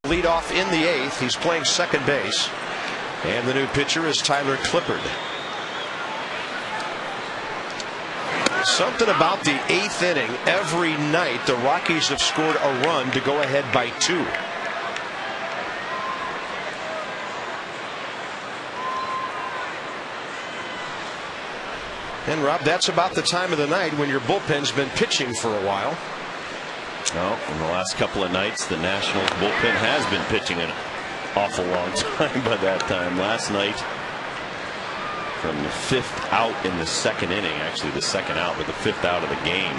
Lead off in the 8th. He's playing second base. And the new pitcher is Tyler Clippard. Something about the 8th inning. Every night the Rockies have scored a run to go ahead by 2. And Rob, that's about the time of the night when your bullpen's been pitching for a while. Well, in the last couple of nights, the Nationals bullpen has been pitching an awful long time by that time. Last night, from the 5th out in the 2nd inning, actually the 2nd out, but the 5th out of the game,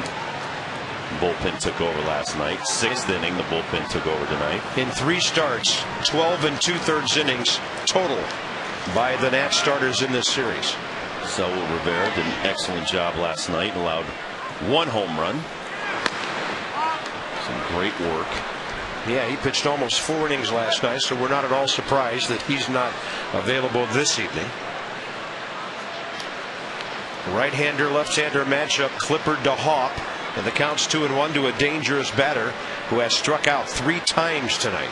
the bullpen took over last night. 6th inning, the bullpen took over tonight. In 3 starts, 12 2/3 innings total by the Nats starters in this series. Saul Rivera did an excellent job last night, allowed 1 home run. Some great work. Yeah, he pitched almost 4 innings last night, so we're not at all surprised that he's not available this evening. Right-hander, left-hander matchup, Clippard to Hawk, and the count's 2-1 to a dangerous batter who has struck out 3 times tonight.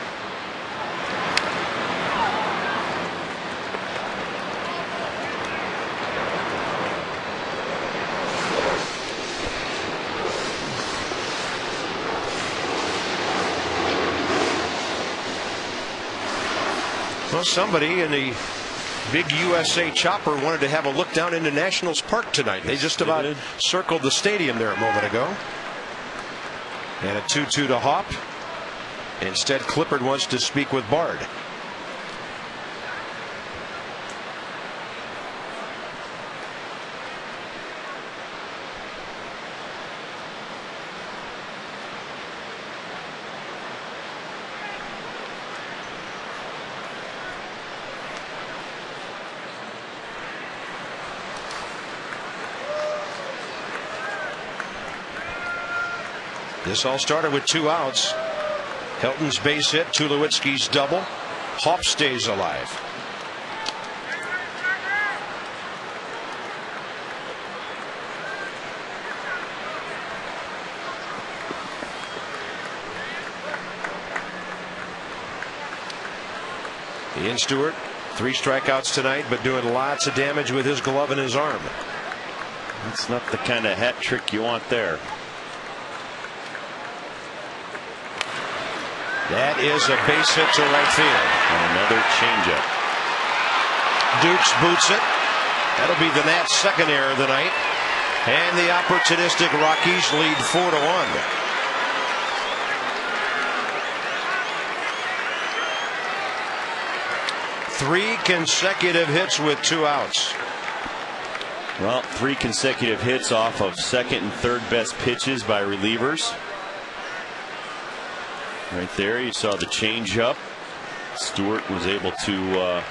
Well, somebody in the big USA chopper wanted to have a look down into Nationals Park tonight. They just about circled the stadium there a moment ago. And a 2-2 to Hop. Instead, Clippard wants to speak with Bard. This all started with 2 outs. Helton's base hit, Tulowitzki's double. Hop stays alive. Ian Stewart, 3 strikeouts tonight, but doing lots of damage with his glove and his arm. That's not the kind of hat trick you want there. That is a base hit to right field. And another changeup. Dukes boots it. That'll be the Nats' second error of the night. And the opportunistic Rockies lead 4-1. Three consecutive hits with 2 outs. Well, 3 consecutive hits off of second and third best pitches by relievers. Right there, you saw the changeup. Stewart was able to,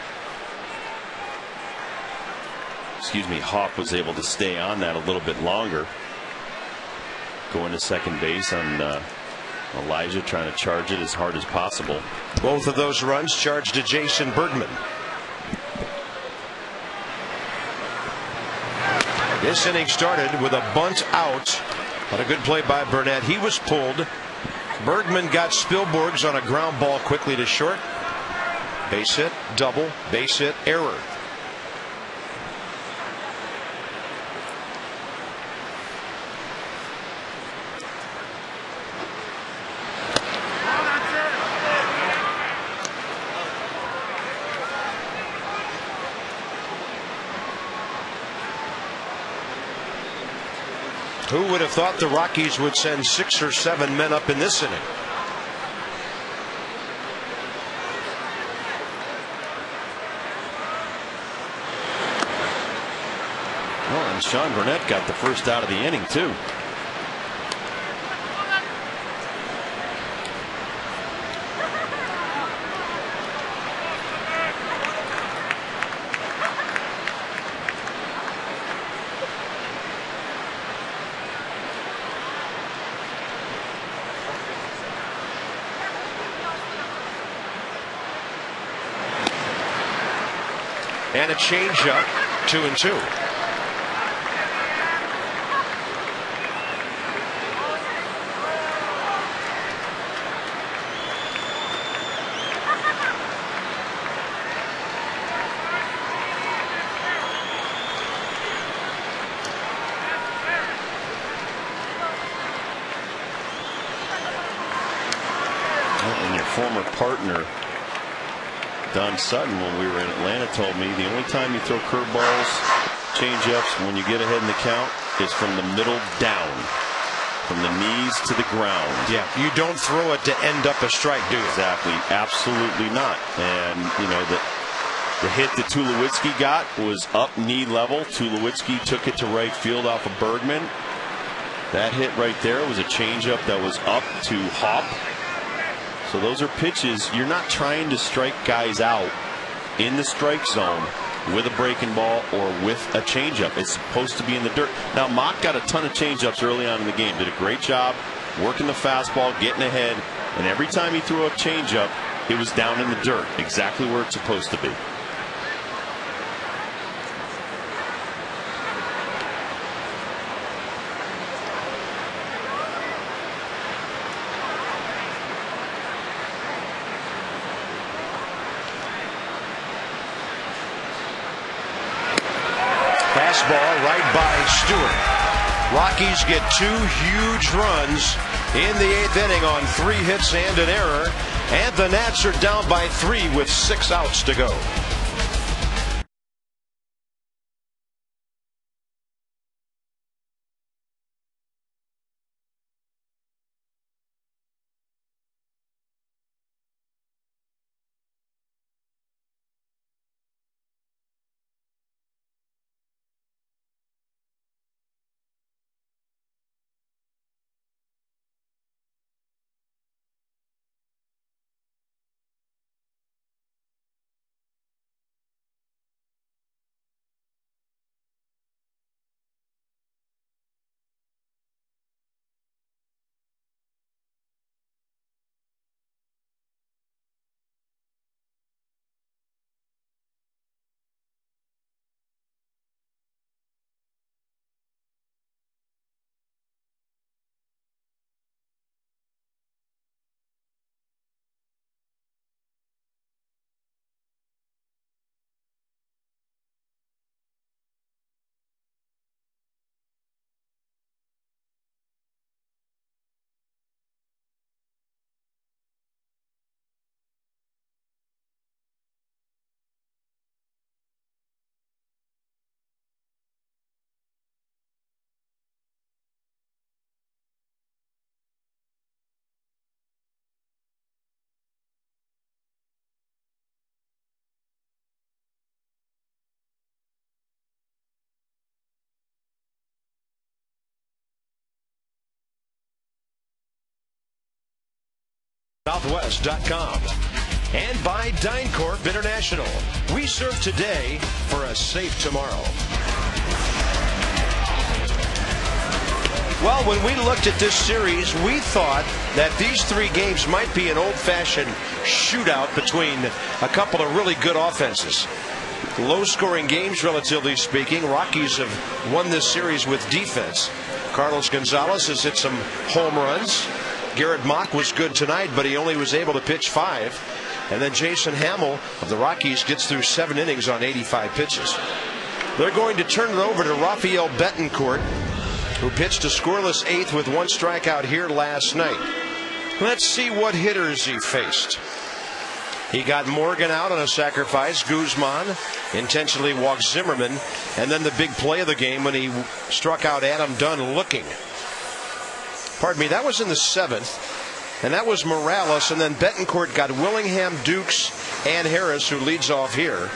Hawk was able to stay on that a little bit longer. Going to second base on Elijah, trying to charge it as hard as possible. Both of those runs charged to Jason Bergman. This inning started with a bunt out, but a good play by Burnett. He was pulled. Bergman got Spielbergs on a ground ball quickly to short. Base hit, double, base hit, error. Who would have thought the Rockies would send 6 or 7 men up in this inning? Well, and Sean Burnett got the first out of the inning too. And a changeup, 2-2. And your former partner Don Sutton, when we were in Atlanta, told me the only time you throw curveballs, changeups, when you get ahead in the count, is from the middle down, from the knees to the ground. Yeah, you don't throw it to end up a strike, do you? Exactly, absolutely not. And you know the hit that Tulowitzki got was up knee level. Tulowitzki took it to right field off of Bergman. That hit right there was a changeup that was up to Hop. So those are pitches. You're not trying to strike guys out in the strike zone with a breaking ball or with a changeup. It's supposed to be in the dirt. Now, Mott got a ton of changeups early on in the game. Did a great job working the fastball, getting ahead. And every time he threw a changeup, it was down in the dirt, exactly where it's supposed to be. Fastball right by Stewart. Rockies get 2 huge runs in the 8th inning on 3 hits and an error, and the Nats are down by 3 with 6 outs to go. Southwest.com. And by DynCorp International. We serve today for a safe tomorrow. Well, when we looked at this series, we thought that these three games might be an old-fashioned shootout between a couple of really good offenses. Low-scoring games, relatively speaking. Rockies have won this series with defense. Carlos Gonzalez has hit some home runs. Garrett Mock was good tonight, but he only was able to pitch 5. And then Jason Hamill of the Rockies gets through 7 innings on 85 pitches. They're going to turn it over to Rafael Betancourt, who pitched a scoreless 8th with 1 strikeout here last night. Let's see what hitters he faced. He got Morgan out on a sacrifice. Guzman intentionally walked Zimmerman. And then the big play of the game when he struck out Adam Dunn looking. Pardon me, that was in the 7th. And that was Morales. And then Betancourt got Willingham, Dukes, and Harris, who leads off here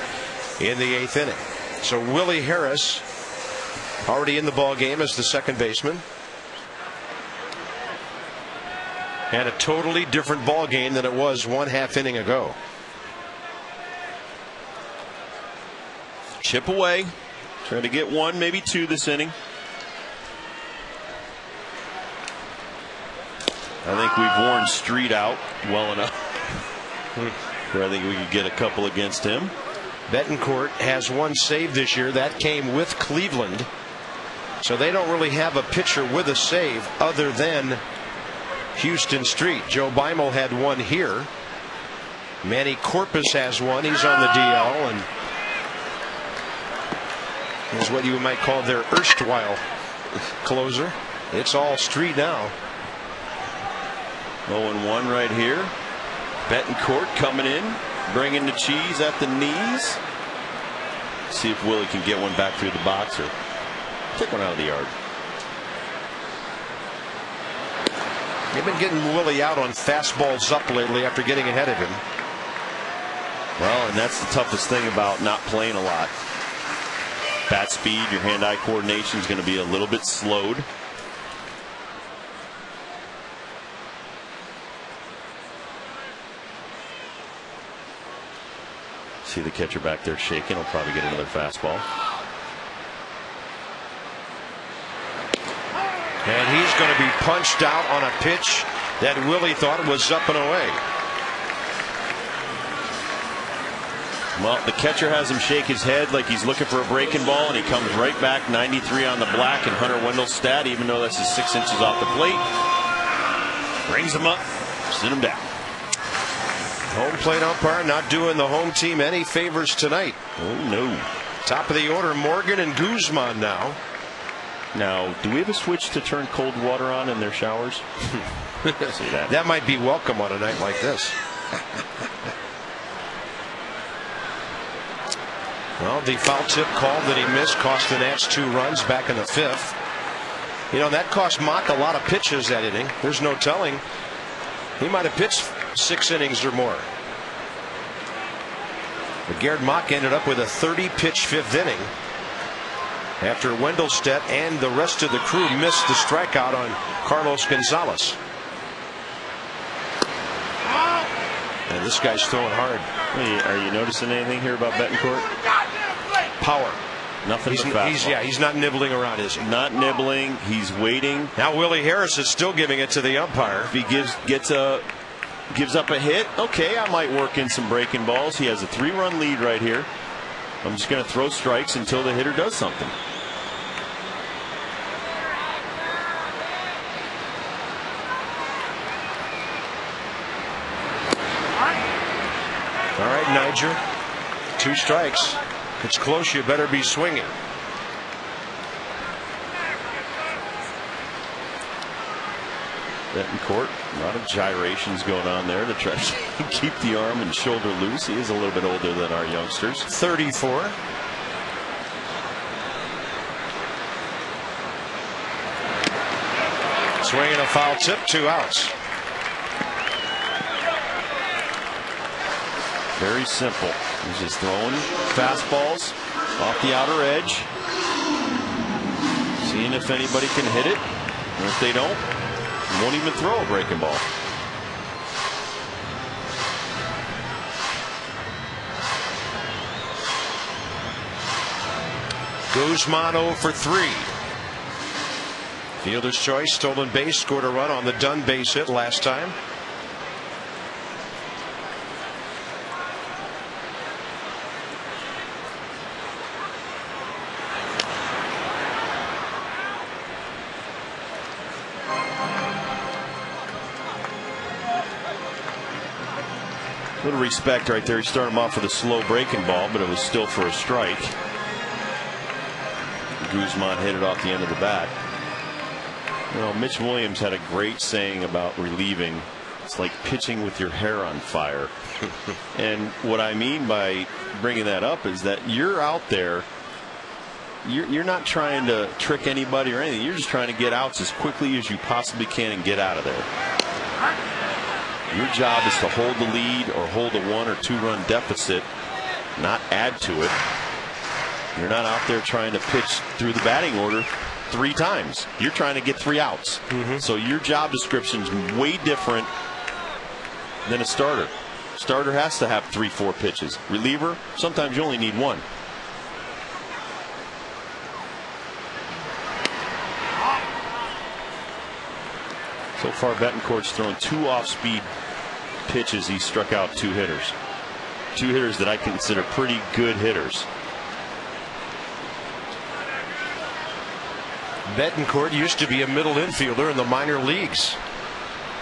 in the 8th inning. So Willie Harris already in the ball game as the second baseman. And a totally different ball game than it was 1/2 inning ago. Chip away. Try to get 1, maybe 2 this inning. I think we've worn Street out well enough where I think we could get a couple against him. Betancourt has 1 save this year. That came with Cleveland. So they don't really have a pitcher with a save other than Houston Street. Joe Beimel had 1 here. Manny Corpus has 1. He's on the DL, and is what you might call their erstwhile closer. It's all Street now. 0-1 right here. Betancourt coming in, bringing the cheese at the knees. See if Willie can get one back through the box or take one out of the yard. They've been getting Willie out on fastballs up lately after getting ahead of him. Well, and that's the toughest thing about not playing a lot. Bat speed, your hand-eye coordination is going to be a little bit slowed. See the catcher back there shaking. He'll probably get another fastball. And he's going to be punched out on a pitch that Willie thought was up and away. Well, the catcher has him shake his head like he's looking for a breaking ball, and he comes right back 93 on the black, and Hunter Wendell's stat, even though this is 6 inches off the plate, brings him up, sit him down. Home plate umpire not doing the home team any favors tonight. Oh, no. Top of the order, Morgan and Guzman now. Now, do we have a switch to turn cold water on in their showers? See that? That might be welcome on a night like this. Well, the foul tip call that he missed cost the Nats 2 runs back in the 5th. You know, that cost Mock a lot of pitches that inning. There's no telling. He might have pitched 6 innings or more. But Garrett Mock ended up with a 30-pitch 5th inning after Wendelstedt and the rest of the crew missed the strikeout on Carlos Gonzalez. And this guy's throwing hard. Hey, are you noticing anything here about Betancourt? Power. Nothing but fastball. He's not nibbling around, is he? Not nibbling. He's waiting. Now Willie Harris is still giving it to the umpire. If he gives up a hit, okay, I might work in some breaking balls. He has a 3-run lead right here. I'm just going to throw strikes until the hitter does something. All right, Niger. 2 strikes. It's close. You better be swinging. Betancourt, a lot of gyrations going on there to try to keep the arm and shoulder loose. He is a little bit older than our youngsters. 34. Swinging a foul tip, 2 outs. Very simple. He's just throwing fastballs off the outer edge, seeing if anybody can hit it, and if they don't, he won't even throw a breaking ball. Guzman 0 for 3. Fielder's choice, stolen base, scored a run on the Dunn base hit last time. A little respect right there. He started him off with a slow breaking ball, but it was still for a strike. Guzman hit it off the end of the bat. You know, Mitch Williams had a great saying about relieving. It's like pitching with your hair on fire. And what I mean by bringing that up is that you're out there. You're not trying to trick anybody or anything. You're just trying to get outs as quickly as you possibly can and get out of there. Your job is to hold the lead or hold a 1 or 2 run deficit, not add to it. You're not out there trying to pitch through the batting order 3 times. You're trying to get 3 outs. So your job description is way different than a starter. Starter has to have 3-4 pitches. Reliever, sometimes you only need 1. So far, Betancourt's thrown 2 off-speed pitches. He struck out 2 hitters. 2 hitters that I consider pretty good hitters. Betancourt used to be a middle infielder in the minor leagues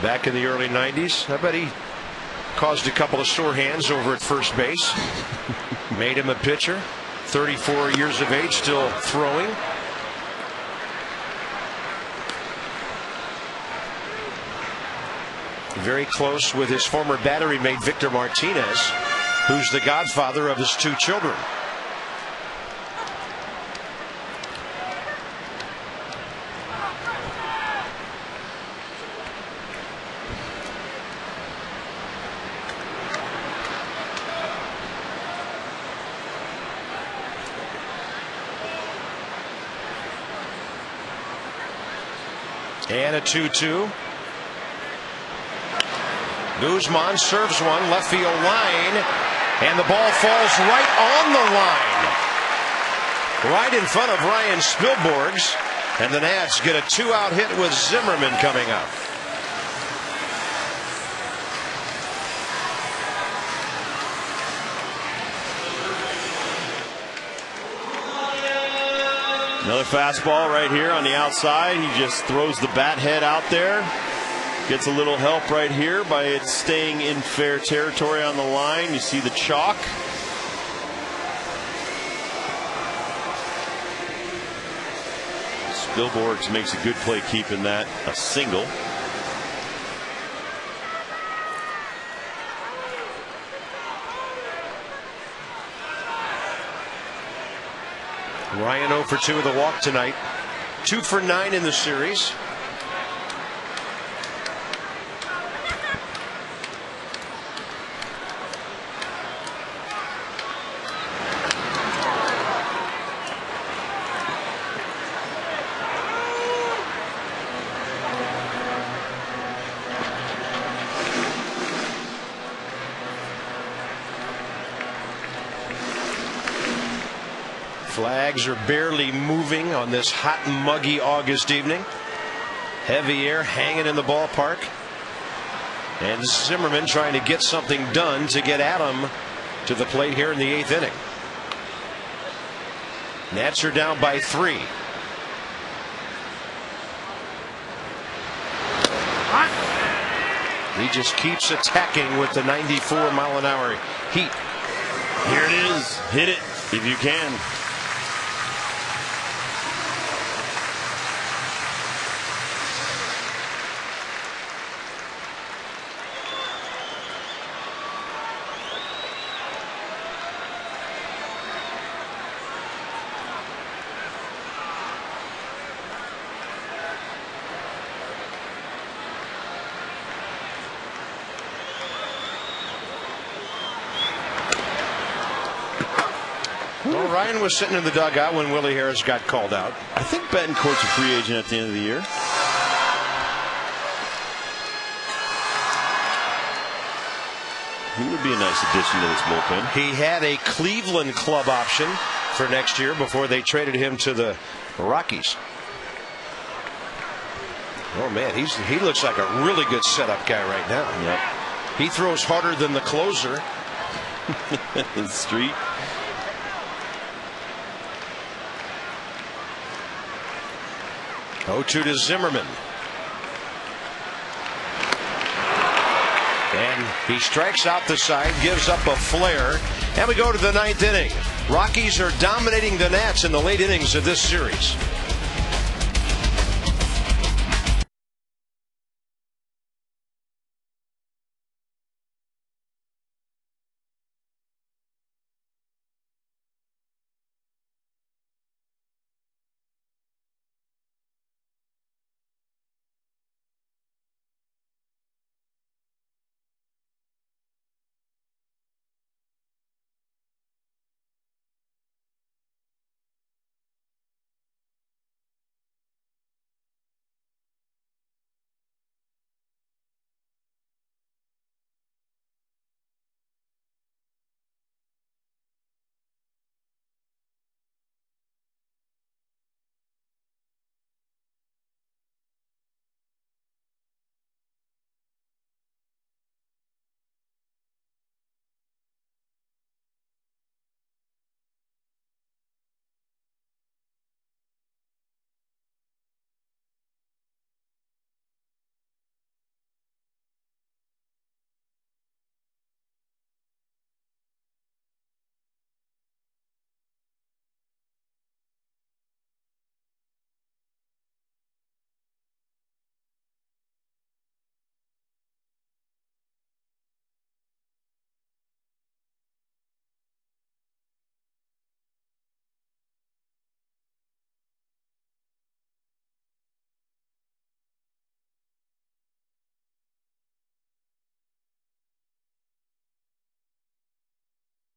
back in the early 90s. I bet he caused a couple of sore hands over at first base. Made him a pitcher. 34 years of age, still throwing. Very close with his former battery mate Victor Martinez, who's the godfather of his 2 children. And a 2-2. Guzman serves one left field line, and the ball falls right on the line, right in front of Ryan Spilborghs, and the Nats get a 2-out hit with Zimmerman coming up. Another fastball right here on the outside. He just throws the bat head out there. Gets a little help right here by it staying in fair territory on the line. You see the chalk. Spilborghs makes a good play keeping that a single. Ryan 0 for 2 with a walk tonight. 2 for 9 in the series. Flags are barely moving on this hot and muggy August evening. Heavy air hanging in the ballpark. And Zimmerman trying to get something done to get Adam to the plate here in the 8th inning. Nats are down by 3. He just keeps attacking with the 94-mile-an-hour heat. Here it is. Hit it if you can. Well, Ryan was sitting in the dugout when Willie Harris got called out. I think Betancourt's a free agent at the end of the year. He would be a nice addition to this bullpen. He had a Cleveland club option for next year before they traded him to the Rockies. Oh man, he looks like a really good setup guy right now. Yep. He throws harder than the closer. The street. Oh, 2 to Zimmerman. And he strikes out the side, gives up a flare, and we go to the 9th inning. Rockies are dominating the Nats in the late innings of this series.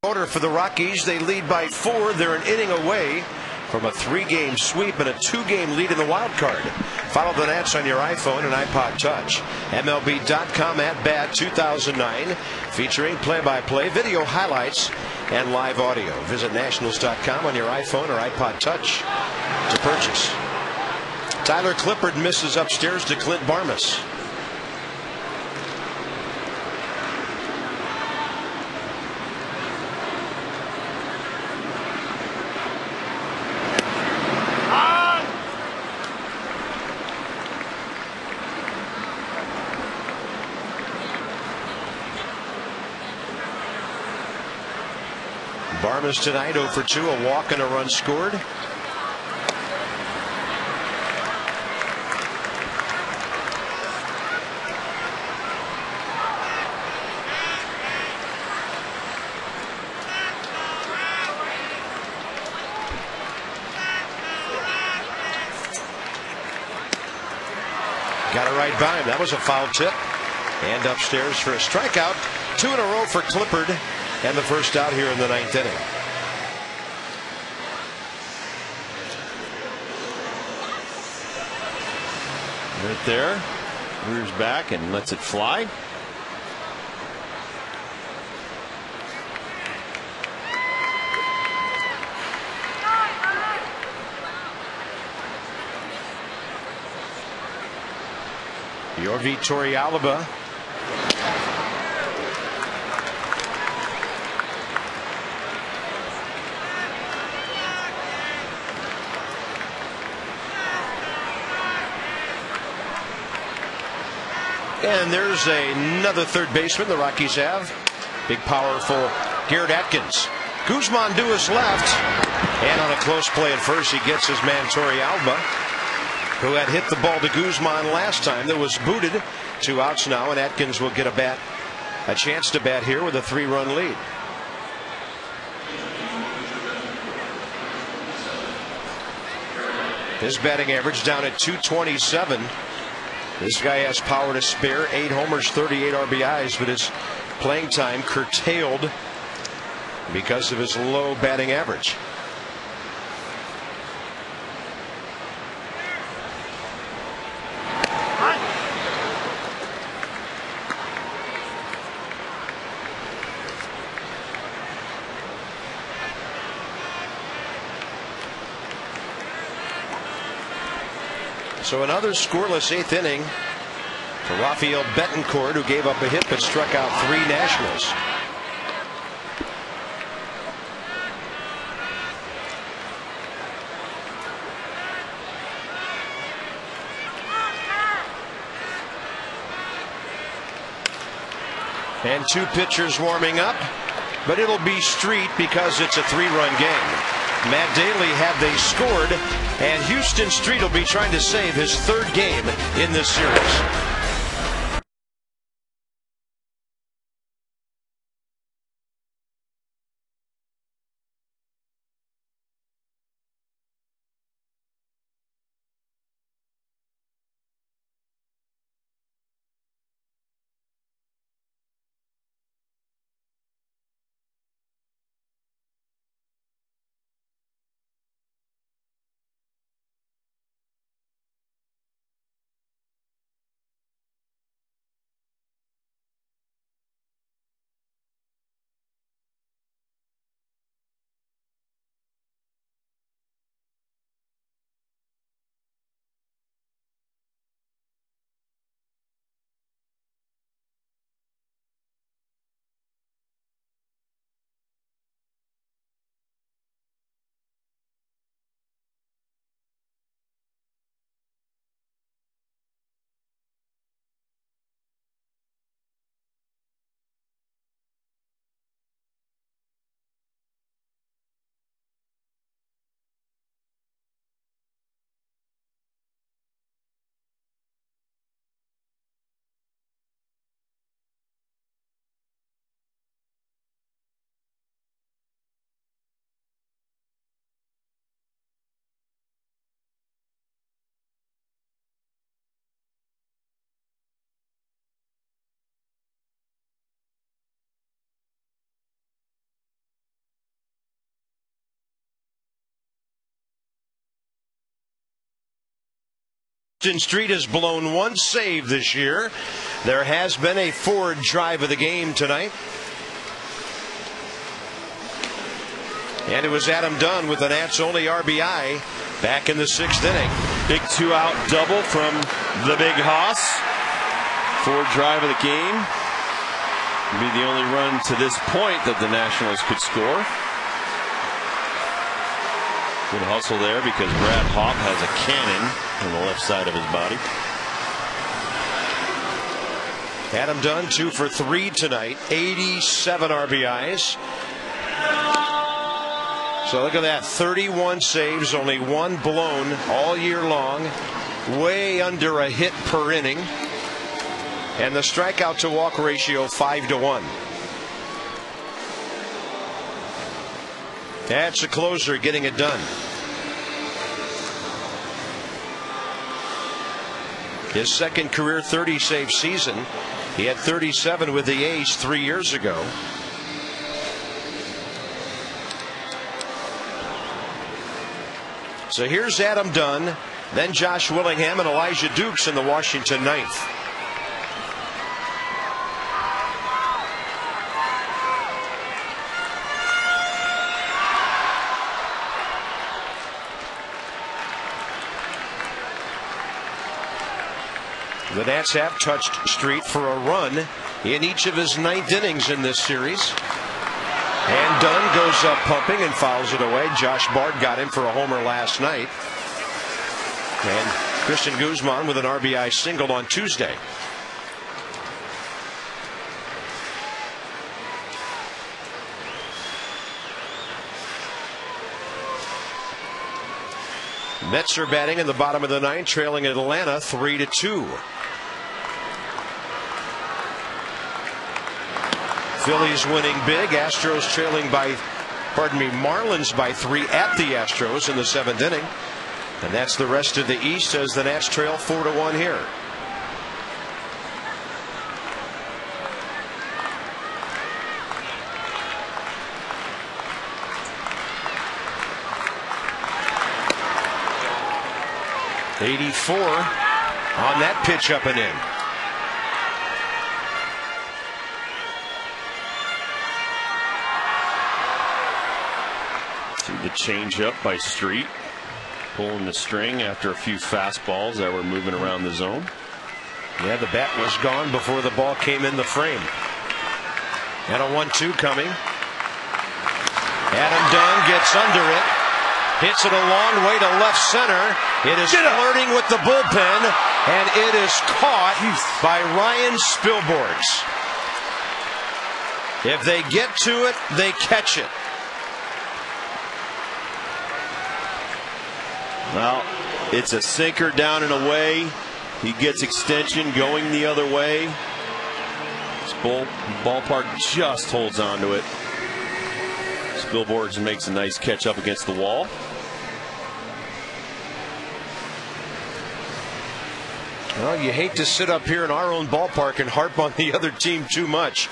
Order for the Rockies. They lead by 4. They're an inning away from a 3-game sweep and a 2-game lead in the wild card. Follow the Nats on your iPhone and iPod Touch. MLB.com at Bat 2009, featuring play-by-play, video highlights, and live audio. Visit Nationals.com on your iPhone or iPod Touch to purchase. Tyler Clippard misses upstairs to Clint Barmas. Barmas tonight 0 for 2, a walk and a run scored. Got it right by him. That was a foul tip. And upstairs for a strikeout. 2 in a row for Clippard. And the first out here in the 9th inning. Right there. Rears back and lets it fly. Yorvi Torrealba. And there's another third baseman the Rockies have. Big, powerful Garrett Atkins. Guzman to his left. And on a close play at first, he gets his man Torrealba, who had hit the ball to Guzman last time. That was booted. 2 outs now, and Atkins will get a chance to bat here with a 3-run lead. His batting average down at 227. This guy has power to spare. 8 homers, 38 RBIs, but his playing time curtailed because of his low batting average. So another scoreless 8th inning for Rafael Betancourt, who gave up a hit but struck out 3 Nationals. And 2 pitchers warming up, but it'll be Street because it's a 3-run game. Matt Daly have they scored, and Houston Street will be trying to save his 3rd game in this series. Houston Street has blown 1 save this year. There has been a forward drive of the game tonight. And it was Adam Dunn with the Nats' only RBI back in the 6th inning. Big 2-out double from the Big Hoss. Forward drive of the game. It'll be the only run to this point that the Nationals could score. Good hustle there because Brad Hawk has a cannon on the left side of his body. Adam Dunn 2 for 3 tonight, 87 RBIs. So look at that, 31 saves, only 1 blown all year long, way under a hit per inning, and the strikeout to walk ratio 5-1. That's the closer getting it done. His 2nd career 30 save season. He had 37 with the A's 3 years ago. So here's Adam Dunn, then Josh Willingham and Elijah Dukes in the Washington 9th. The Nats have touched Street for a run in each of his 9th innings in this series. And Dunn goes up pumping and fouls it away. Josh Bard got him for a homer last night. And Christian Guzman with an RBI single on Tuesday. Mets are batting in the bottom of the 9th, trailing Atlanta 3-2. Phillies winning big. Astros trailing by, Marlins by 3 at the Astros in the 7th inning. And that's the rest of the East as the Nats trail 4-1 here. '84 on that pitch up and in. See the change up by Street. Pulling the string after a few fastballs that were moving around the zone. Yeah, the bat was gone before the ball came in the frame. And a 1-2 coming. Adam Dunn gets under it. Hits it a long way to left center. It is flirting with the bullpen, and it is caught by Ryan Spilborghs. If they get to it, they catch it. Well, it's a sinker down and away. He gets extension going the other way. This ballpark just holds on to it. Spilborghs makes a nice catch up against the wall. Well, you hate to sit up here in our own ballpark and harp on the other team too much.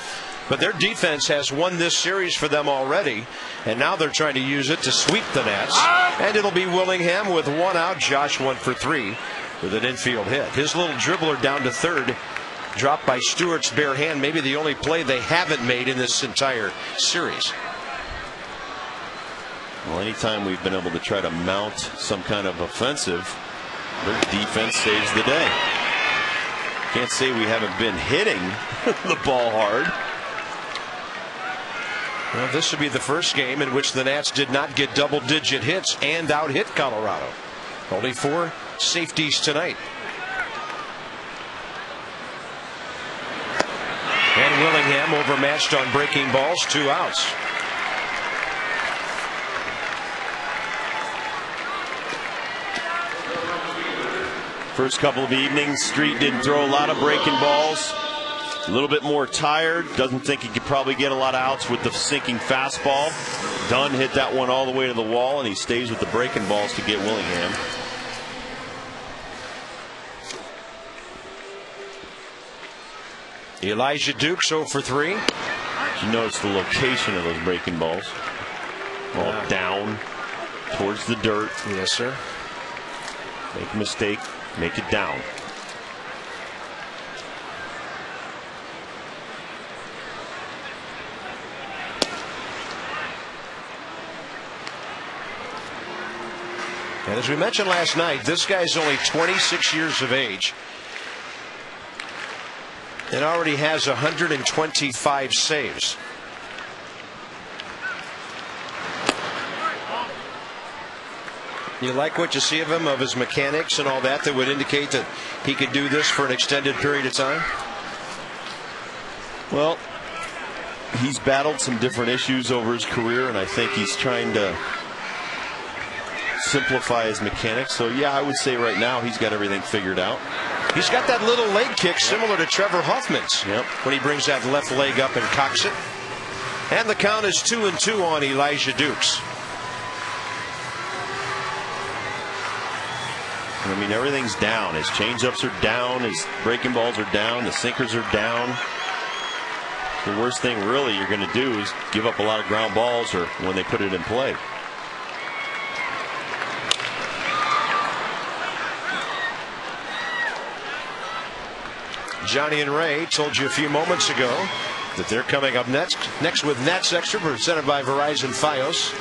But their defense has won this series for them already, and now they're trying to use it to sweep the Nats. And it'll be Willingham with 1 out. Josh 1 for 3 with an infield hit. His little dribbler down to third, dropped by Stewart's bare hand. Maybe the only play they haven't made in this entire series. Well, anytime we've been able to try to mount some kind of offensive, their defense saves the day. Can't say we haven't been hitting the ball hard. Well, this would be the first game in which the Nats did not get double-digit hits and out-hit Colorado. Only 4 safeties tonight. And Willingham overmatched on breaking balls, 2 outs. First couple of evenings, Street didn't throw a lot of breaking balls. A little bit more tired. Doesn't think he could probably get a lot of outs with the sinking fastball. Dunn hit that one all the way to the wall, and he stays with the breaking balls to get Willingham. Elijah Dukes 0 for 3. Did you notice the location of those breaking balls? All down towards the dirt. Yes, sir. Make a mistake, make it down. And as we mentioned last night, this guy's only 26 years of age and already has 125 saves. You like what you see of him, of his mechanics and all that, that would indicate that he could do this for an extended period of time? Well, he's battled some different issues over his career, and I think he's trying to simplify his mechanics. So yeah, I would say right now he's got everything figured out. He's got that little leg kick similar to Trevor Hoffman's. Yep. When he brings that left leg up and cocks it. And the count is 2-2 on Elijah Dukes. I mean, everything's down. His changeups are down, his breaking balls are down, the sinkers are down. The worst thing really you're going to do is give up a lot of ground balls or when they put it in play. Johnny and Ray told you a few moments ago that they're coming up next with Nats Extra, presented by Verizon Fios.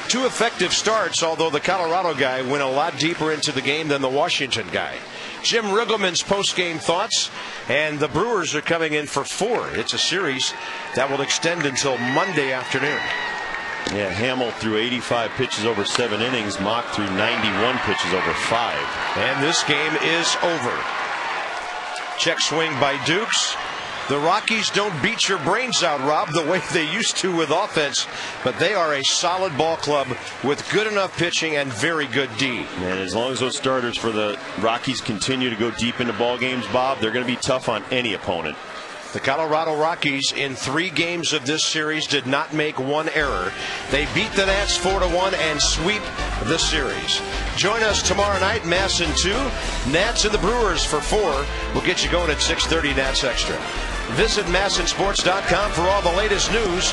2 effective starts, although the Colorado guy went a lot deeper into the game than the Washington guy. Jim Riggleman's post-game thoughts, and the Brewers are coming in for 4. It's a series that will extend until Monday afternoon. Yeah, Hamill threw 85 pitches over 7 innings. Mock threw 91 pitches over 5. And this game is over. Check swing by Dukes. The Rockies don't beat your brains out, Rob, the way they used to with offense, but they are a solid ball club with good enough pitching and very good D. And as long as those starters for the Rockies continue to go deep into ball games, Bob, they're going to be tough on any opponent. The Colorado Rockies in 3 games of this series did not make 1 error. They beat the Nats 4-1 and sweep the series. Join us tomorrow night, Masson 2, Nats and the Brewers for 4. We'll get you going at 6:30 Nats Extra. Visit MassonSports.com for all the latest news.